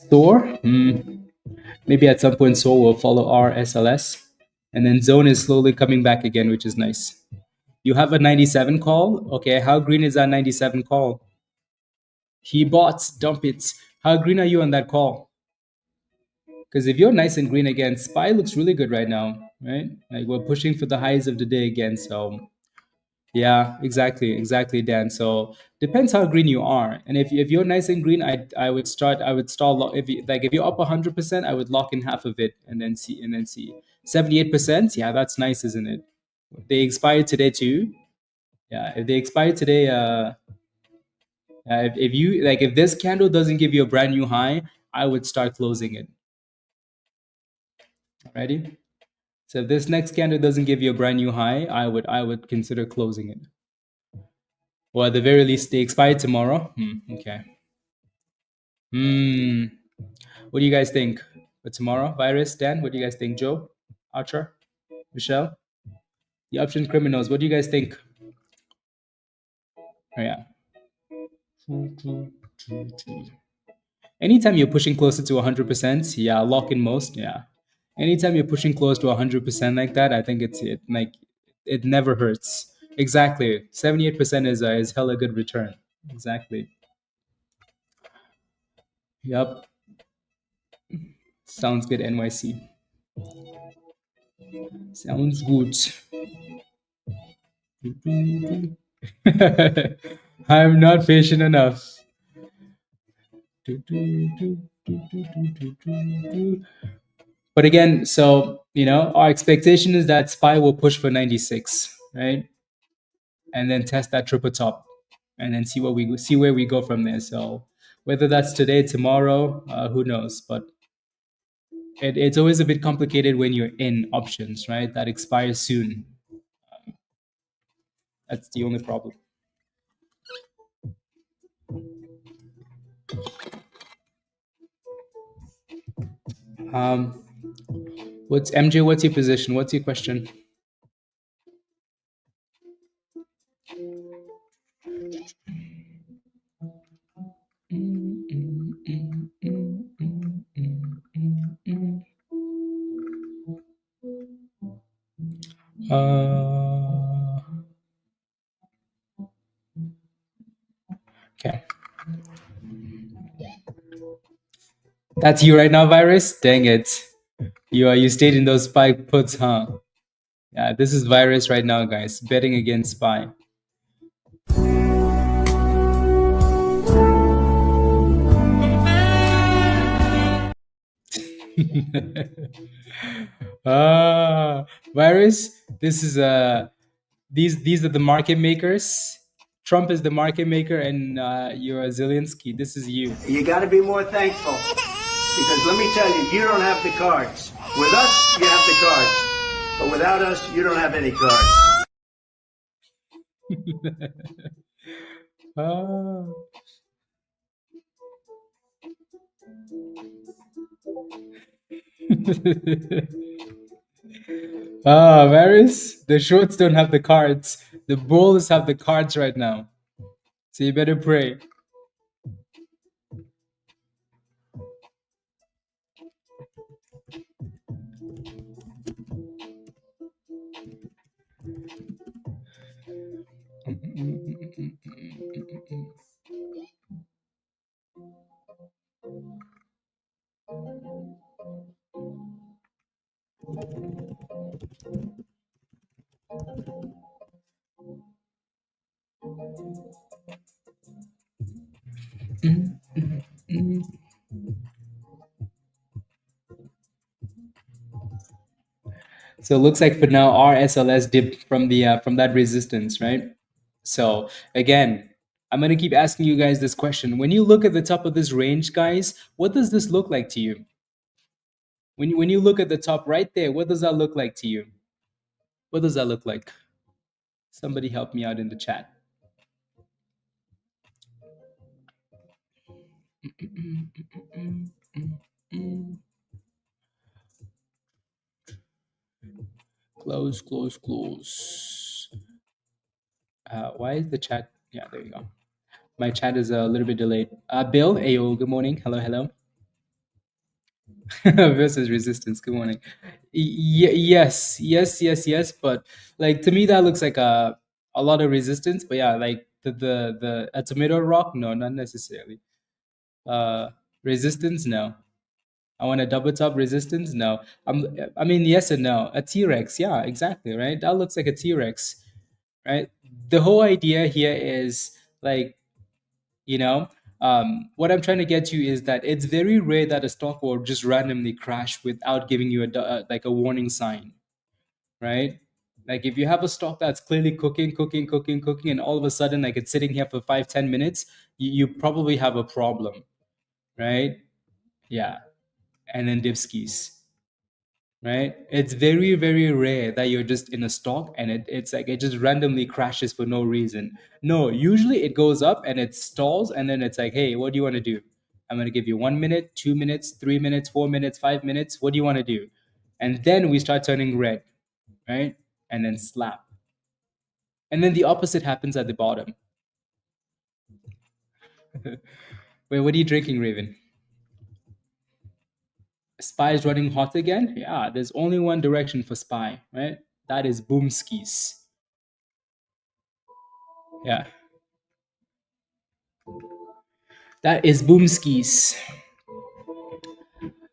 Thor? Maybe at some point Thor will follow RSLS. And then Zone is slowly coming back again, which is nice. You have a 97 call? Okay, how green is that 97 call? He bought, dump it. How green are you on that call? Because if you're nice and green again, SPY looks really good right now, right? Like, we're pushing for the highs of the day again. So yeah, exactly, Dan. So depends how green you are, and if you're nice and green, I would start if you're up 100%, I would lock in half of it and then see 78%. Yeah, that's nice, isn't it? They expired today too. Yeah, if they expired today, if this candle doesn't give you a brand new high, I would start closing it. Ready? So if this next candle doesn't give you a brand new high, I would consider closing it. Or at the very least, they expire tomorrow. Okay. What do you guys think for tomorrow? Virus, Dan, what do you guys think? Joe, Archer, Michelle, the option criminals, what do you guys think? Oh, yeah. Anytime you're pushing closer to 100%, yeah, lock in most, yeah. Anytime you're pushing close to 100% like that, I think it never hurts. Exactly. 78% is hella good return. Exactly. Yep. Sounds good, NYC. Sounds good. I'm not patient enough. But again, so our expectation is that SPY will push for 96, right? And then test that triple top, and then see where we go from there. So whether that's today, tomorrow, who knows? But it's always a bit complicated when you're in options, right? That expires soon. That's the only problem. Um, what's MJ? What's your position? What's your question? Okay. That's you right now, Virus? Dang it. You stayed in those SPY puts, huh? Yeah, this is Virus right now, guys. Betting against SPY. Virus, this is these are the market makers. Trump is the market maker, and you're Zelensky. This is you. You got to be more thankful, because let me tell you, you don't have the cards. With us, you have the cards, but without us, you don't have any cards. Varys, the shorts don't have the cards. The bulls have the cards right now. So you better pray. So it looks like for now RSLS dipped from that resistance, right? So again, I'm gonna keep asking you guys this question. When you look at the top of this range, guys, what does this look like to you? When you look at the top right there, what does that look like to you? What does that look like? Somebody help me out in the chat. Close, close, close. Why is the chat? Yeah, there you go. My chat is a little bit delayed. Bill, ayo, good morning. Hello, hello. Versus resistance. Good morning. Yes, yes, yes, yes. But like to me, that looks like a lot of resistance. But yeah, like the a tomato rock, no, not necessarily. Uh, Resistance, no. I want a double top resistance, no. I mean, yes and no. A T-Rex, yeah, exactly, right. That looks like a T-Rex, right. The whole idea here is like you know what I'm trying to get to is that it's very rare that a stock will just randomly crash without giving you like a warning sign, right? Like if you have a stock that's clearly cooking, cooking, cooking, cooking, and all of a sudden like it's sitting here for 5-10 minutes, you probably have a problem, right? Yeah. And then dipskis, right? It's very, very rare that you're just in a stock and it's like it just randomly crashes for no reason. No, usually it goes up and it stalls and then it's like, hey, what do you want to do? I'm going to give you 1 minute, 2 minutes, 3 minutes, 4 minutes, 5 minutes. What do you want to do? And then we start turning red, right? And then slap. And then the opposite happens at the bottom. Wait, what are you drinking, Raven? Spy is running hot again? Yeah, there's only one direction for Spy, right? That is boomskis. Yeah. That is boomskis.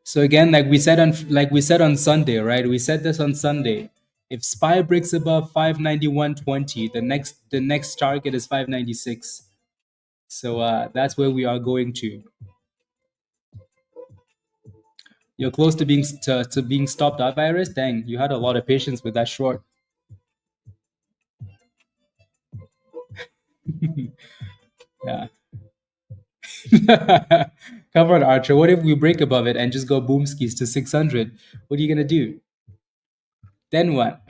So again, like we said on Sunday, right? We said this on Sunday. If SPY breaks above 591.20, the next target is 596. So that's where we are going to. You're close to being stopped out, Virus. Dang, you had a lot of patience with that short. Yeah. Come on, Archer. What if we break above it and just go boomskis to 600? What are you gonna do? Then what?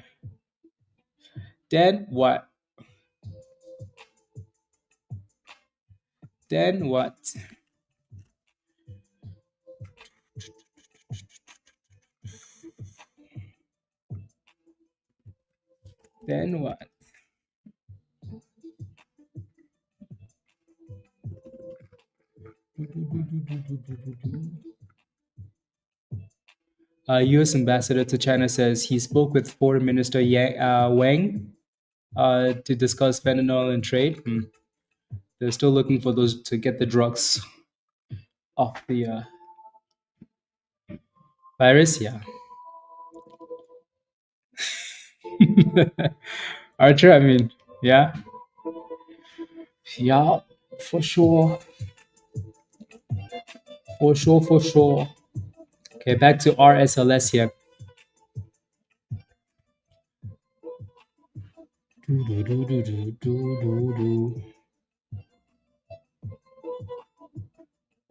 Then what? Then what? Then what? U.S. ambassador to China says he spoke with Foreign Minister Wang to discuss fentanyl and trade. They're still looking for those to get the drugs off the virus. Yeah. Archer, I mean, yeah. Yeah, for sure. For sure, for sure. Okay, back to RSLS here.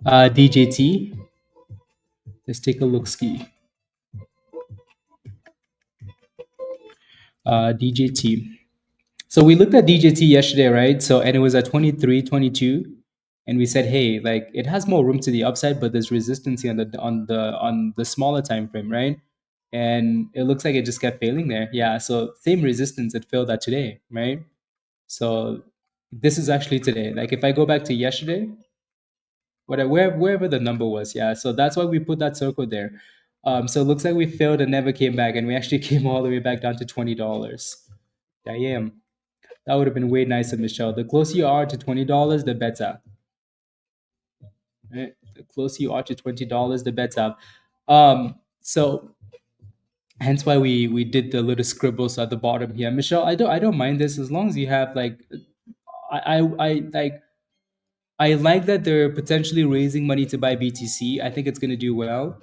DJT. Let's take a look ski. DJT. So we looked at DJT yesterday, right? So and it was at 23, 22. And we said, hey, like it has more room to the upside, but there's resistance here on the smaller time frame, right? And it looks like it just kept failing there. Yeah. So same resistance it failed at today, right? So this is actually today. Like if I go back to yesterday, wherever the number was, yeah. So that's why we put that circle there. So it looks like we failed and never came back, and we actually came all the way back down to $20. Damn. That would have been way nicer, Michelle. The closer you are to $20, the better. Right? The closer you are to $20, the better. So hence why we did the little scribbles at the bottom here. Michelle, I don't mind this as long as you have like I like I like that they're potentially raising money to buy BTC. I think it's going to do well,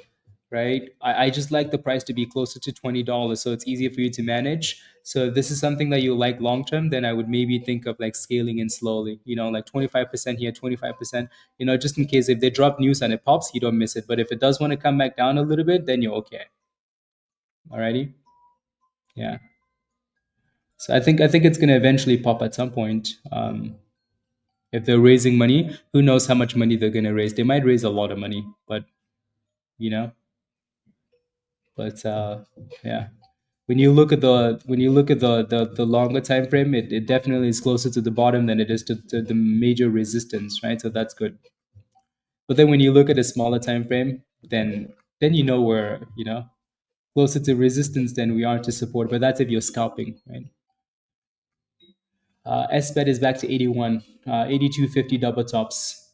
right? I just like the price to be closer to $20, so it's easier for you to manage. So if this is something that you like long term, then I would maybe think of like scaling in slowly. Like 25% here, 25%. Just in case if they drop news and it pops, you don't miss it. But if it does want to come back down a little bit, then you're okay. Alrighty, yeah. So I think it's going to eventually pop at some point. If they're raising money, who knows how much money they're going to raise? They might raise a lot of money, but you know, but yeah. When you look at the longer time frame, it definitely is closer to the bottom than it is to the major resistance, right? So that's good. But then when you look at a smaller time frame, then we're closer to resistance than we are to support. But that's if you're scalping, right? SBET is back to 81, 82.50 double tops.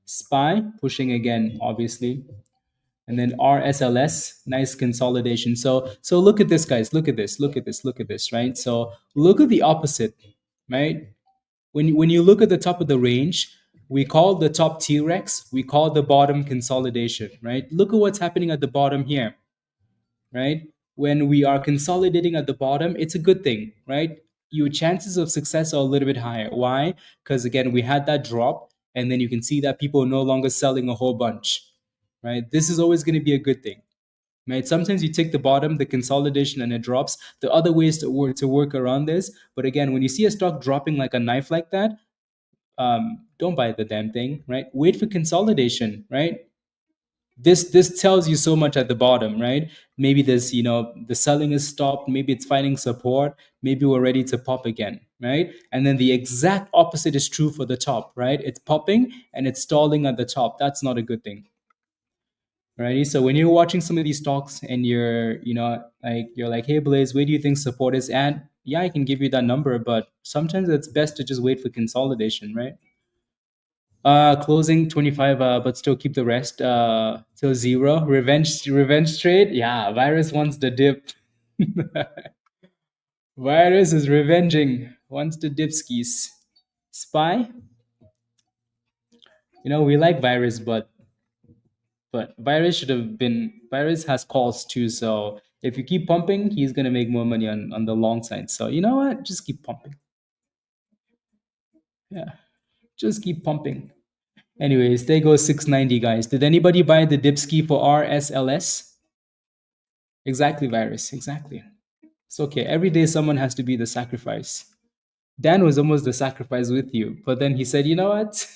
SPY pushing again, obviously. And then RSLS, nice consolidation. So look at this, guys. Look at this. Look at this. Look at this. Right. So look at the opposite. Right. When you look at the top of the range, we call the top T-Rex. We call the bottom consolidation. Right. Look at what's happening at the bottom here. Right. When we are consolidating at the bottom, it's a good thing. Right. Your chances of success are a little bit higher. Why? Because again, we had that drop, and then you can see that people are no longer selling a whole bunch. Right. This is always going to be a good thing. Right. Sometimes you take the bottom, the consolidation, and it drops. The other ways to work around this. But again, when you see a stock dropping like a knife like that, don't buy the damn thing. Right. Wait for consolidation. Right. This tells you so much at the bottom, right? Maybe the selling is stopped, maybe it's finding support, maybe we're ready to pop again, right? And then the exact opposite is true for the top, right? It's popping and it's stalling at the top. That's not a good thing. Alrighty, so when you're watching some of these stocks and you're like, hey Blaze, where do you think support is at? Yeah, I can give you that number, but sometimes it's best to just wait for consolidation, right? Closing 25, but still keep the rest till zero. Revenge trade. Yeah, virus wants the dip. Virus is revenging. Wants the dip skis. Spy. We like virus, but virus should have been. Virus has calls too, so if you keep pumping, he's gonna make more money on the long side. So you know what? Just keep pumping. Yeah, just keep pumping. Anyways, there goes 690, guys. Did anybody buy the dipski for RSLS? Exactly, virus. Exactly. It's okay. Every day someone has to be the sacrifice. Dan was almost the sacrifice with you, but then he said, you know what?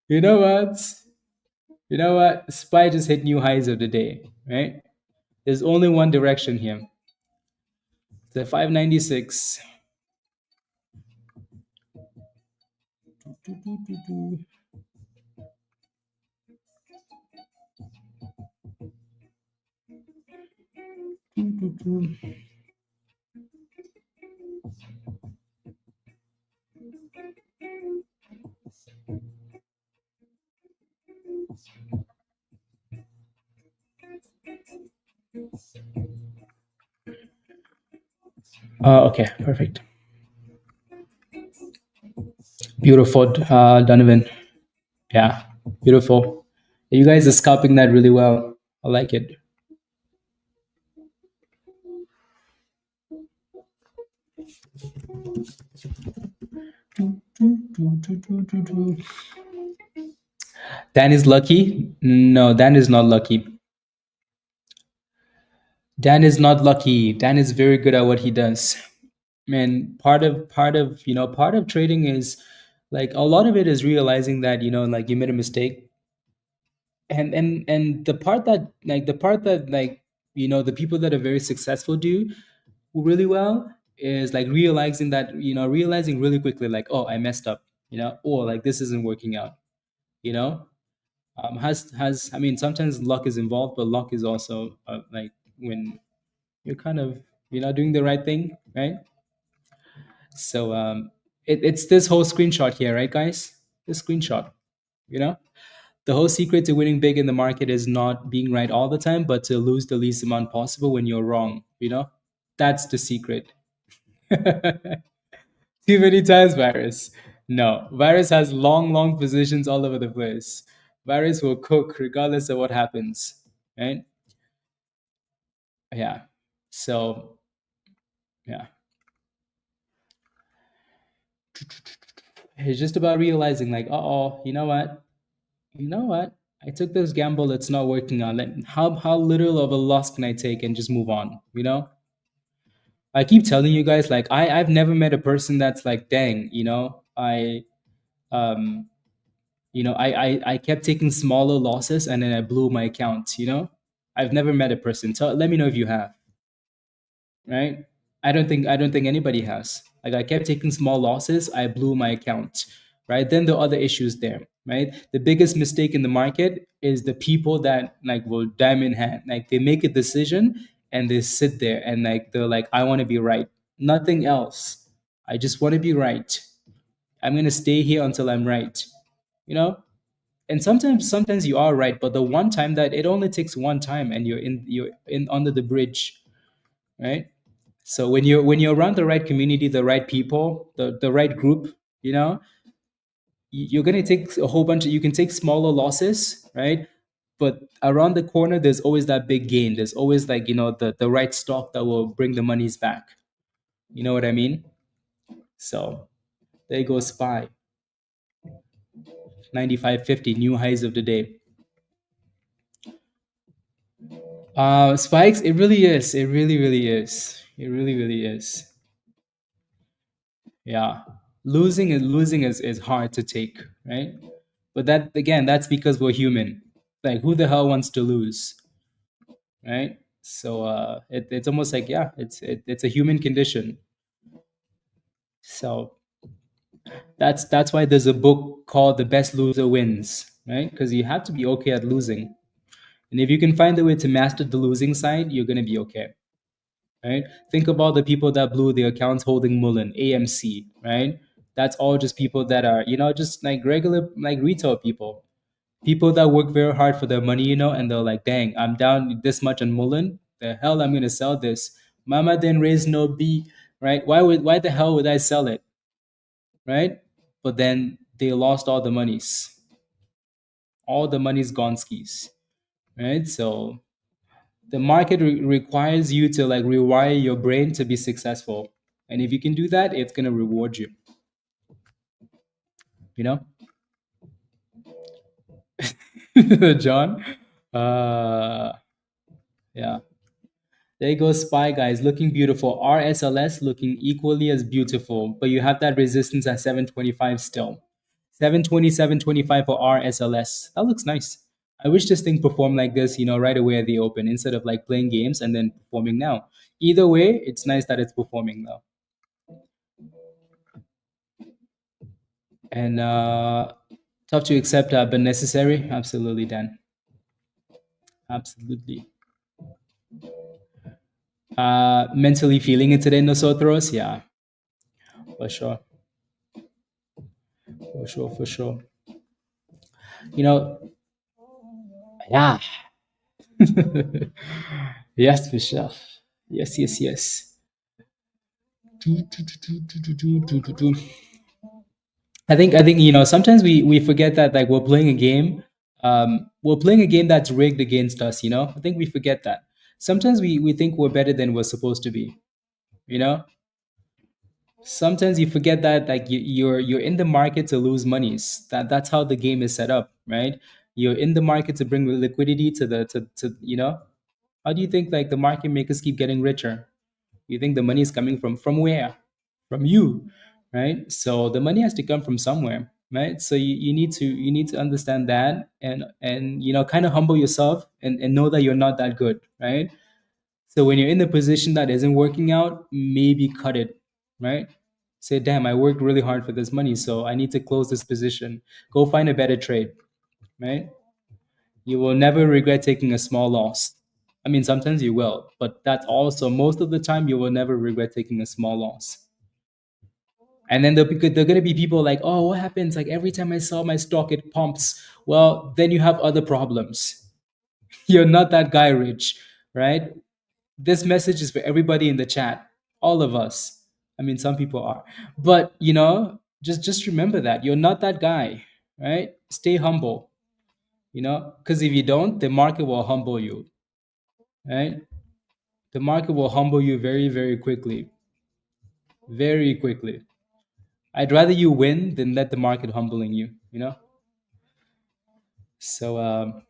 you know what? You know what? SPY just hit new highs of the day, right? There's only one direction here. The 596. Okay, perfect. Beautiful, Donovan. Yeah, beautiful. You guys are scalping that really well. I like it. Dan is lucky. No, Dan is not lucky. Dan is not lucky. Dan is very good at what he does. And part of trading is like a lot of it is realizing that like you made a mistake. And the people that are very successful do really well is like realizing really quickly like, oh, I messed up, or like this isn't working out, you know has I mean, sometimes luck is involved, but luck is also like when you're kind of doing the right thing, right? So it's this whole screenshot here, right, guys? This screenshot, you know the whole secret to winning big in the market is not being right all the time, but to lose the least amount possible when you're wrong. That's the secret. Too many times, virus. No, virus has long, long positions all over the place. Virus will cook regardless of what happens, right? Yeah. So, yeah, it's just about realizing, like, oh, you know what? You know what? I took this gamble. It's not working out. Like, how little of a loss can I take and just move on? I keep telling you guys, like, I've never met a person that's like, dang, um I kept taking smaller losses and then I blew my account. I've never met a person. So let me know if you have, right? I don't think anybody has. Like, I kept taking small losses, I blew my account, right? Then the other issues there, right? The biggest mistake in the market is the people that like will diamond hand, like they make a decision and they sit there and like they're like, I want to be right, nothing else. I just want to be right. I'm gonna stay here until I'm right. You know, and sometimes you are right, but the one time that it only takes one time and you're in under the bridge, right? So when you're around the right community, the right people, the right group, you're gonna take a whole bunch of, you can take smaller losses, right? But around the corner there's always that big gain. There's always, like, the right stock that will bring the monies back. You know what I mean? So there goes SPY. 95.50, new highs of the day. Spikes, it really is. It really, really is. It really, really is. Yeah. Losing is hard to take, right? But that, again, that's because we're human. Like, who the hell wants to lose, right? So it's almost like, yeah, it's a human condition. So that's why there's a book called The Best Loser Wins, right? Because you have to be okay at losing. And if you can find a way to master the losing side, you're gonna be okay. Right? Think about the people that blew their accounts holding Mullen, AMC, right? That's all just people that are, just like regular, like retail people. People that work very hard for their money, and they're like, dang, I'm down this much on Mullen. The hell I'm gonna sell this. Mama didn't raise no B, right? Why the hell would I sell it? Right? But then they lost all the monies. All the money's gone skis. Right? So the market requires you to like rewire your brain to be successful, and if you can do that, it's going to reward you, you know John. uh yeah, there you go. SPY, guys, looking beautiful. RSLS looking equally as beautiful, but you have that resistance at 725 still. 720, 725 for RSLS. That looks nice. I wish this thing performed like this, right away at the open, instead of like playing games and then performing now. Either way, it's nice that it's performing now. And tough to accept, but necessary. Absolutely, Dan. Absolutely. Mentally feeling it today, nosotros. Yeah, for sure. For sure, for sure. You know, yeah. Yes, for sure. Yes, yes, yes. I think sometimes we forget that, like, we're playing a game. We're playing a game that's rigged against us. I think we forget that. Sometimes we think we're better than we're supposed to be. You know, sometimes you forget that, like, you're in the market to lose monies. That's how the game is set up, right? You're in the market to bring liquidity to the to how do you think, like, the market makers keep getting richer? You think the money is coming from where? From you, right? So the money has to come from somewhere, right? So you need to understand that, and kind of humble yourself, and know that you're not that good, right? So when you're in the position that isn't working out, maybe cut it, right? Say, damn, I worked really hard for this money, so I need to close this position. Go find a better trade, right? You will never regret taking a small loss. I mean, sometimes you will, but that's also most of the time you will never regret taking a small loss. And then they're going to be people like, oh, what happens? Like, every time I sell my stock, it pumps. Well, then you have other problems. You're not that guy, Rich, right? This message is for everybody in the chat, all of us. I mean, some people are, but Just remember that you're not that guy, right? Stay humble, because if you don't, the market will humble you, right? The market will humble you very, very quickly, very quickly. I'd rather you win than let the market humbling you. So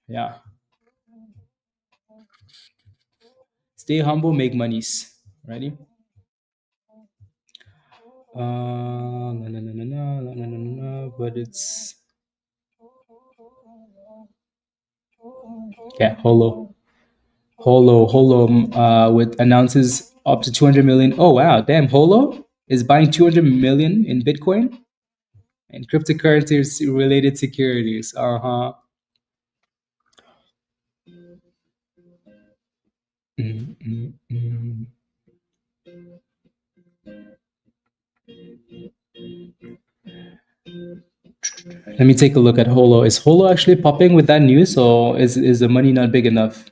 yeah, stay humble, make monies. Ready? No, no, no, no, no, no, no, no, no, but it's yeah, Holo with announces up to 200 million. Oh wow, damn, Holo is buying 200 million in Bitcoin and cryptocurrencies related securities. Uh-huh. Mm, mm, mm. Let me take a look at Holo. Is Holo actually popping with that news, or is the money not big enough?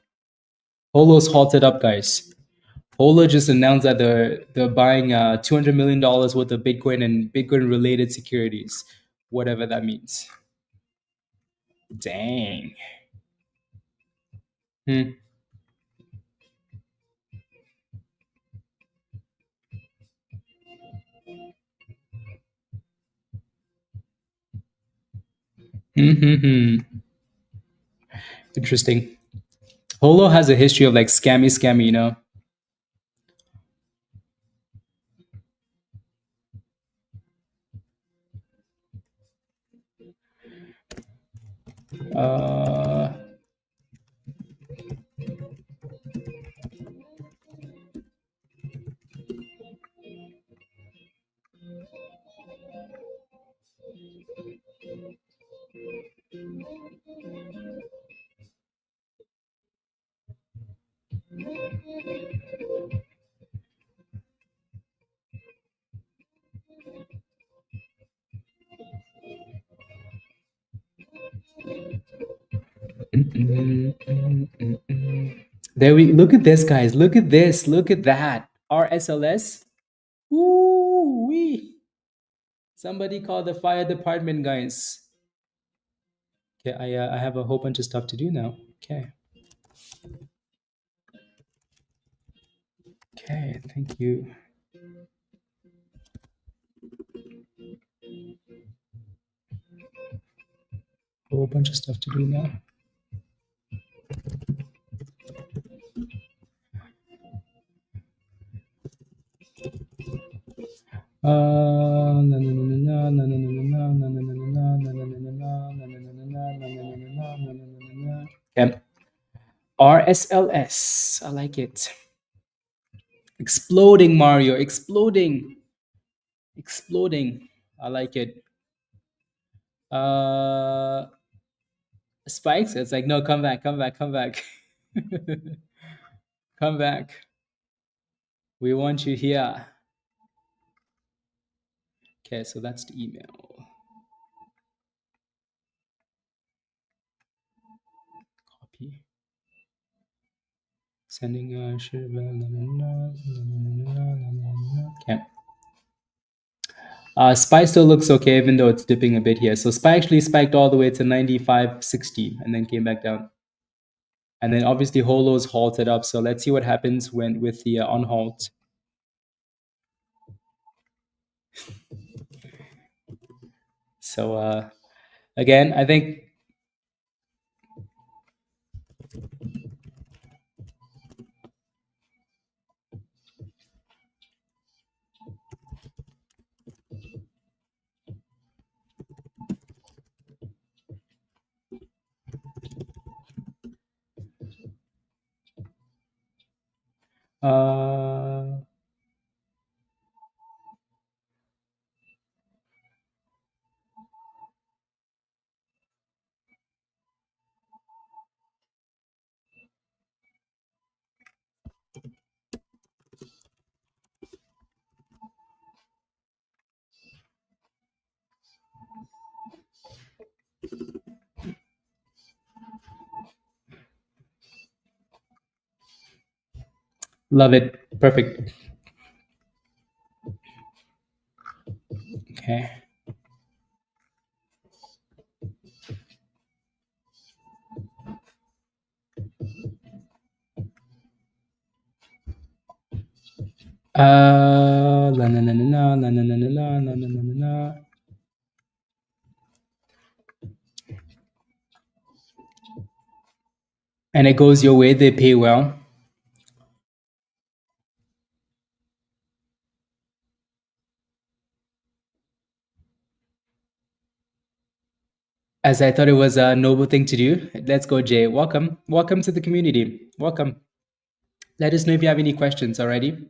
Holo's halted up, guys. Holo just announced that they're buying $200 million worth of Bitcoin and Bitcoin related securities, whatever that means. Dang. Hmm. Mm-hmm. Interesting. Holo has a history of like scammy. Uh, there we look at this, guys. Look at this. Look at that. RSLS. Ooh wee. Somebody call the fire department, guys. Okay, I have a whole bunch of stuff to do now. Okay. Okay, thank you. Whole bunch of stuff to do now. Okay. RSLS. I like it. Exploding, Mario. Exploding. Exploding. I like it. Spikes. It's like, no, come back, come back, come back. Come back. We want you here. Okay, so that's the email. Copy. Sending okay. SPY still looks okay, even though it's dipping a bit here. So SPY actually spiked all the way to 95.60 and then came back down. And then obviously Holo's halted up. So let's see what happens when with the on halt. So again, I think love it. Perfect. Okay. La na na na na na na na na na na na na na. And it goes your way. They pay well. As I thought it was a noble thing to do. Let's go, Jay. Welcome. Welcome to the community. Welcome. Let us know if you have any questions already.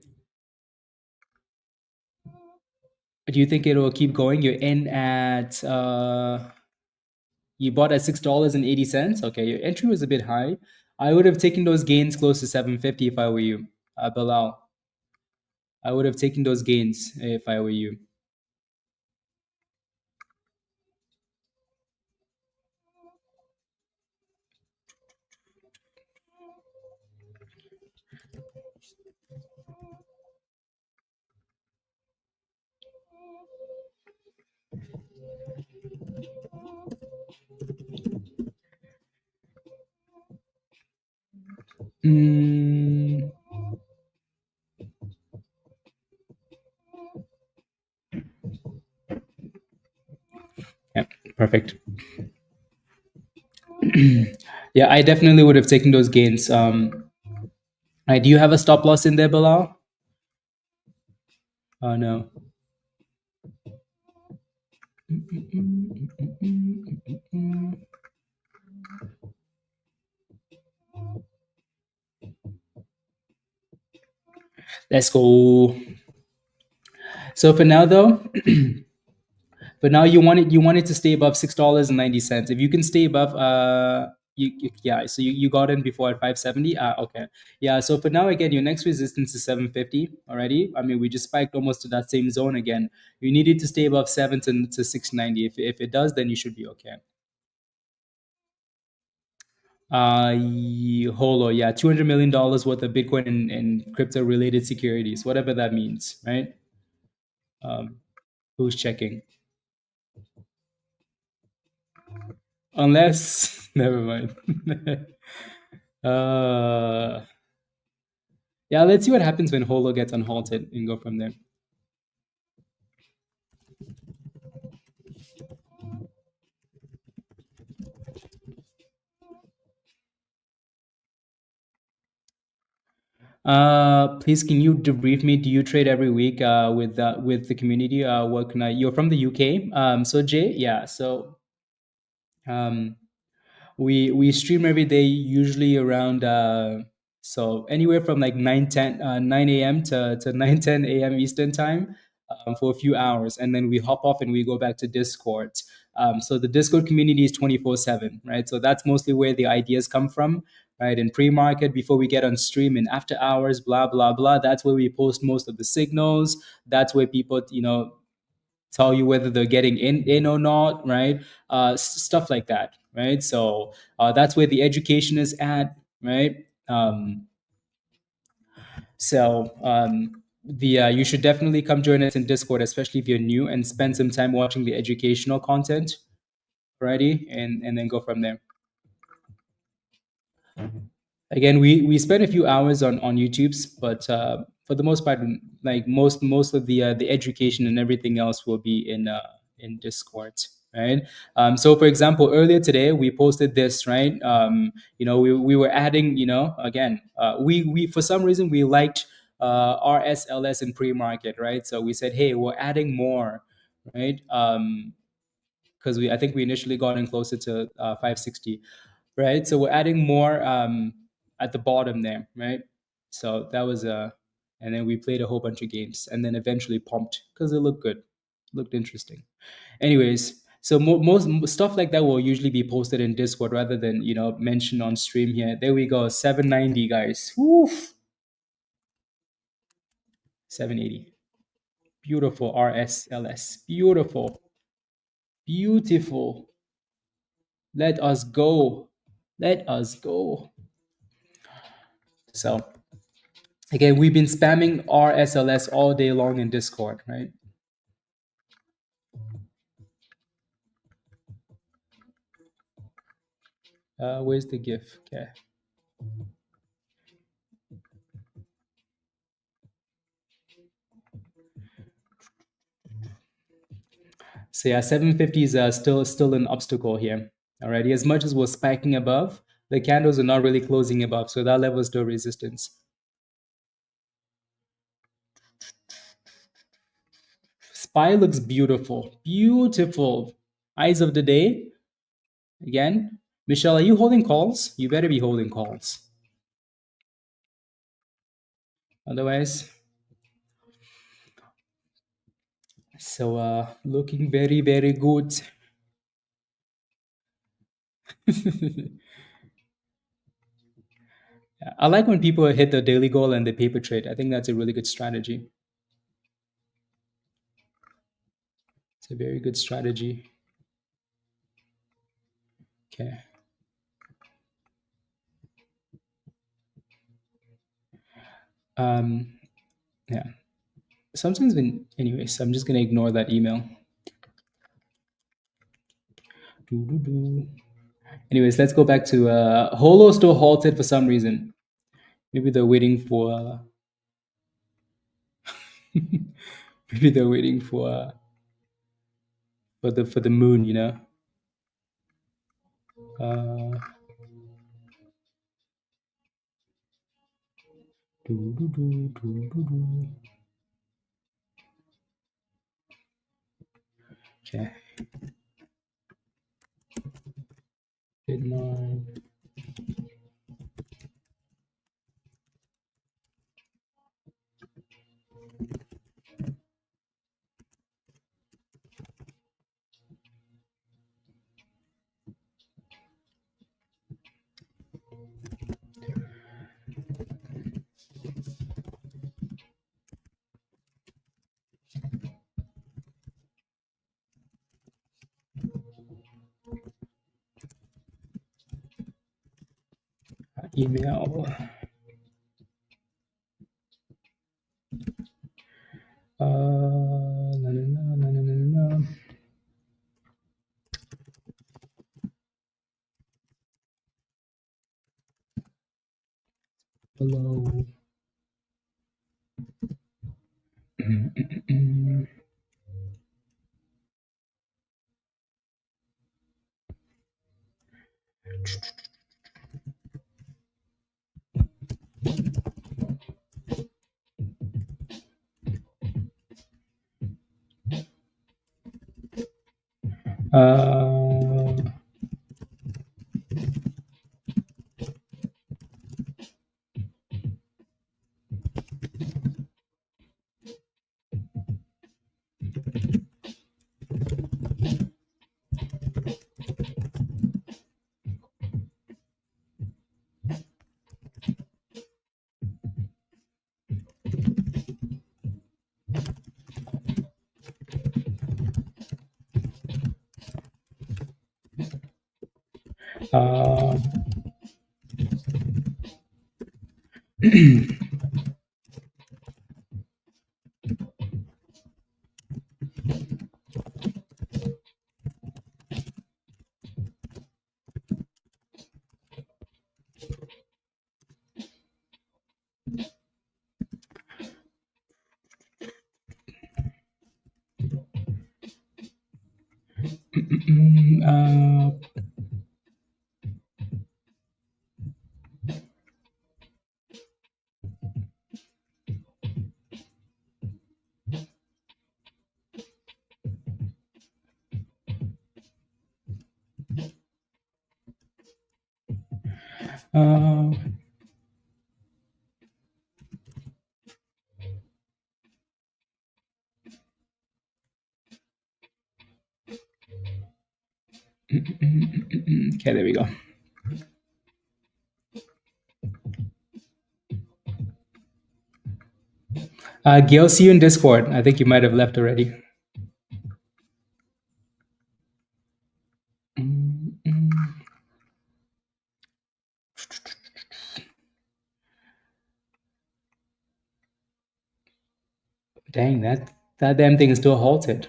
Do you think it will keep going? You're in at you bought at $6.80. Okay, your entry was a bit high. I would have taken those gains close to 750 if I were you, Bilal. I would have taken those gains if I were you. Mm, yeah, perfect. Yeah, I definitely would have taken those gains. Do you have a stop loss in there, Bilal? Oh no. Let's go. So for now, though, but now you want it to stay above $6.90. If you can stay above, yeah. So you got in before at 570. Okay, yeah. So for now, again, your next resistance is 750 already. I mean, we just spiked almost to that same zone again. You need it to stay above 7 to 690. If it does, then you should be okay. Holo, yeah, $200 million worth of Bitcoin and crypto related securities, whatever that means, right? Who's checking? Unless, never mind. Yeah, let's see what happens when Holo gets unhalted and go from there. Please, can you debrief me? Do you trade every week with the community? What can I? You're from the UK. So Jay, yeah. So um, we stream every day, usually around so anywhere from like 9 a.m. to 9:10 a.m. Eastern time, for a few hours, and then we hop off and we go back to Discord. So the Discord community is 24/7, right? So that's mostly where the ideas come from, right? In pre-market, before we get on stream, and after hours, blah blah blah. That's where we post most of the signals. That's where people, tell you whether they're getting in or not, right? Stuff like that, right? So that's where the education is at, right? The you should definitely come join us in Discord, especially if you're new, and spend some time watching the educational content, already, and then go from there. Again, we spend a few hours on YouTube's, but for the most part, like most of the education and everything else will be in Discord, right? So for example, earlier today we posted this, right? We were adding, again, we for some reason we liked RSLS in pre-market, right? So we said, hey, we're adding more, right? Because I think we initially got in closer to 560, right? So we're adding more at the bottom there, right? So that was and then we played a whole bunch of games, and then eventually pumped because it looked good, looked interesting. Anyways, so most stuff like that will usually be posted in Discord rather than mentioned on stream here. There we go, 790 guys. Woof. 780. Beautiful RSLS. Beautiful. Beautiful. Let us go. Let us go. So again, we've been spamming RSLS all day long in Discord, right? Where's the GIF? Okay. So yeah, 750 is still an obstacle here. Alrighty, as much as we're spiking above, the candles are not really closing above, so that level is still resistance. SPY looks beautiful, beautiful. Eyes of the day. Again, Michelle, are you holding calls? You better be holding calls. Otherwise, so looking very, very good. I like when people hit the daily goal and the paper trade. I think that's a really good strategy. It's a very good strategy. Okay. Yeah. Sometimes when, anyways, I'm just gonna ignore that email. Anyways, let's go back to Holo still halted for some reason. Maybe they're waiting for. Maybe they're waiting for the moon, you know. Uh, okay. Did my email? No, no, no, no, no, no, no. Below. Uh, uh, uh, uh, okay, there we go. Gail, see you in Discord. I think you might have left already. Dang, that damn thing is still halted.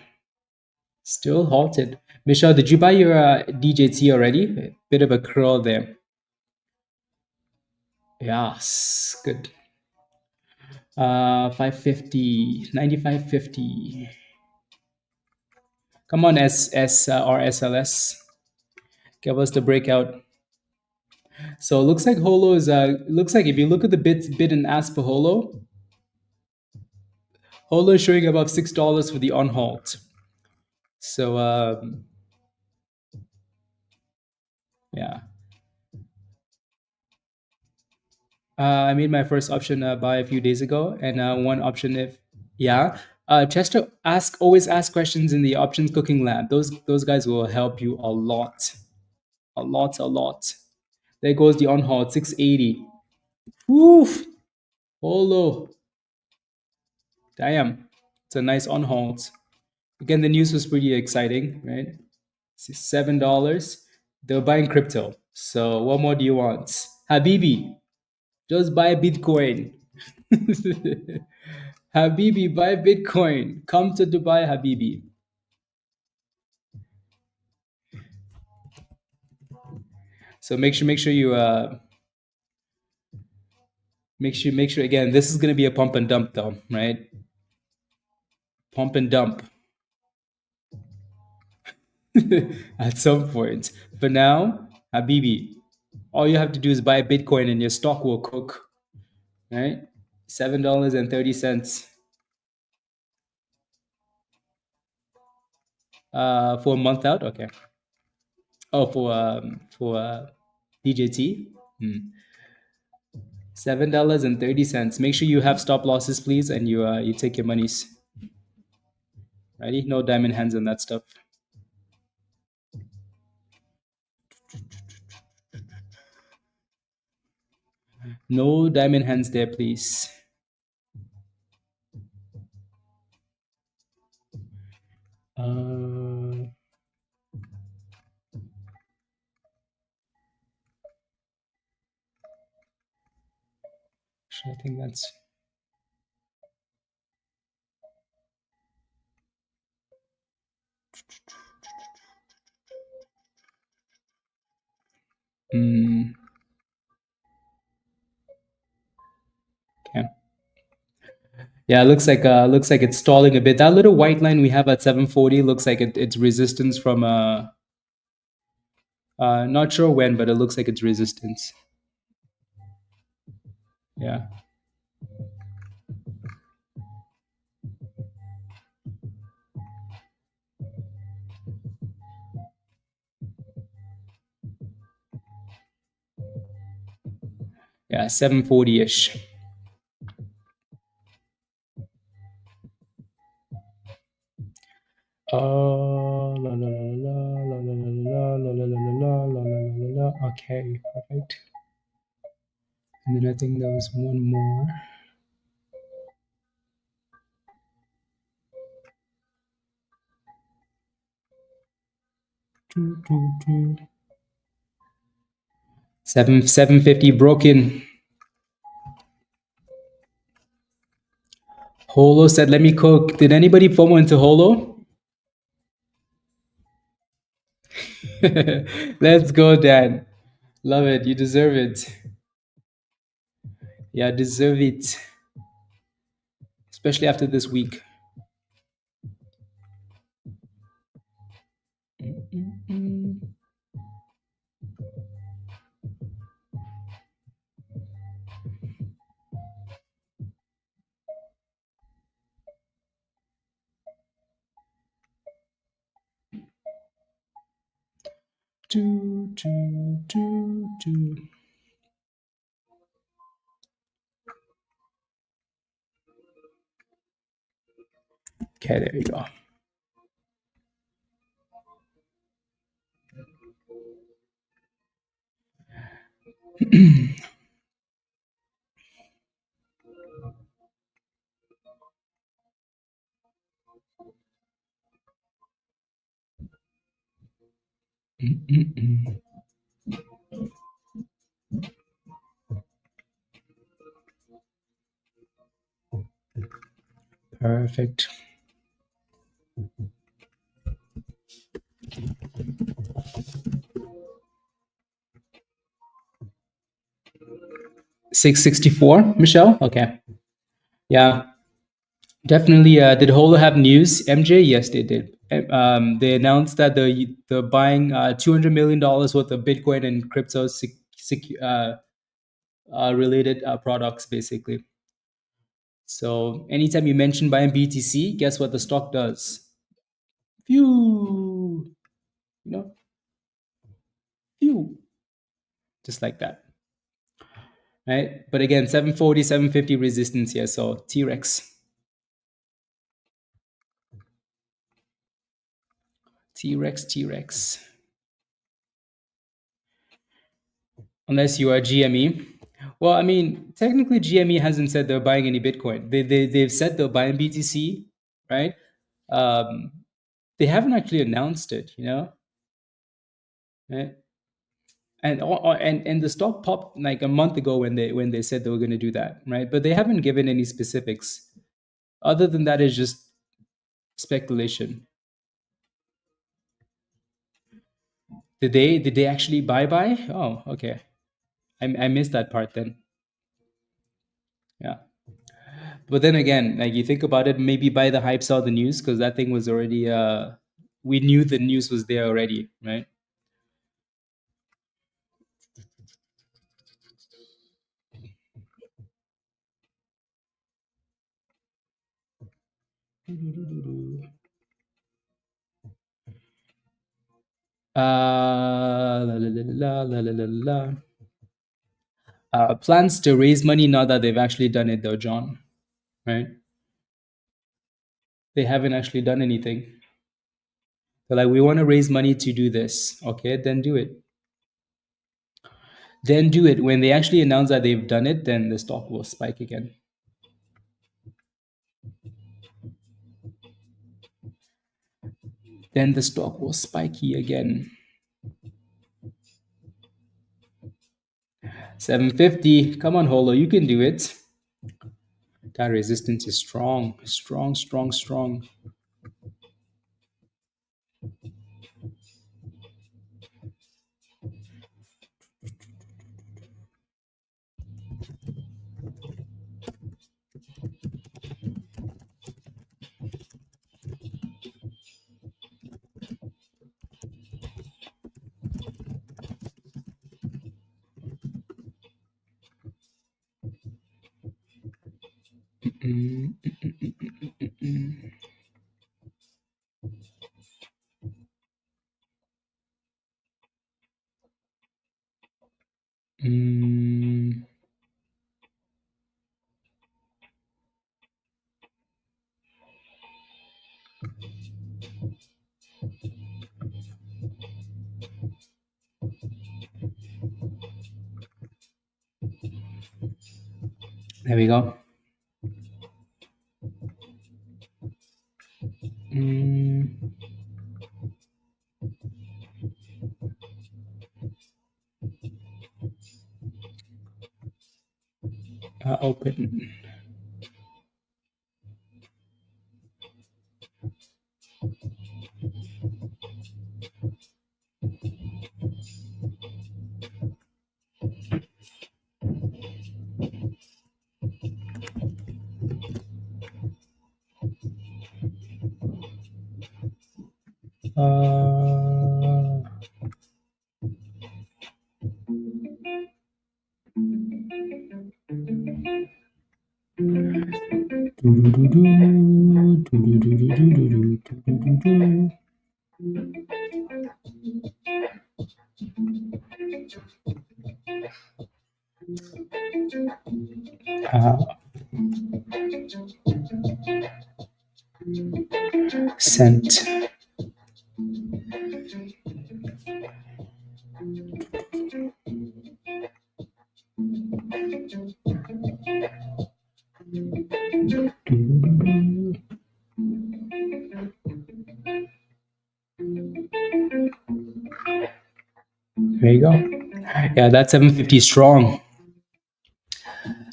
Still halted. Michelle, did you buy your DJT already? Bit of a curl there. Yes, good. 550, 95.50. Come on, RSLS. Give us the breakout. So it looks like Holo is looks like if you look at the bid and ask for Holo is showing above $6 for the on halt. So yeah. I made my first option buy a few days ago, and one option if yeah. Chester, always ask questions in the options cooking lab. Those guys will help you a lot, a lot, a lot. There goes the on halt 680. Woof, Holo, damn, it's a nice on halt. Again, the news was pretty exciting, right? $7. They're buying crypto. So what more do you want, Habibi? Just buy Bitcoin. Habibi, buy Bitcoin. Come to Dubai, Habibi. So make sure you make sure again. This is gonna be a pump and dump though, right? Pump and dump at some point. For now, Habibi, all you have to do is buy Bitcoin and your stock will cook, right? $7.30 for a month out. Okay. Oh, for DJT. $7.30. Make sure you have stop losses, please, and you take your monies. Ready? No diamond hands on that stuff. No diamond hands there, please. I think that's. Okay. Yeah, it looks like it's stalling a bit. That little white line we have at 740 looks like it's resistance from not sure when, but it looks like it's resistance. Yeah. Yeah, 740-ish. Okay, perfect. And then I think there was one more. $750 broken. Holo said, "Let me cook." Did anybody FOMO into Holo? Let's go, Dan. Love it. You deserve it. Yeah, deserve it. Especially after this week. Okay, there you go. Perfect. 664, Michelle? Okay. Yeah, definitely. Did Holo have news, MJ? Yes, they did. They announced that the buying $200 million worth of Bitcoin and crypto related products, basically. So anytime you mention buying BTC, guess what the stock does? Phew, you know, phew, just like that, right? But again, 740, 750 resistance here. So T-Rex, T-Rex, T-Rex. Unless you are GME. Well, I mean, technically GME hasn't said they're buying any Bitcoin. They've said they're buying BTC, right? Um, they haven't actually announced it, right? And the stock popped like a month ago when they said they were going to do that, right? But they haven't given any specifics. Other than that, it's just speculation. Did they actually buy? Oh, okay. I missed that part then. Yeah. But then again, like you think about it, maybe buy the hype, sell the news, because that thing was already. We knew the news was there already, right? La, la, la, la, la, la, la. Plans to raise money now that they've actually done it, though, John. Right? They haven't actually done anything. They're like, we want to raise money to do this. Okay, then do it. Then do it. When they actually announce that they've done it, then the stock will spike again. Then the stock will spiky again. 750. Come on, Holo, you can do it. That resistance is strong, strong, strong, strong. Mm, mm. There we go. Mm. Open. Uh, Sent. There you go. Yeah, that's 750 strong.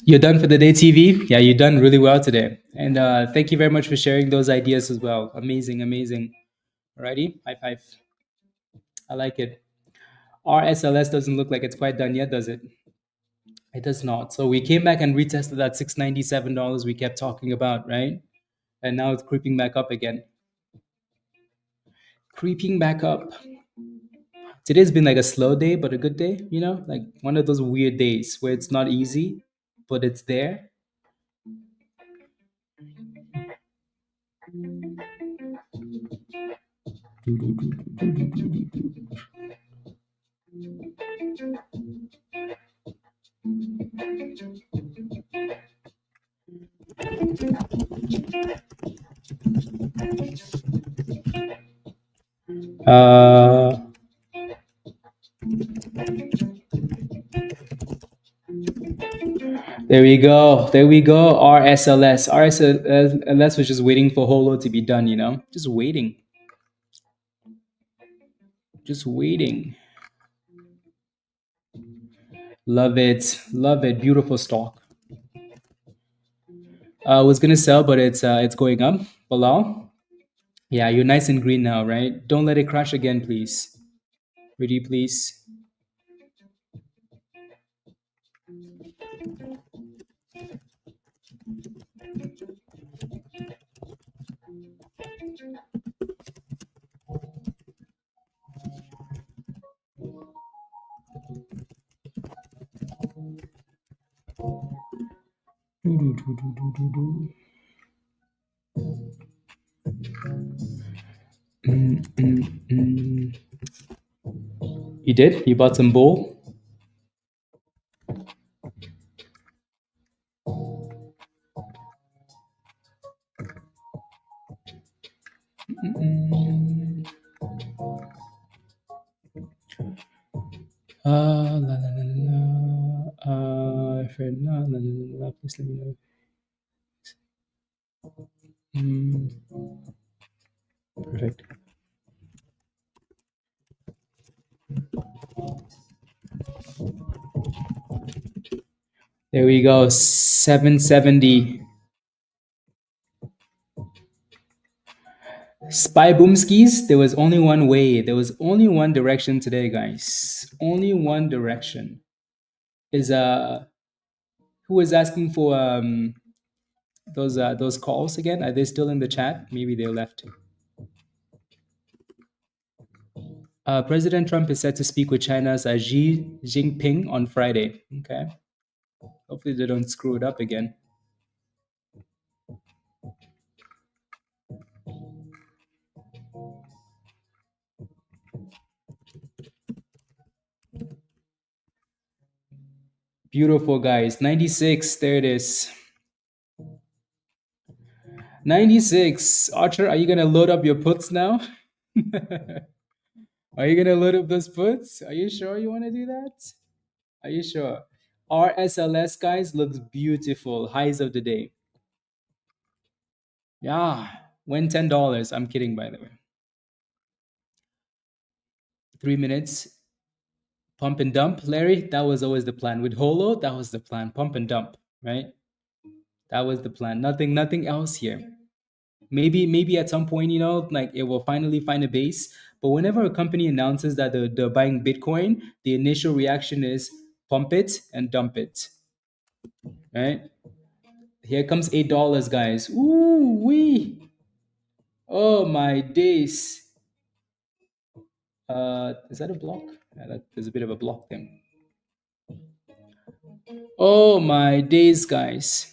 You're done for the day, TV? Yeah, you're done really well today. And thank you very much for sharing those ideas as well. Amazing, amazing. Alrighty, high five. I like it. RSLS doesn't look like it's quite done yet, does it? It does not. So we came back and retested that $697 we kept talking about, right? And now it's creeping back up again. Creeping back up. Today's been like a slow day, but a good day, like one of those weird days where it's not easy, but it's there. Uh, there we go. There we go. RSLS. RSLS was just waiting for Holo to be done, Just waiting. Just waiting. Love it. Love it. Beautiful stock. Was gonna sell, but it's going up. Bilal? Yeah, you're nice and green now, right? Don't let it crash again, please. Pretty please. You did? You bought some bull? La, la, la, la. If you're not, la, la, la, la, please let me know. Perfect. There we go. 770. Spy Boomskis, there was only one way. There was only one direction today, guys. Only one direction. Is who was asking for those calls again? Are they still in the chat? Maybe they left. President Trump is set to speak with China's Xi Jinping on Friday. Okay. Hopefully they don't screw it up again. Beautiful, guys. 96. There it is. 96. Archer, are you going to load up your puts now? Are you going to load up those puts? Are you sure you want to do that? Are you sure? RSLS, guys, looks beautiful. Highs of the day. Yeah. Win $10. I'm kidding, by the way. 3 minutes. Pump and dump, Larry. That was always the plan. With Holo, that was the plan. Pump and dump, right? That was the plan. Nothing else here. Maybe at some point, like it will finally find a base. But whenever a company announces that they're buying Bitcoin, the initial reaction is pump it and dump it. Right? Here comes $8, guys. Ooh wee. Oh my days. Is that a block? Yeah, there's a bit of a block thing. Oh my days, guys.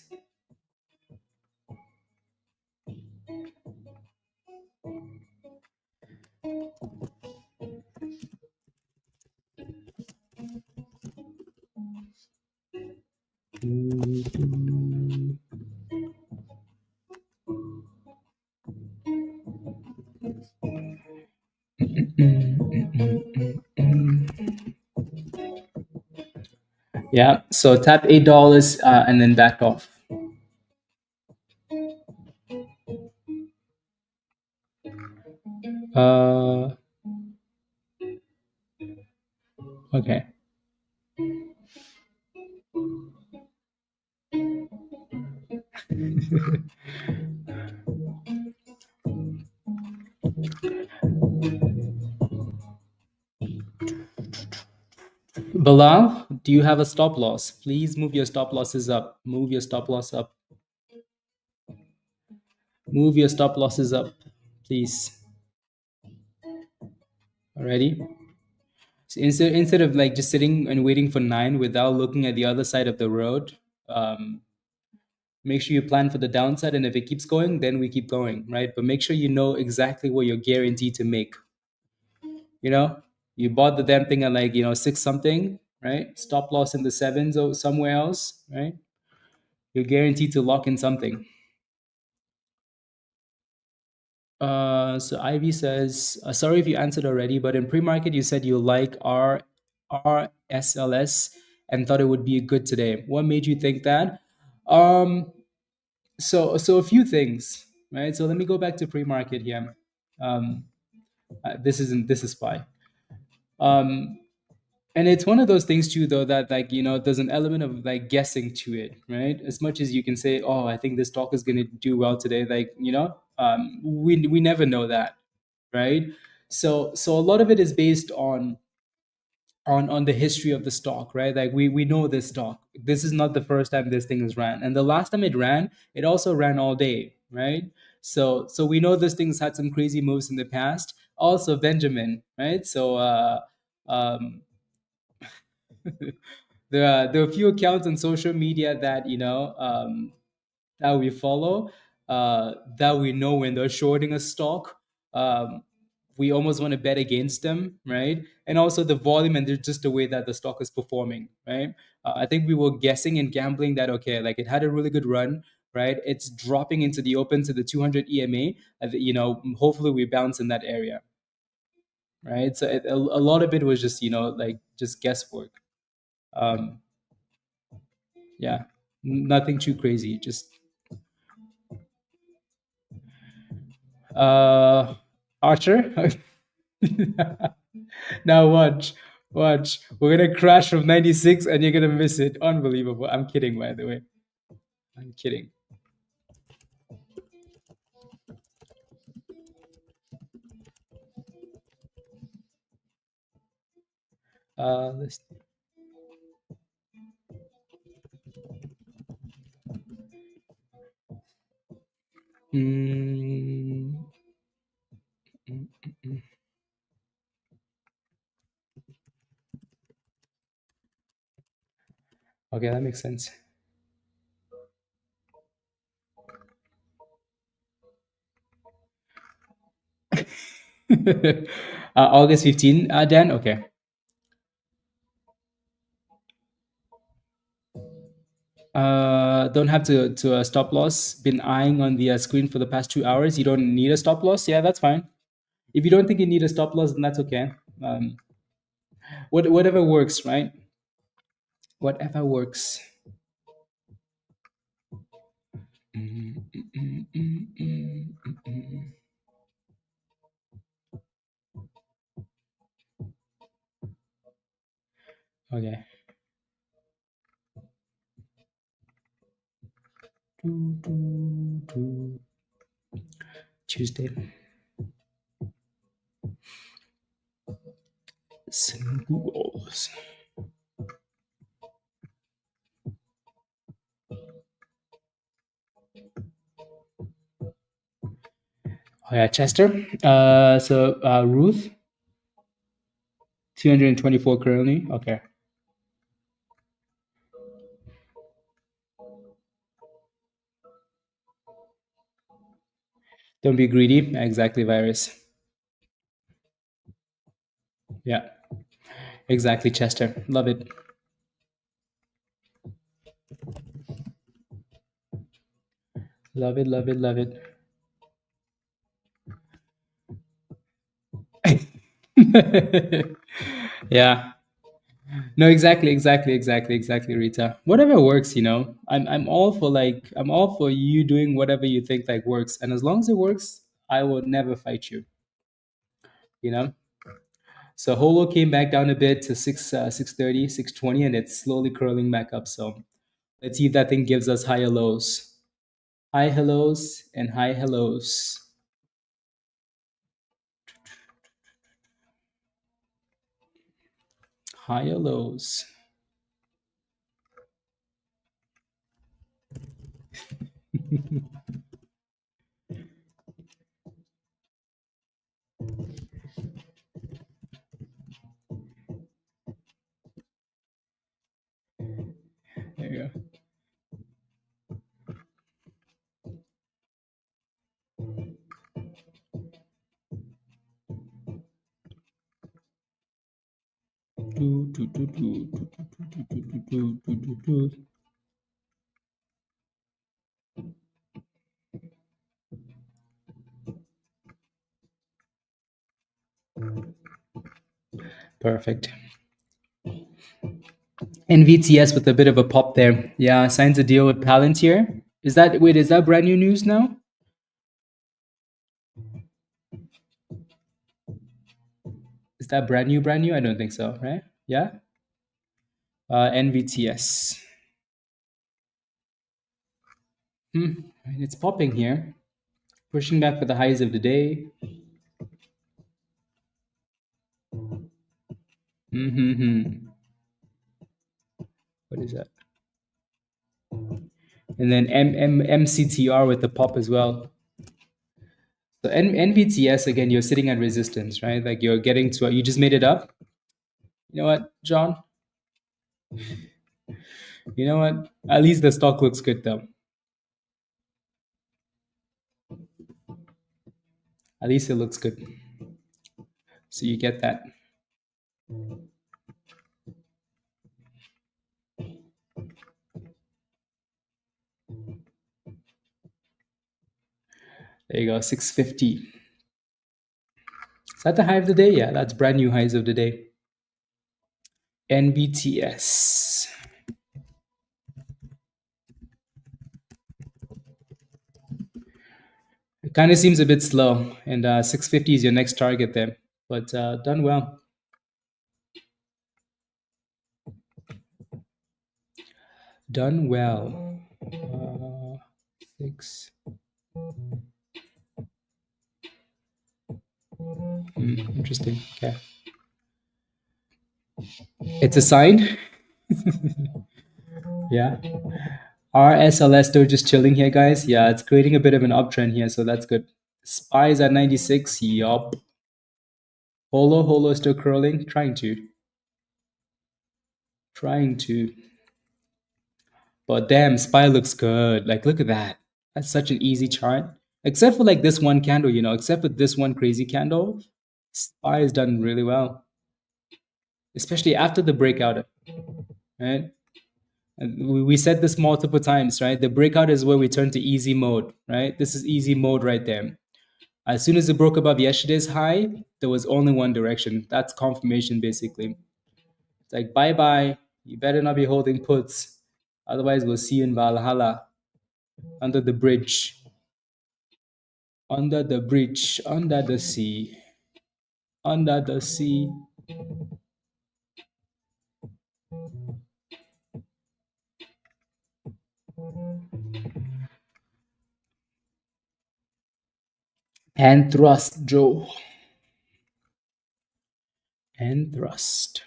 Yeah, so tap $8 and then back off. Okay. Bilal, do you have a stop loss? Please move your stop losses up. Move your stop loss up. Move your stop losses up, please. Alrighty. So instead of like just sitting and waiting for 9 without looking at the other side of the road, um, make sure you plan for the downside. And if it keeps going, then we keep going, right? But make sure you know exactly what you're guaranteed to make. You know, you bought the damn thing at like, 6 something, right? Stop loss in the sevens or somewhere else, right? You're guaranteed to lock in something. So Ivy says, sorry if you answered already, but in pre-market you said you like RSLS and thought it would be good today. What made you think that? Um, so a few things, right? So let me go back to pre-market here. Um, this is SPY. Um, and it's one of those things too, though, that like there's an element of like guessing to it, right? As much as you can say, oh, I think this stock is going to do well today, like we never know that, right? So a lot of it is based on the history of the stock, right? Like we know this stock. This is not the first time this thing has ran, and the last time it ran, it also ran all day, right? So we know this thing's had some crazy moves in the past. Also Benjamin, right? So um, there are a few accounts on social media that that we follow, that we know when they're shorting a stock, um, we almost want to bet against them, right? And also the volume and just the way that the stock is performing, right? I think we were guessing and gambling that okay, like it had a really good run, right? It's dropping into the open to the 200 EMA. Hopefully we bounce in that area, right? So a lot of it was just like just guesswork. Um, yeah, nothing too crazy. Just Archer. Now watch. We're gonna crash from 96 and you're gonna miss it. Unbelievable. I'm kidding, by the way. I'm kidding. Let's. Mm, mm, mm. Okay, that makes sense. August 15, Dan. Okay. Don't have to a stop loss. Been eyeing on the screen for the past 2 hours. You don't need a stop loss. Yeah, that's fine. If you don't think you need a stop loss, then that's okay. Whatever works, right? Whatever works. Okay. Tuesday. Singles. Oh yeah, Chester. Ruth, 224 currently. Okay. Don't be greedy. Exactly, virus. Yeah. Exactly, Chester. Love it. Love it, love it, love it. Yeah. No, exactly, Rita. Whatever works, I'm all for you doing whatever you think like works. And as long as it works, I will never fight you. You know? So Holo came back down a bit to 630, 620, and it's slowly curling back up. So let's see if that thing gives us higher lows. High hellos and high hellos. higher lows. There you go. Perfect. NVTS with a bit of a pop there. Yeah, signs a deal with Palantir. Is that brand new news now? Is that brand new? I don't think so, right? Yeah. NVTS. It's popping here. Pushing back for the highs of the day. What is that? And then MCTR with the pop as well. So NVTS, again, you're sitting at resistance, right? Like you're getting to, you just made it up. You know what, John? You know what? At least the stock looks good though. At least it looks good. So you get that. There you go, 650. Is that the high of the day? Yeah, that's brand new highs of the day. NVTS. It kind of seems a bit slow, and 650 is your next target there, but done well. Done well. 6. Interesting. Okay. It's a sign. Yeah. RSLS still just chilling here, guys. Yeah, it's creating a bit of an uptrend here, so that's good. SPY is at 96. Yup. Holo still curling. Trying to. But damn, SPY looks good. Like, look at that. That's such an easy chart. Except for like this one candle, except for this one crazy candle, SPY has done really well. Especially after the breakout, right? And we said this multiple times, right? The breakout is where we turn to easy mode, right? This is easy mode right there. As soon as it broke above yesterday's high, there was only one direction. That's confirmation, basically. It's like, bye-bye. You better not be holding puts. Otherwise, we'll see you in Valhalla. Under the bridge. Under the bridge. Under the sea. Under the sea. And thrust, Joe. And thrust.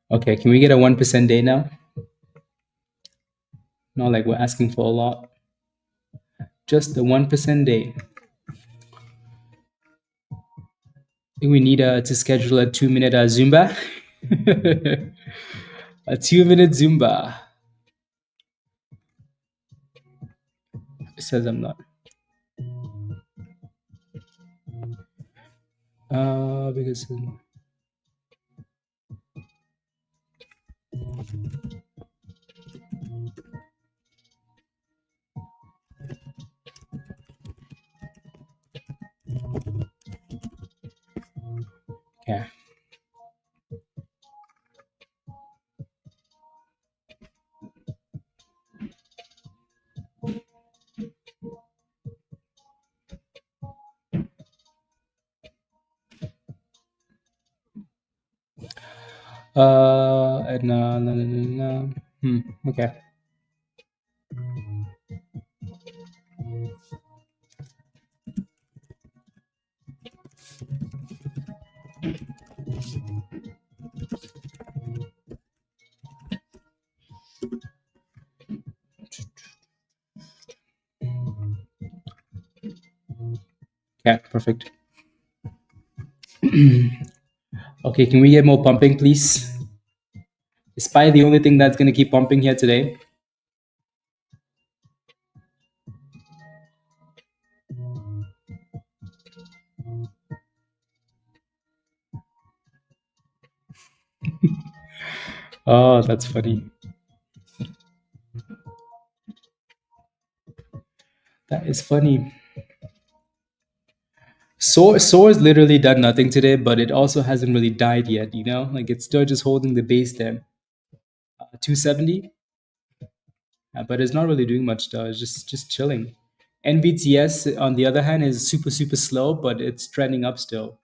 Okay, can we get a 1% day now? Not like we're asking for a lot. Just the 1% day. I think we need to schedule a 2-minute Zumba. A 2-minute Zumba. It says I'm not. Because yeah. And no, no, no, no. Okay. Yeah, perfect. Okay, can we get more pumping, please? Is SPY the only thing that's going to keep pumping here today? Oh, that's funny. That is funny. Soar has literally done nothing today, but it also hasn't really died yet, you know? Like it's still just holding the base there. 270, but it's not really doing much though. It's just chilling. NVTS on the other hand is super slow, but it's trending up still.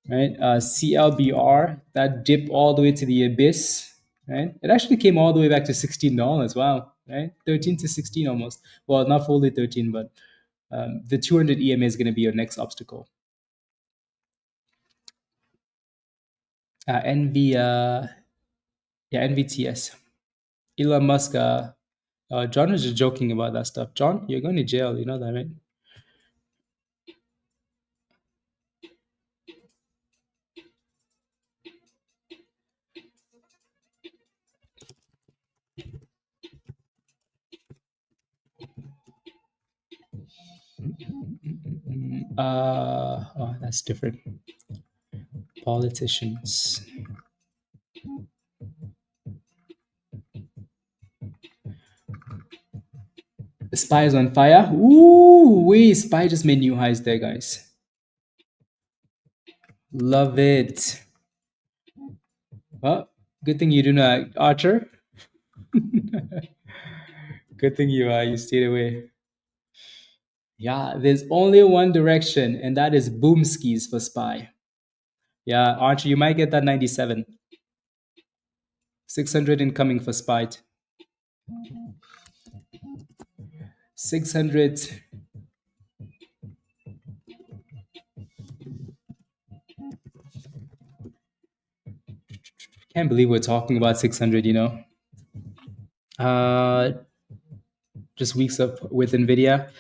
Right? CLBR that dipped all the way to the abyss. Right? It actually came all the way back to $16. Wow. Right? 13 to 16 almost. Well, not fully 13, but the 200 EMA is going to be your next obstacle. NVTS. Elon Musk. John was just joking about that stuff. John, you're going to jail. You know that, right? Oh, that's different. Politicians. The SPY is on fire. Ooh, wait, SPY just made new highs there, guys. Love it. Well, good thing you do not, Archer. Good thing you stayed away. Yeah, there's only one direction, and that is boom skis for SPY. Yeah, Archer, you might get that 97. 600 incoming for SPY. 600. Can't believe we're talking about 600, you know. Just weeks up with NVIDIA.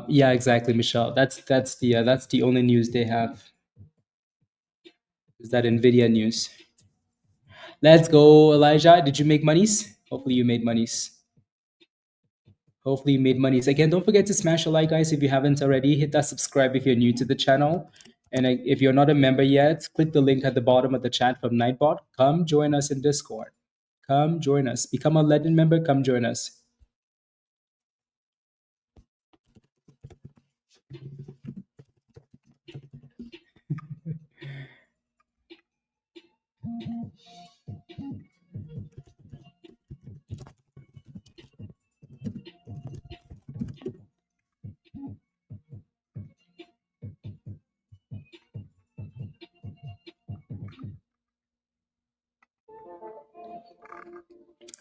Yeah, exactly, Michelle. That's the only news they have. Is that NVIDIA news? Let's go, Elijah. Did you make monies? Hopefully you made monies. Hopefully you made monies. Again, don't forget to smash a like, guys, if you haven't already. Hit that subscribe if you're new to the channel. And if you're not a member yet, click the link at the bottom of the chat from Nightbot. Come join us in Discord. Come join us. Become a Legend member. Come join us.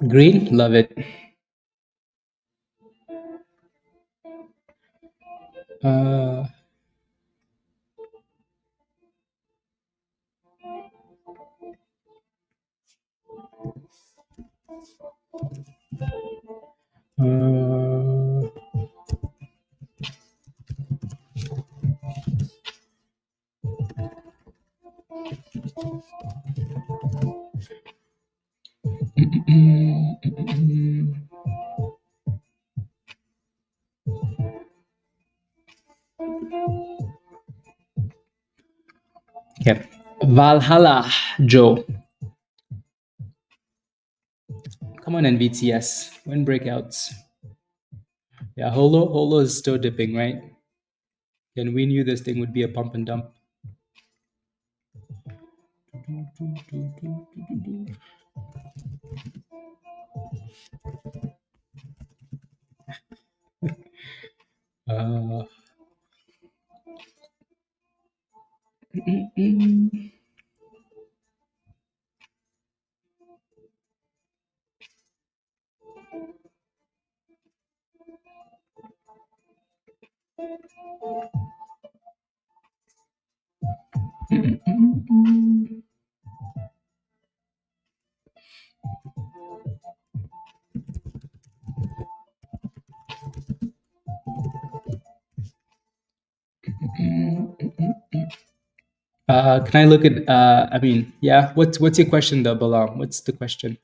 Green, love it. Uh, uh, okay. Valhalla, Joe. Come on, NVTS. Win breakouts. Yeah, Holo is still dipping, right? And we knew this thing would be a pump and dump. Uh, Can I look at? I mean, yeah. What's your question, though, Balam? What's the question?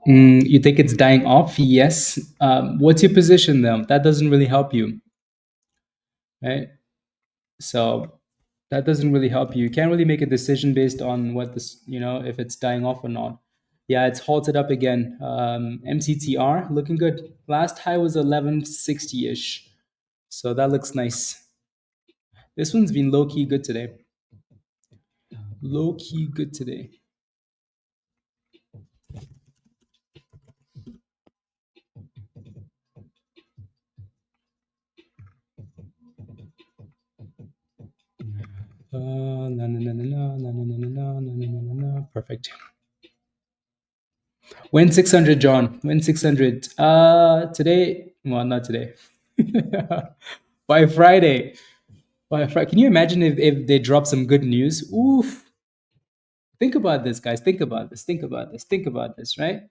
You think it's dying off? Yes. What's your position, though? That doesn't really help you, right? So that doesn't really help you. You can't really make a decision based on what this, if it's dying off or not. Yeah, it's halted up again. MCTR looking good. Last high was 1160 ish, so that looks nice. This one's been low key good today. Low key good today. Perfect. When 600, John. When 600. Today. Well, not today. By Friday. By Friday. Can you imagine if they drop some good news? Oof. Think about this, guys. Think about this. Think about this. Think about this, right?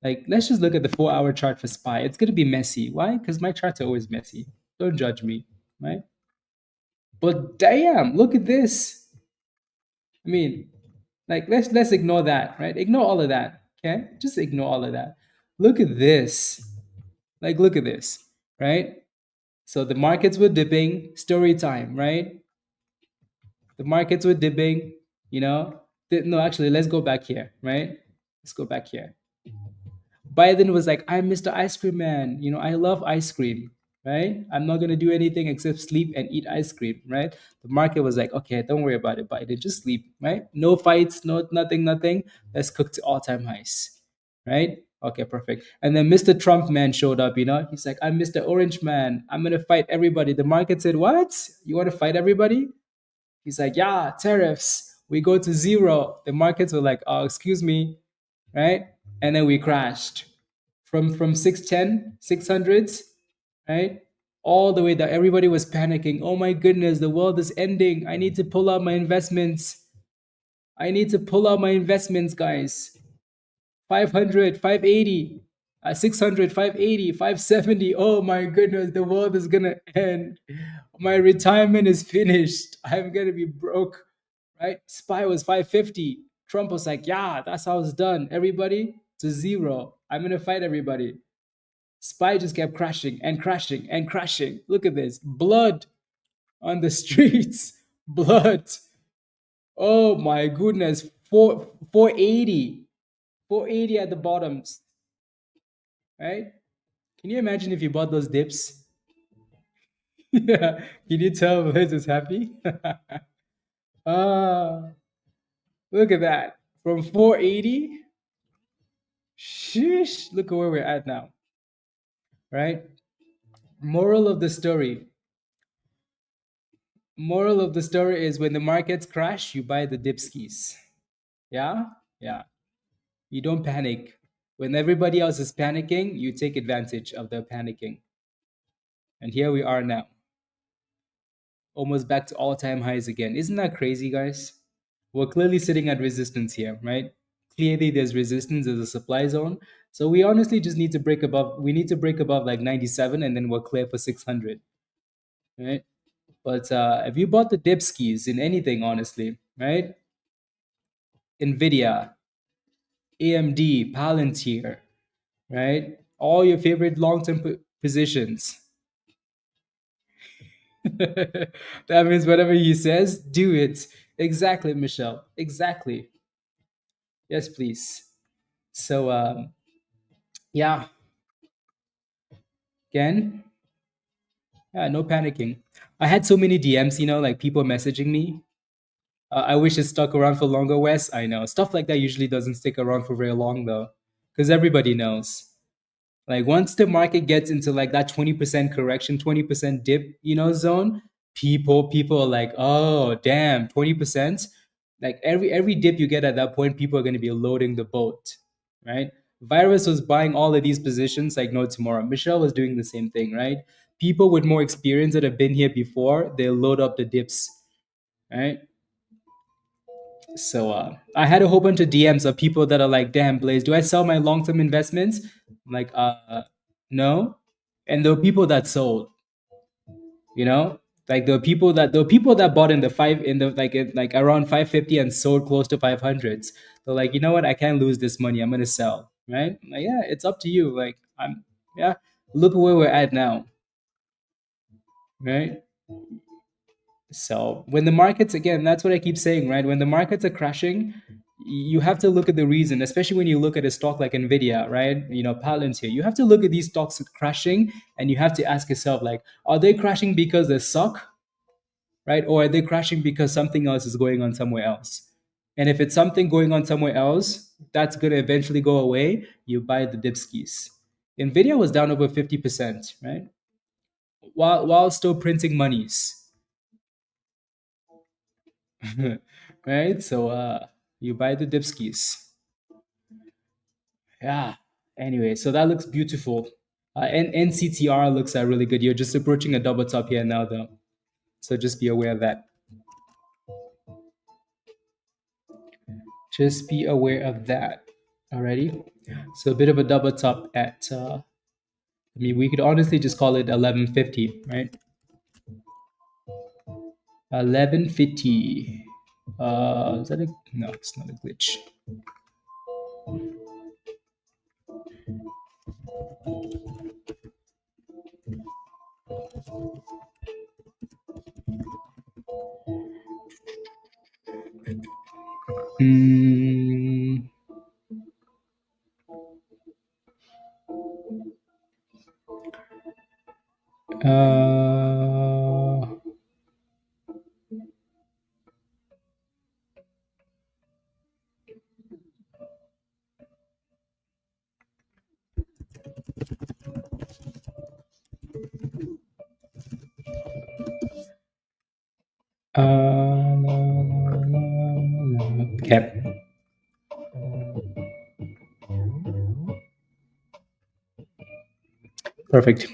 Like, let's just look at the 4-hour chart for SPY. It's going to be messy. Why? Because my charts are always messy. Don't judge me, right? But damn, look at this. I mean, like, let's ignore that, right? Ignore all of that, okay? Just ignore all of that. Look at this. Like, look at this, right? So the markets were dipping. Story time, right? The markets were dipping. No, actually, let's go back here, right? Let's go back here. Biden was like, I'm Mr. Ice Cream Man. I love ice cream, right? I'm not going to do anything except sleep and eat ice cream, right? The market was like, okay, don't worry about it, Biden. Just sleep, right? No fights, no nothing, nothing. Let's cook to all-time highs, right? Okay, perfect. And then Mr. Trump man showed up, He's like, I'm Mr. Orange Man. I'm going to fight everybody. The market said, what? You want to fight everybody? He's like, yeah, tariffs. We go to zero. The markets were like, oh, excuse me, right? And then we crashed from 610, 600s, right? All the way down. Everybody was panicking. Oh my goodness, the world is ending. I need to pull out my investments. I need to pull out my investments, guys. 500, 580, 600, 580, 570. Oh my goodness, the world is going to end. My retirement is finished. I'm going to be broke, right? SPY was 550. Trump was like, yeah, that's how it's done. Everybody to zero. I'm going to fight everybody. SPY just kept crashing and crashing and crashing. Look at this. Blood on the streets. Blood. Oh my goodness. 480. 480 at the bottoms. Right? Can you imagine if you bought those dips? Yeah. Can you tell Liz is happy? Ah, look at that. From 480. Sheesh. Look at where we're at now. Right? Moral of the story. Moral of the story is when the markets crash, you buy the dipskis. Yeah? Yeah. You don't panic. When everybody else is panicking, you take advantage of their panicking. And here we are now. Almost back to all-time highs again. Isn't that crazy, guys? We're clearly sitting at resistance here, right? Clearly there's resistance, there's a supply zone. So we honestly just need to break above, we need to break above like 97 and then we're clear for 600, right? But if you bought the dip skis in anything, honestly, right? NVIDIA, AMD, Palantir, right? All your favorite long-term positions. That means whatever he says, do it. Exactly, Michelle. Exactly. Yes, please. So, yeah, again, yeah, no panicking. I had so many DMs, like people messaging me. I wish it stuck around for longer, Wes. I know. Stuff like that usually doesn't stick around for very long, though, because everybody knows. Like once the market gets into like that 20% correction, 20% dip, zone, people are like, oh damn, 20%. Like every dip you get at that point, people are going to be loading the boat, right? Virus was buying all of these positions like no tomorrow. Michelle was doing the same thing, right? People with more experience that have been here before, they load up the dips, right? So I had a whole bunch of DMs of people that are like, "Damn, Blaze, do I sell my long-term investments?" I'm like, no. And there were people that sold, you know, like the people that bought in the five in the like around 550 and sold close to 500s. They're like, you know what? I can't lose this money. I'm gonna sell, right? Like, yeah, it's up to you. Like, yeah. Look where we're at now, right? So when the markets, again, that's what I keep saying, right? When the markets are crashing, you have to look at the reason, especially when you look at a stock like Nvidia, right? Palantir. You have to look at these stocks crashing, and you have to ask yourself, like, are they crashing because they suck, right? Or are they crashing because something else is going on somewhere else? And if it's something going on somewhere else, that's going to eventually go away. You buy the dipskis. Nvidia was down over 50%, right? While still printing monies. Right? So you buy the dipskis. Yeah. Anyway, so that looks beautiful. And NCTR looks really good. You're just approaching a double top here now, though. So just be aware of that. Just be aware of that. Alrighty. So a bit of a double top at. We could honestly just call it 1150, right? 1150. Is that a no? It's not a glitch. Hmm. Uh, okay. Perfect.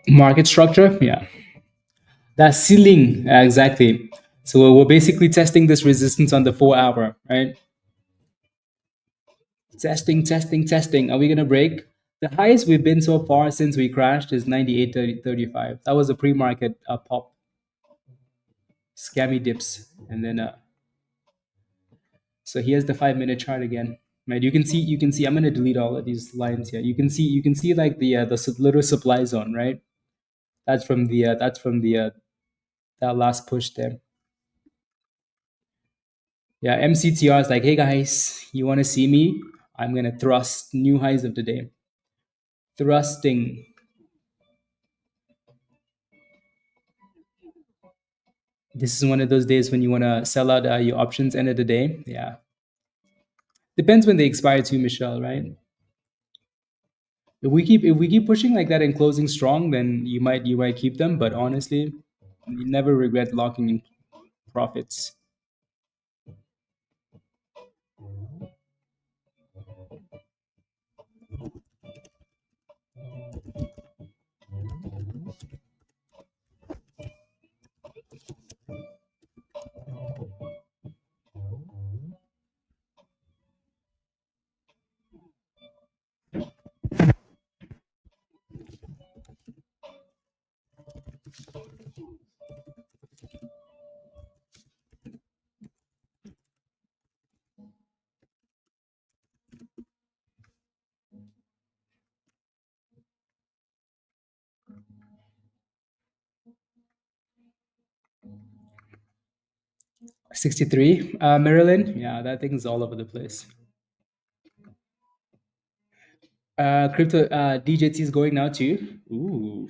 Market structure, yeah. That ceiling, exactly. So we're basically testing this resistance on the 4 hour, right? Testing, testing, testing. Are we gonna break? The highest we've been so far since we crashed is 98.35. That was a pre-market pop, scammy dips, and then so here's the 5 minute chart again. Right, you can see. I'm gonna delete all of these lines here. You can see like the little supply zone, right? That's from the that last push there. Yeah, MCTR is like, hey guys, you want to see me? I'm gonna thrust new highs of the day. Thrusting. This is one of those days when you want to sell out your options end of the day. Yeah, depends when they expire too, Michelle. Right? If we keep pushing like that and closing strong, then you might keep them. But honestly, you never regret locking in profits. 63, Maryland. Yeah, that thing's all over the place. Crypto DJT is going now too. Ooh,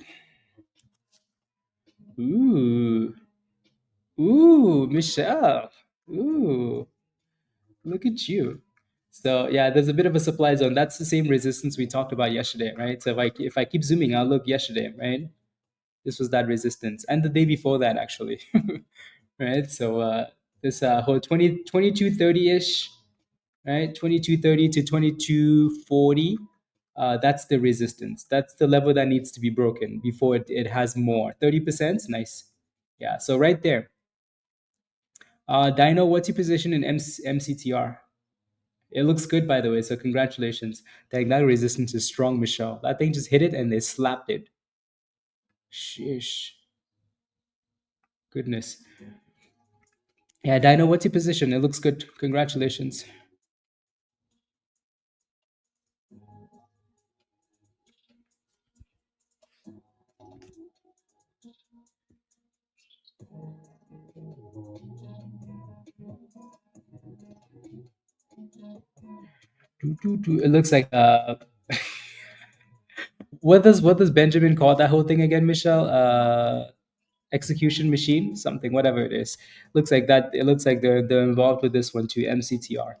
Ooh. Ooh, Michelle. Ooh, look at you. So yeah, there's a bit of a supply zone. That's the same resistance we talked about yesterday, right? So if I keep zooming, I'll look yesterday, right? This was that resistance, and the day before that actually, right? So this whole 2230-ish, right? 2230 to 2240. That's the resistance. That's the level that needs to be broken before it has more. 30%, nice. Yeah, so right there. Dino, what's your position in MCTR? It looks good, by the way. So congratulations. Dang, that resistance is strong, Michelle. That thing just hit it and they slapped it. Shish. Goodness. Yeah, Dino, what's your position? It looks good. Congratulations. It looks like what does Benjamin call that whole thing again, Michelle? Execution machine, something, whatever it is. Looks like that. It looks like they're involved with this one too. MCTR.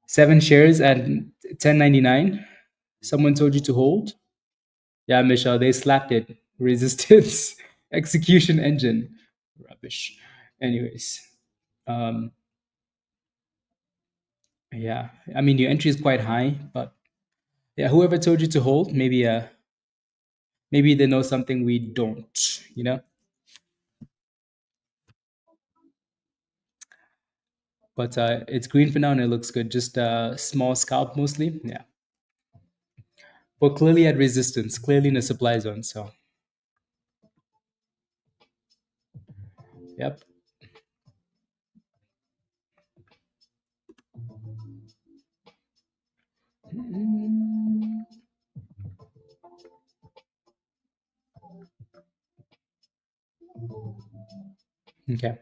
Seven shares at 10.99. Someone told you to hold. Yeah, Michelle, they slapped it. Resistance, execution engine. Rubbish. Anyways, um, yeah. I mean, your entry is quite high, but yeah, whoever told you to hold, maybe they know something we don't. You know. But it's green for now, and it looks good. Just a small scalp mostly. Yeah, but clearly at resistance, clearly in a supply zone. So, yep. Okay.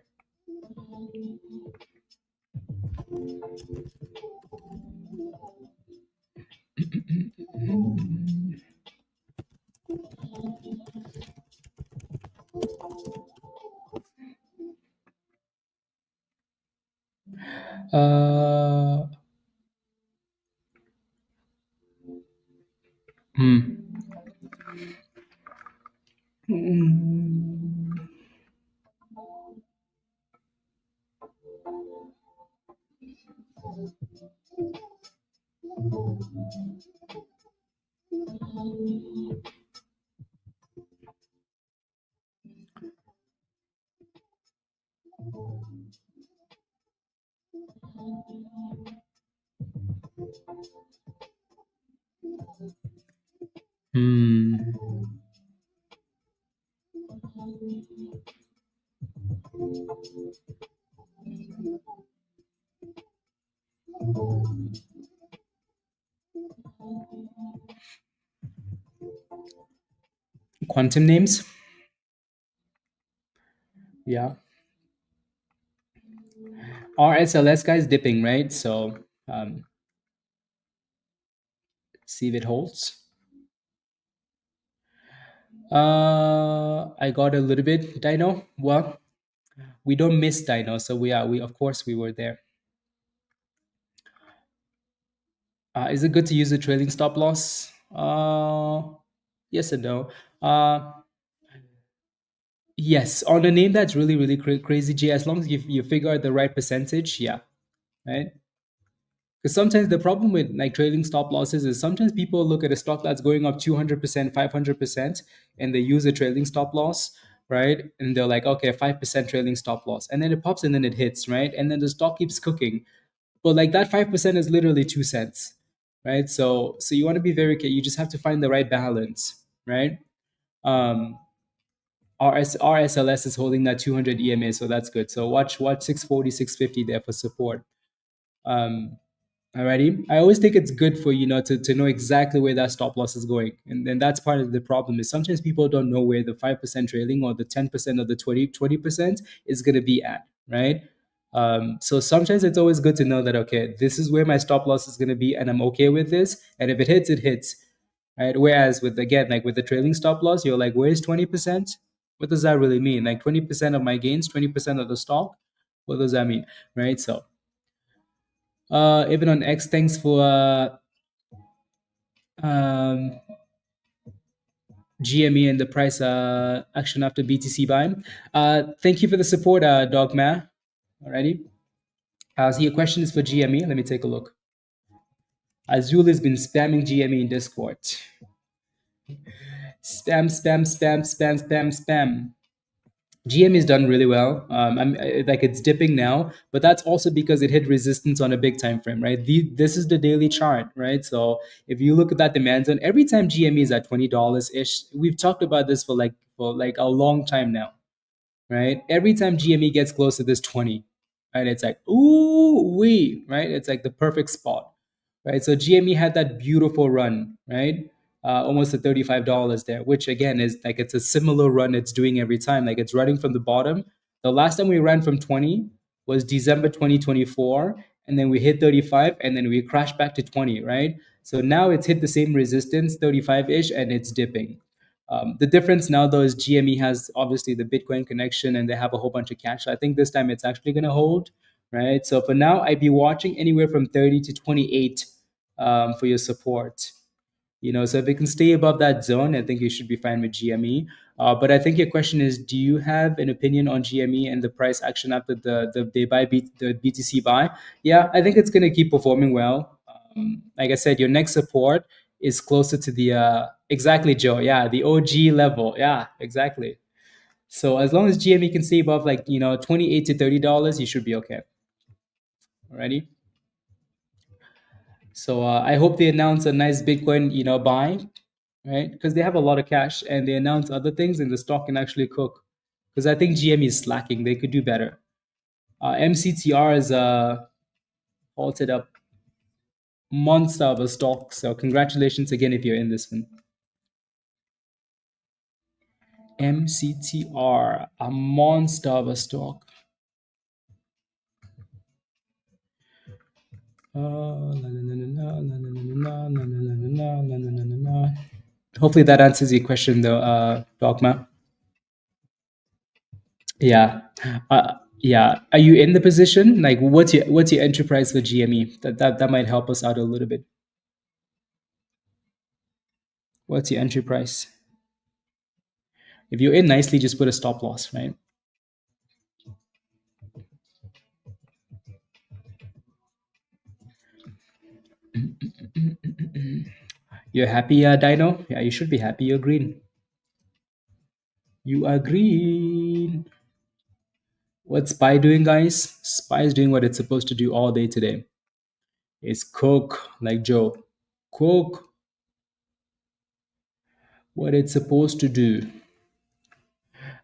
Uh, hmm. Hmm. Quantum names. Yeah. RSLS guys dipping, right? So see if it holds. I got a little bit Dino. Well, we don't miss Dino, so we of course we were there. Is it good to use a trailing stop loss? Yes and no. Yes, on a name that's really really crazy, G. As long as you figure out the right percentage, yeah, right. Because sometimes the problem with like trailing stop losses is sometimes people look at a stock that's going up 200%, 500%, and they use a trailing stop loss, right? And they're like, okay, 5% trailing stop loss, and then it pops and then it hits, right? And then the stock keeps cooking, but like that 5% is literally 2 cents, right? So you want to be very careful. You just have to find the right balance, right? Um, RSLS is holding that 200 EMA, so that's good. So watch 640, 650 there for support. Um, Alrighty. I always think it's good for to know exactly where that stop loss is going. And that's part of the problem is sometimes people don't know where the 5% trailing or the 10% or the 20% is gonna be at, right? So sometimes it's always good to know that, okay, this is where my stop loss is going to be, and I'm okay with this. And if it hits, it hits, right? Whereas with, again, like with the trailing stop loss, you're like, where's 20%? What does that really mean? Like 20% of my gains, 20% of the stock. What does that mean, right? So even on X, thanks for um, GME and the price action after BTC buy. Thank you for the support, Dogma. Alrighty. So your question is for GME. Let me take a look. Azul has been spamming GME in Discord. Spam, spam, spam, spam, spam, spam. GM is done really well. Like it's dipping now, but that's also because it hit resistance on a big time frame, right? This is the daily chart, right? So if you look at that demand zone, every time GME is at $20 ish, we've talked about this for a long time now, right? Every time GME gets close to this 20, right, it's like, ooh, wee, right? It's like the perfect spot, right? So GME had that beautiful run, right? Almost to $35 there, which again is like it's a similar run it's doing every time. Like it's running from the bottom. The last time we ran from 20 was December 2024, and then we hit 35, and then we crashed back to 20, right? So now it's hit the same resistance, 35 ish, and it's dipping. The difference now, though, is GME has obviously the Bitcoin connection and they have a whole bunch of cash. So I think this time it's actually going to hold, right? So for now, I'd be watching anywhere from 30 to 28 for your support. So if it can stay above that zone, I think you should be fine with GME. But I think your question is, do you have an opinion on GME and the price action after the BTC buy? Yeah, I think it's going to keep performing well. Like I said, your next support is closer to the exactly, Joe. Yeah, the OG level. Yeah, exactly. So as long as GME can stay above $28 to $30, you should be okay. Alrighty. So I hope they announce a nice Bitcoin buy, right? Because they have a lot of cash and they announce other things and the stock can actually cook. Because I think GME is slacking. They could do better. MCTR is halted up, monster of a stock. So congratulations again if you're in this one. MCTR, a monster of a stock. Hopefully that answers your question, though, Dogma. Yeah, yeah. Are you in the position? Like, what's your entry price for GME? That might help us out a little bit. What's your entry price? If you're in nicely, just put a stop loss, right? You're happy, Dino? Yeah, you should be happy. You're green. You are green. What's SPY doing, guys? SPY is doing what it's supposed to do all day today. It's cook, like Joe. Cook what it's supposed to do.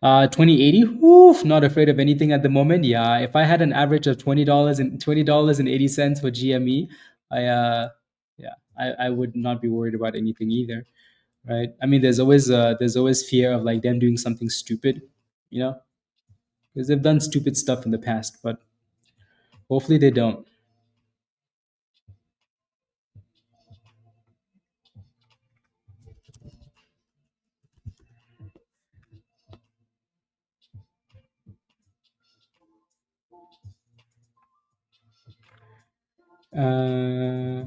2080. Oof, not afraid of anything at the moment. Yeah, if I had an average of $20.80 for GME, I would not be worried about anything either, right? I mean, there's always fear of like them doing something stupid, because they've done stupid stuff in the past, but hopefully they don't. Uh,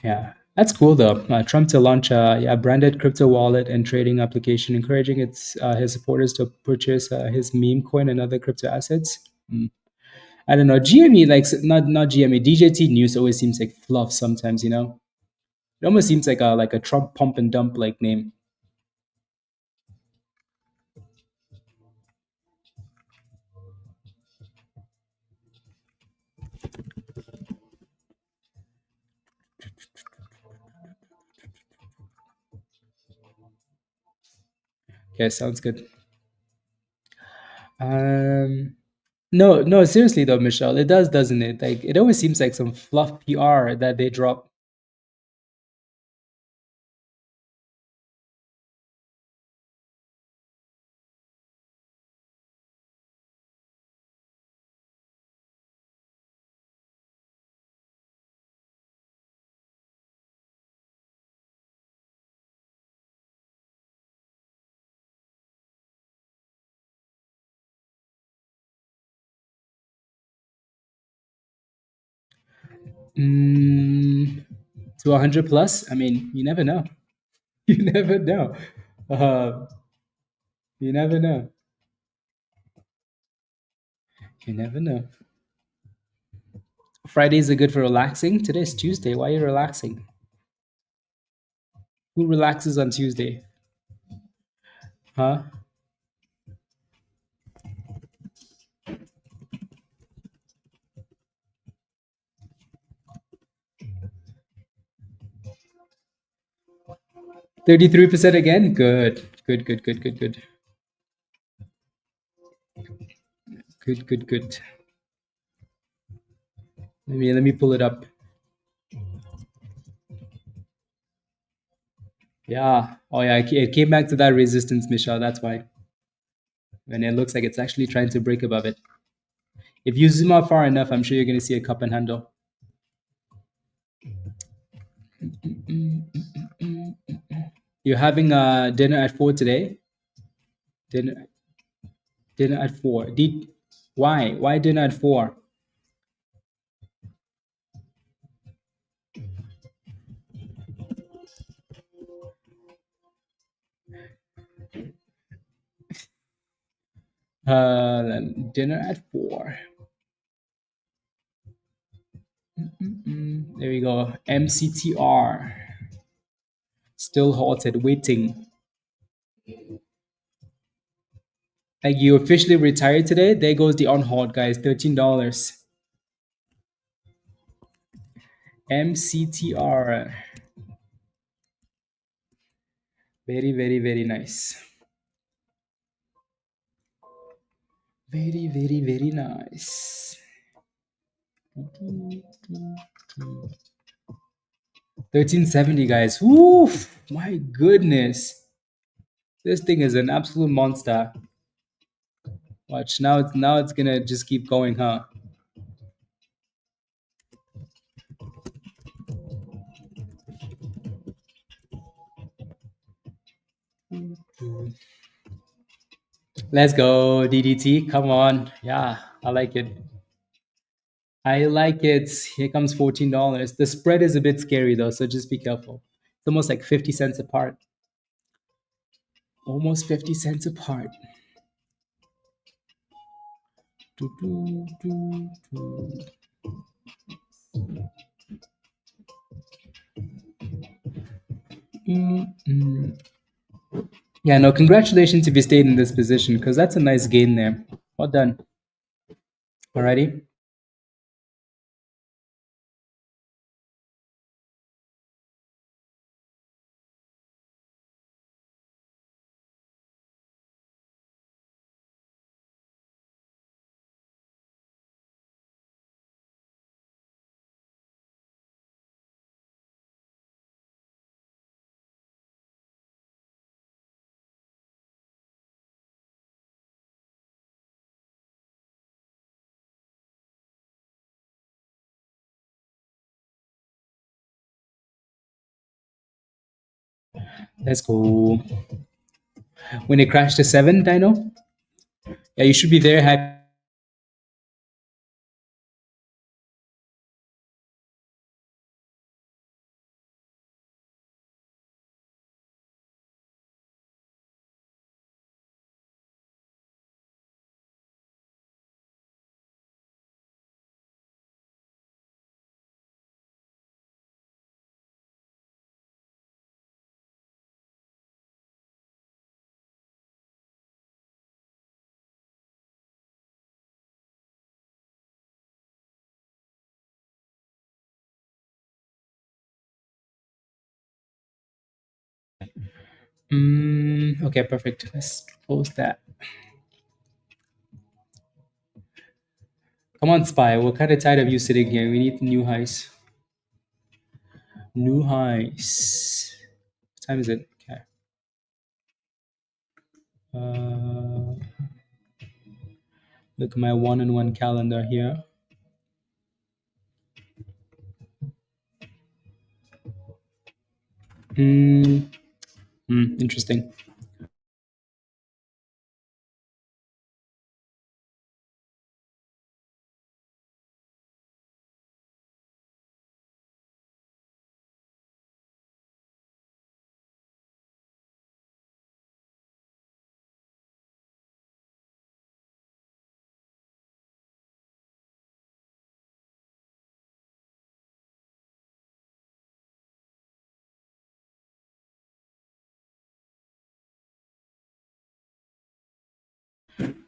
Yeah, that's cool though. Trump to launch a branded crypto wallet and trading application, encouraging his supporters to purchase his meme coin and other crypto assets. I don't know. GME, like not GME, DJT news always seems like fluff sometimes. It almost seems like a Trump pump and dump like name. Okay, sounds good. Um, no, no, seriously though, Michelle, it does, doesn't it? Like it always seems like some fluff PR that they drop. Mm, to 100 plus. I mean, you never know. You never know. Uh, you never know. You never know. Fridays are good for relaxing. Today's Tuesday. Why are you relaxing? Who relaxes on Tuesday? Huh? 33% again? Good. Good, good, good, good, good. Good, good, good. Let me pull it up. Yeah. Oh yeah, it came back to that resistance, Michelle. That's why. And it looks like it's actually trying to break above it. If you zoom out far enough, I'm sure you're going to see a cup and handle. You're having dinner at 4 today? Dinner dinner at 4. Why? Why dinner at 4? Dinner at 4. There we go. MCTR. Still halted, waiting. Like you officially retired today? There goes the on hold, guys. $13. MCTR. Very, very, very nice. Very, very, very nice. 1370, guys. Woo! My goodness. This thing is an absolute monster. Watch now it's gonna just keep going, huh? Let's go, DDT. Come on. Yeah, I like it. I like it. Here comes $14. The spread is a bit scary though, so just be careful. It's almost like 50 cents apart. Almost 50 cents apart. Do, do, do, do. Mm-mm. Yeah, no, congratulations if you stayed in this position because that's a nice gain there. Well done. Alrighty. Let's go. When it crashed to 7, Dino? Yeah, you should be very happy. Okay, perfect. Let's close that. Come on, Spy. We're kind of tired of you sitting here. We need new highs. New highs. What time is it? Okay. Uh, look at my one-on-one calendar here. Interesting.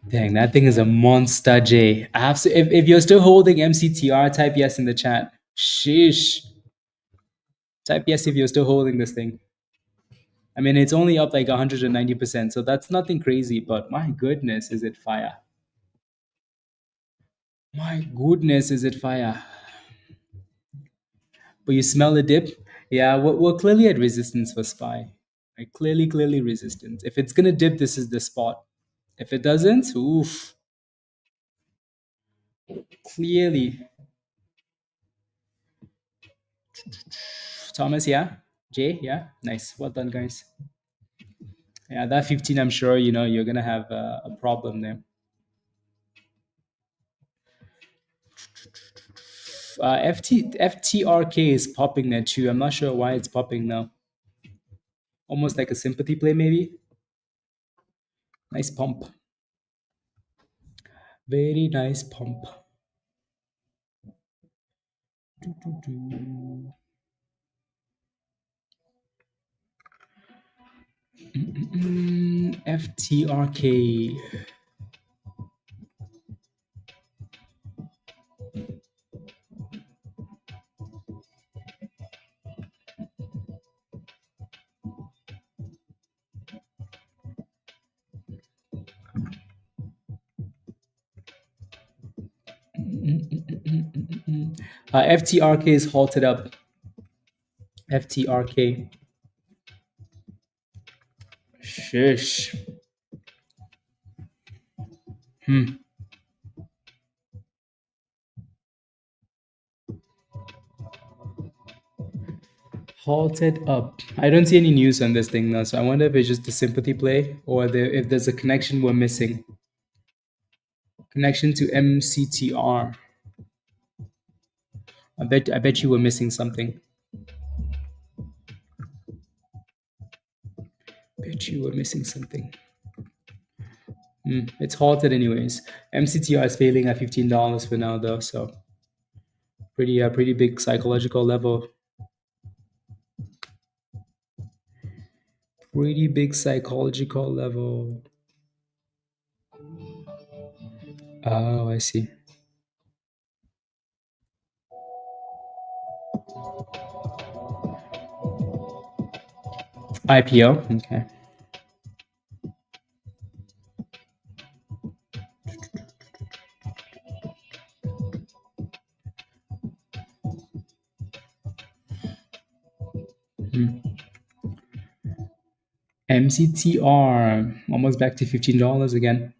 Dang, that thing is a monster, J. If you're still holding MCTR, type yes in the chat. Sheesh. Type yes if you're still holding this thing. I mean, it's only up like 190%, so that's nothing crazy, but my goodness, is it fire. My goodness, is it fire. But you smell the dip? Yeah, we're clearly at resistance for SPY. Like, clearly resistance. If it's going to dip, this is the spot. If it doesn't, oof. Clearly. Thomas, yeah? Jay, yeah? Nice. Well done, guys. Yeah, that 15, I'm sure, you're going to have a problem there. FTRK is popping there too. I'm not sure why it's popping now. Almost like a sympathy play, maybe. Nice pump. Very nice pump. FTRK. FTRK is halted up. FTRK. Shish. Halted up. I don't see any news on this thing now, so I wonder if it's just a sympathy play or if there's a connection we're missing. Connection to MCTR. I bet you were missing something. Bet you were missing something. It's halted anyways. MCTR is failing at $15 for now though, so pretty big psychological level. Pretty big psychological level. Oh, I see. IPO, okay. MCTR almost back to $15 again.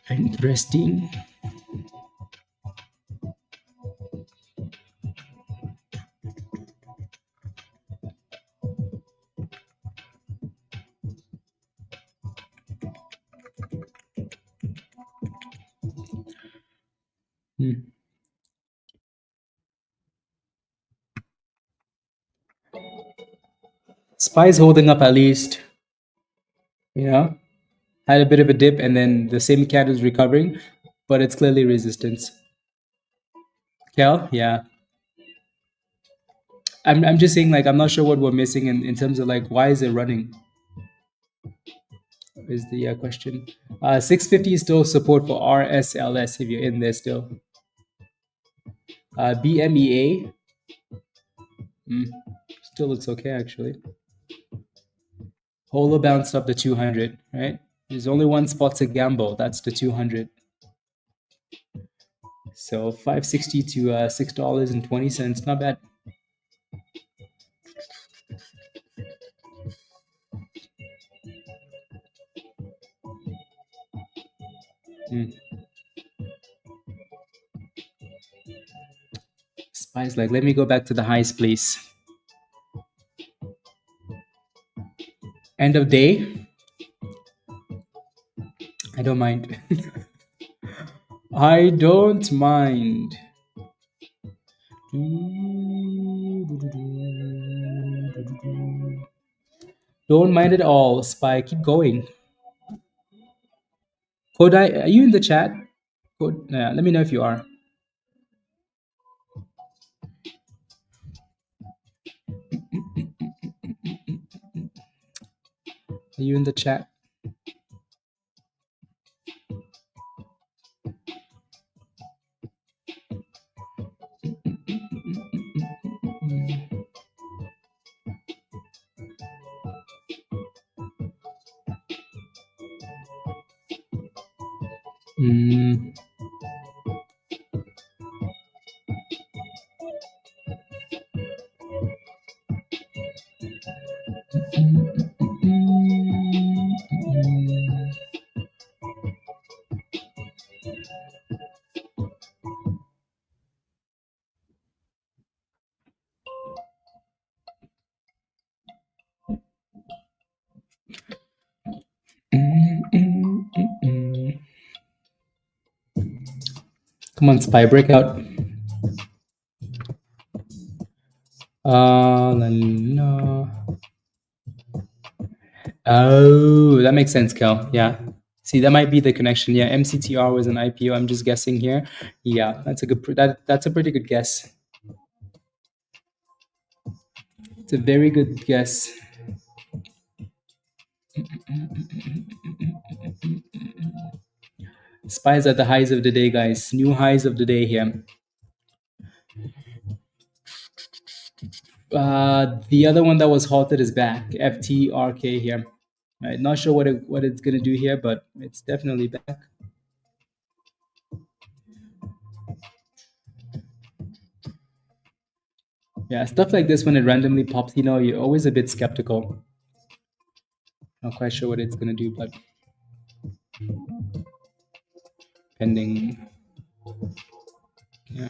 Interesting. SPY's holding up at least. Had a bit of a dip and then the same cat is recovering, but it's clearly resistance. Kel, yeah. I'm just saying, like, I'm not sure what we're missing in terms of, like, why is it running? Is the question. 650 is still support for RSLS if you're in there still. BMEA still looks okay actually. Holo bounced up the 200, right? There's only one spot to gamble. That's the 200. So 560 to $6.20. Not bad. Spy's like, let me go back to the highs, please. End of day. I don't mind. I don't mind. Don't mind at all, Spy. Keep going. Kodai, are you in the chat? Let me know if you are. Are you in the chat? Come on, Spy, breakout. No. Oh, that makes sense, Kel. Yeah. See, that might be the connection. Yeah, MCTR was an IPO. I'm just guessing here. Yeah, that's a good. That's a pretty good guess. It's a very good guess. Spies at the highs of the day, guys. New highs of the day here. The other one that was halted is back. FTRK here. Right, not sure what it's gonna do here, but it's definitely back. Yeah, stuff like this when it randomly pops, you're always a bit skeptical. Not quite sure what it's gonna do, but pending. Yeah.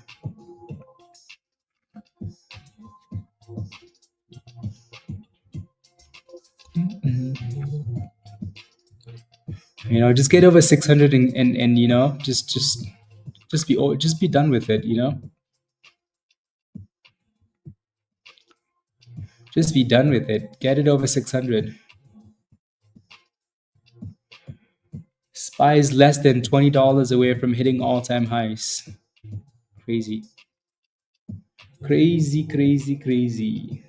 Just get over 600 and just be done with it. Just be done with it. Get it over 600. SPY is less than $20 away from hitting all-time highs. Crazy. Crazy, crazy, crazy.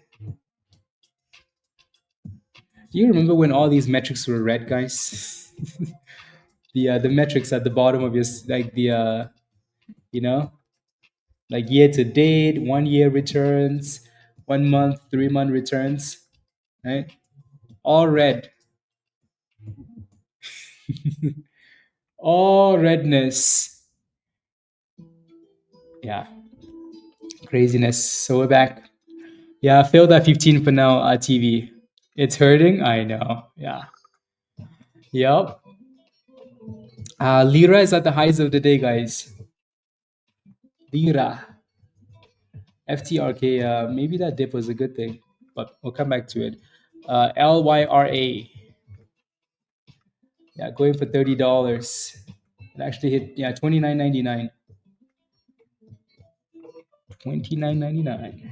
Do you remember when all these metrics were red, guys? The metrics at the bottom of your like year to date, 1 year returns, 1 month, 3 month returns, right? All red. All redness. Yeah. Craziness. So we're back. Yeah, failed at 15 for now, TV. It's hurting? I know. Yeah. Yep. Lira is at the highs of the day, guys. Lira. FTRK, maybe that dip was a good thing, but we'll come back to it. LYRA. Yeah, going for $30. It actually hit, $29.99. $29.99.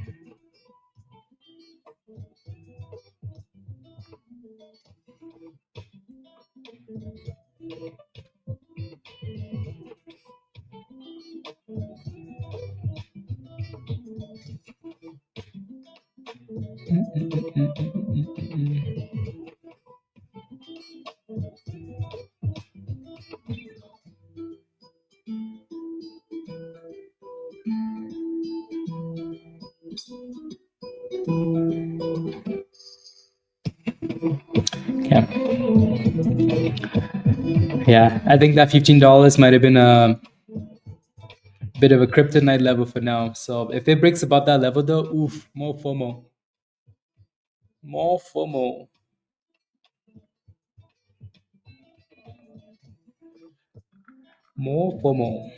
Yeah, yeah. I think that $15 might have been a bit of a kryptonite level for now. So if it breaks above that level, though, oof, more FOMO, more FOMO, more FOMO,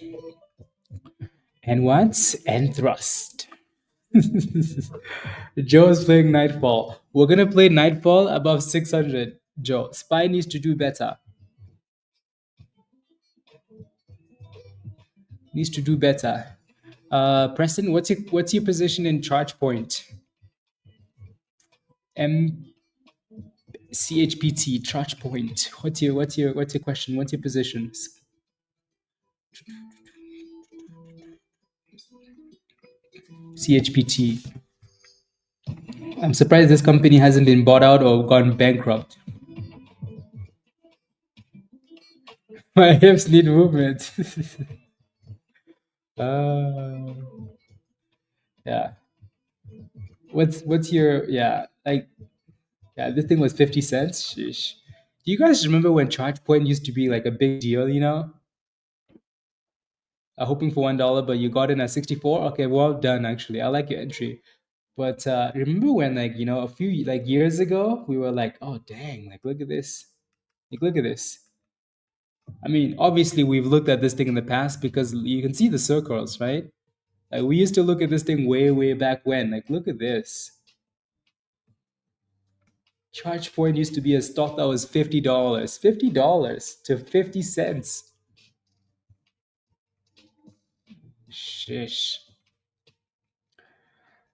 and what? And thrust. Joe's playing Nightfall. We're gonna play Nightfall above 600. Joe, Spy needs to do better. Needs to do better. Preston, what's your position in charge point? MCHPT charge point. What's your question? What's your position? CHPT. I'm surprised this company hasn't been bought out or gone bankrupt. My hips need movement. uh, yeah. What's your yeah like yeah, this thing was 50 cents. Sheesh. Do you guys remember when ChargePoint used to be like a big deal, you know? Hoping for $1, but you got in at 64. Okay, well done actually. I like your entry. But remember when like, a few like years ago, we were like, oh dang, like look at this. Like look at this. I mean, obviously we've looked at this thing in the past because you can see the circles, right? Like we used to look at this thing way, way back when. Like, look at this. ChargePoint used to be a stock that was $50. $50 to 50 cents. Shish.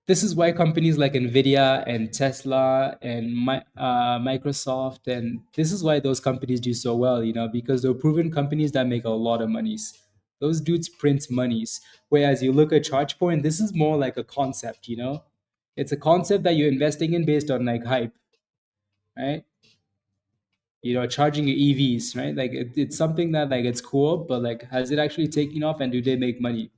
This is why companies like NVIDIA and Tesla and Microsoft, and this is why those companies do so well, because they're proven companies that make a lot of monies. Those dudes print monies. Whereas you look at ChargePoint, this is more like a concept. It's a concept that you're investing in based on like hype, right? Charging your EVs, right? Like it's something that like it's cool, but like has it actually taken off and do they make money?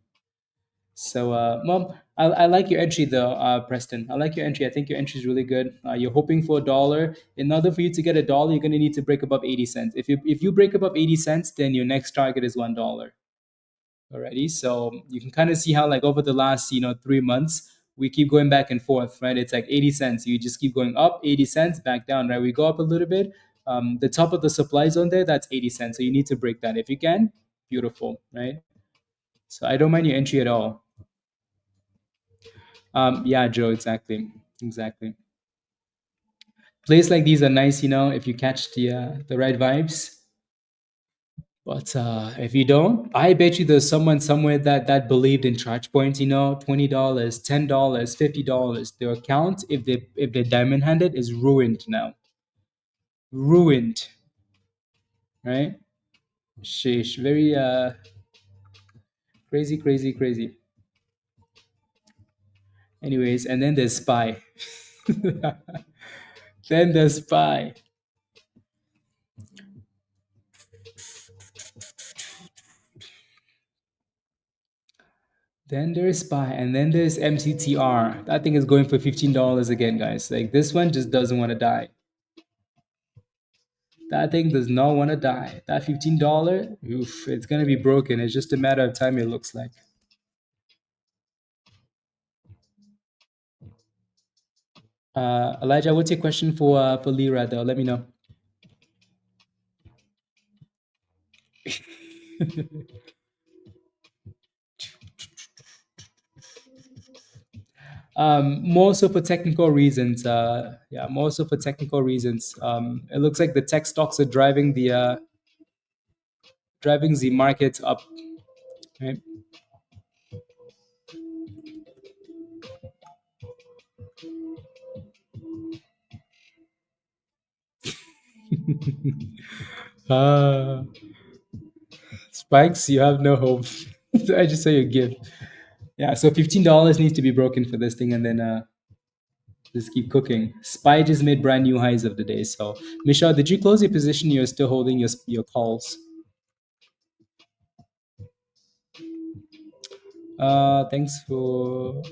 So, Mom, I like your entry though, Preston. I like your entry. I think your entry is really good. You're hoping for a dollar. In order for you to get a dollar, you're going to need to break above 80 cents. If you break above 80 cents, then your next target is $1. Alrighty. So you can kind of see how like over the last 3 months we keep going back and forth, right? It's like 80 cents. You just keep going up 80 cents, back down, right? We go up a little bit. The top of the supply zone there, that's 80 cents. So you need to break that. If you can, beautiful, right? So I don't mind your entry at all. Yeah, Joe, exactly, exactly. Plays like these are nice, if you catch the right vibes. But if you don't, I bet you there's someone somewhere that believed in charge points. $20, $10, $50. Their account, if they're diamond handed, is ruined now. Ruined, right? Sheesh, very crazy, crazy, crazy. Anyways, and then there's spy. Then there's spy. Then there's SPY, and then there's MCTR. That thing is going for $15 again, guys. Like this one just doesn't want to die. That thing does not want to die. That $15, oof, it's gonna be broken. It's just a matter of time. It looks like. Elijah, what's your question for Lira though? Let me know. More so for technical reasons. Yeah, more so for technical reasons. It looks like the tech stocks are driving the market up. Right? uh, Spikes, you have no hope. I just saw your gift. Yeah, so $15 needs to be broken for this thing, and then just keep cooking. Spy just made brand new highs of the day. So, Michelle, did you close your position? You're still holding your calls. Thanks for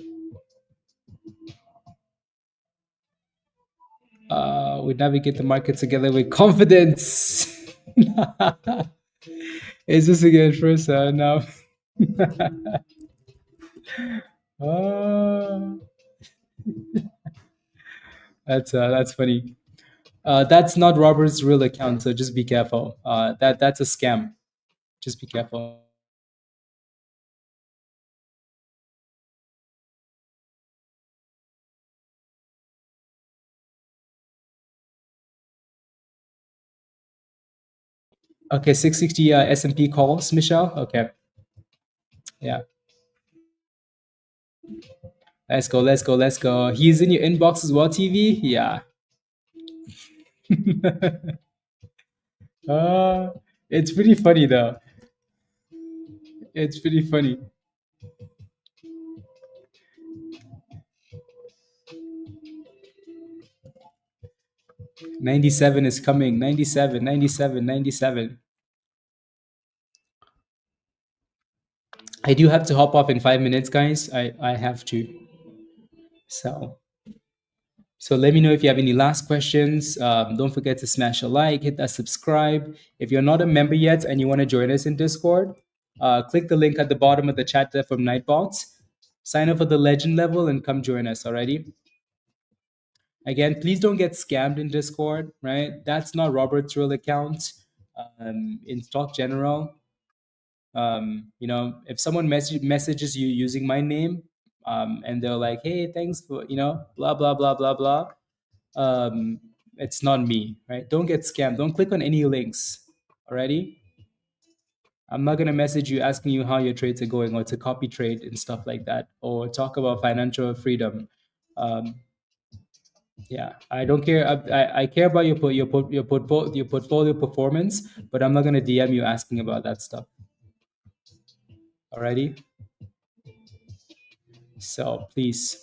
We navigate the market together with confidence. Is this again first now? uh, that's funny. That's not Robert's real account, so just be careful. That's a scam. Just be careful. Okay, 660 S&P calls, Michelle. Okay, yeah. Let's go, let's go, let's go. He's in your inbox as well, TV? Yeah. uh, it's pretty funny though. It's pretty funny. 97 is coming. 97, 97, 97. I do have to hop off in 5 minutes, guys. I have to. So let me know if you have any last questions. Don't forget to smash a like, hit that subscribe. If you're not a member yet and you want to join us in Discord, click the link at the bottom of the chat there from Nightbots. Sign up for the legend level and come join us, alrighty? Again, please don't get scammed in Discord, right? That's not Robert's real account. In Stock General, if someone messages you using my name, and they're like, hey, thanks for, blah, blah, blah, blah, blah. It's not me, right? Don't get scammed. Don't click on any links, alrighty? I'm not going to message you asking you how your trades are going or to copy trade and stuff like that or talk about financial freedom. Yeah, I don't care. I care about your portfolio performance, but I'm not going to DM you asking about that stuff. Alrighty? So please.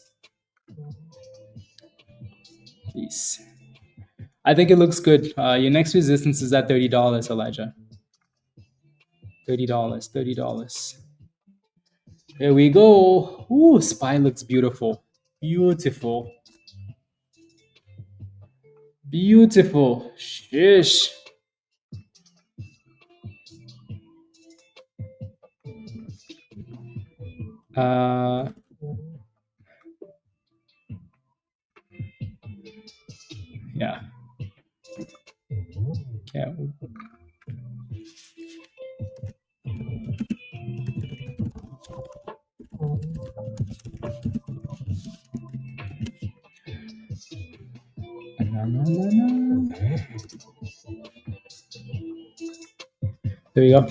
I think it looks good. Your next resistance is at $30, Elijah. $30, $30. Here we go. Ooh, SPY looks beautiful. Beautiful. Beautiful. Shish. Yeah. Yeah. There we go.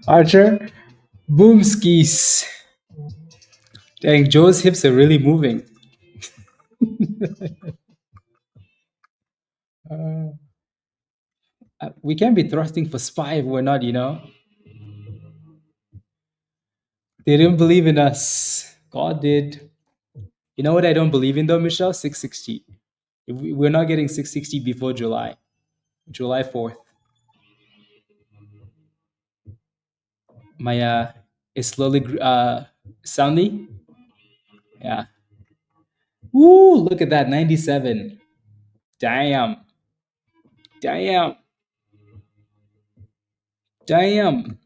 Archer, boom skis. Dang, Joe's hips are really moving. We can't be thrusting for SPY if we're not, They didn't believe in us. God did. You know what I don't believe in though, Michelle? 660. We're not getting 660 before July 4th. My is slowly soundly. Yeah. Woo! Look at that, 97. Damn. Damn. Damn.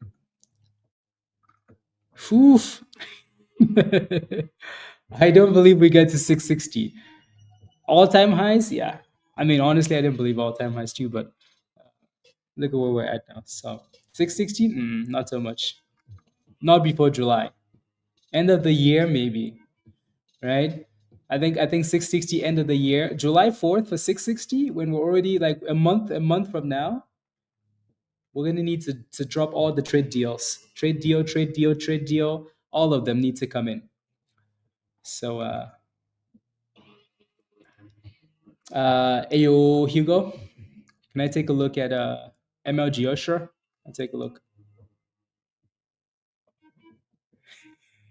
Oof. I don't believe we get to 660. All-time highs? Yeah. I mean, honestly, I didn't believe all-time highs too, but look at where we're at now. So 660? Not so much. Not before July. End of the year, maybe. Right? I think 660 end of the year. July 4th for 660, when we're already like a month from now, we're gonna need to drop all the trade deals. Trade deal. All of them need to come in. So Ayo Hugo, can I take a look at MLGO? Sure. I'll take a look.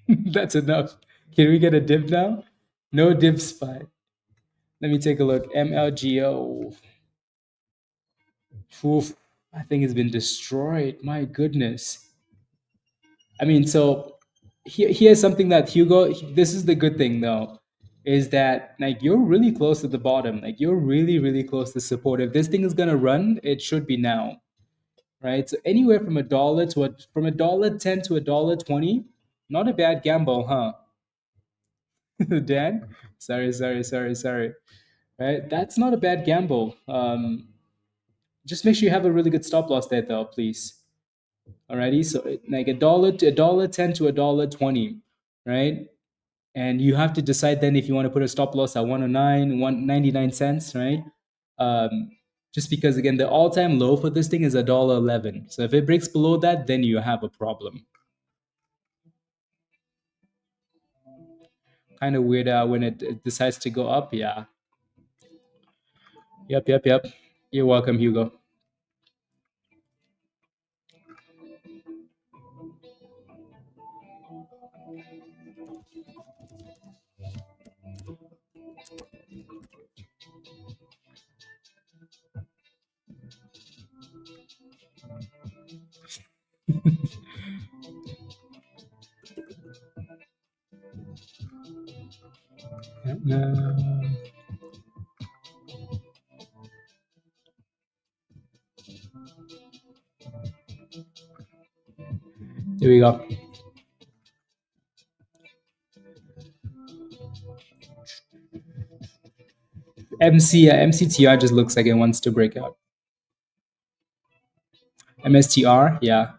That's enough. Can we get a dip now? No dip SPY. Let me take a look. MLGO. Oof, I think it's been destroyed. My goodness. I mean, so here's something that Hugo, this is the good thing though, is that like you're really close to the bottom. Like you're really, really close to support. If this thing is gonna run, it should be now. Right? So anywhere from a dollar 10 to a dollar 20, not a bad gamble, huh? Dan? Sorry. Right? That's not a bad gamble. Just make sure you have a really good stop loss there though, please. Alrighty, so like a dollar 10 to a dollar 20, right? And you have to decide then if you want to put a stop loss at 109, 199 cents, right? Um, just because again the all-time low for this thing is a dollar 11. So if it breaks below that, then you have a problem. Kind of weird when it decides to go up. Yeah. Yep. You're welcome, Hugo. Here we go. MCTR just looks like it wants to break out. MSTR, yeah.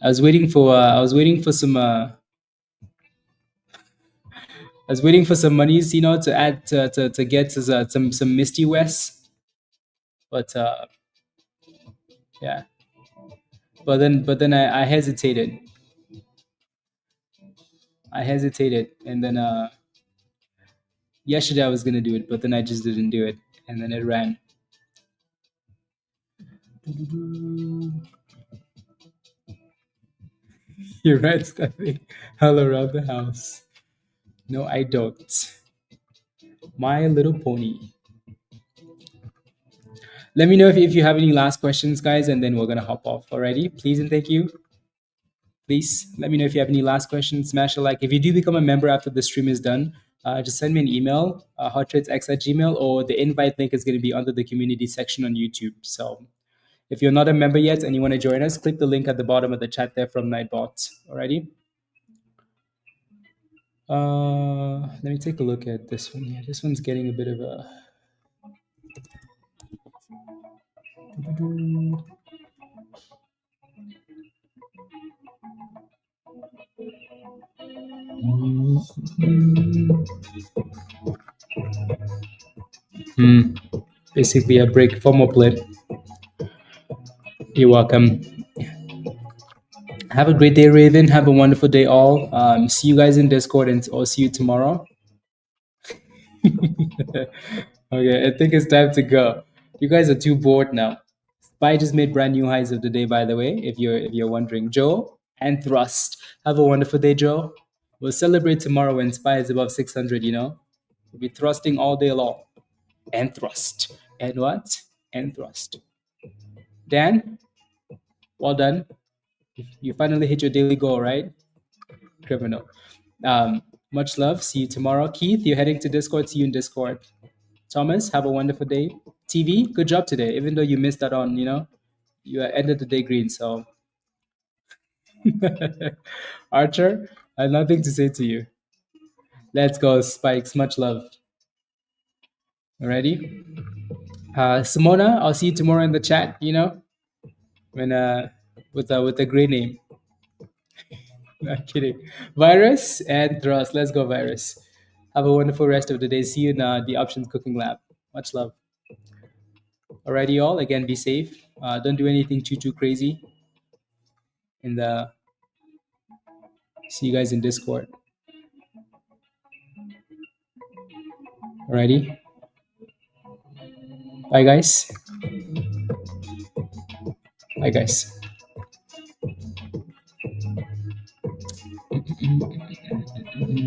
I was waiting for some monies, to add to get some Misty West, but yeah. But then I hesitated. And then yesterday I was gonna do it, but then I just didn't do it, and then it ran. You're right, Stephanie. All around the house. No, I don't. My Little Pony. Let me know if you have any last questions, guys, and then we're gonna hop off. Alrighty, please and thank you. Please let me know if you have any last questions. Smash a like. If you do become a member after the stream is done, just send me an email, hottradesx@gmail, or the invite link is going to be under the community section on YouTube. So if you're not a member yet and you want to join us, click the link at the bottom of the chat there from Nightbot. Alrighty. Let me take a look at this one. Yeah, this one's getting a bit of a. Basically a break for more play. You're welcome. Have a great day, Raven. Have a wonderful day, all. See you guys in Discord, and I'll see you tomorrow. Okay, I think it's time to go. You guys are too bored now. SPY just made brand new highs of the day, by the way, if you're wondering. Joe and Thrust. Have a wonderful day, Joe. We'll celebrate tomorrow when SPY is above 600, We'll be thrusting all day long. And Thrust. And what? And Thrust. Dan, well done. You finally hit your daily goal, right? Criminal. Much love. See you tomorrow. Keith, you're heading to Discord. See you in Discord. Thomas, have a wonderful day. TV, good job today. Even though you missed that on, you ended the day green. So, Archer, I have nothing to say to you. Let's go, Spikes. Much love. Alrighty. Simona, I'll see you tomorrow in the chat. When with a great name. Not kidding. Virus and Thrust. Let's go, Virus. Have a wonderful rest of the day. See you in the Options Cooking Lab. Much love. Alrighty, all. Again, be safe. Don't do anything too crazy. And see you guys in Discord. Alrighty. Bye, guys. Bye, guys.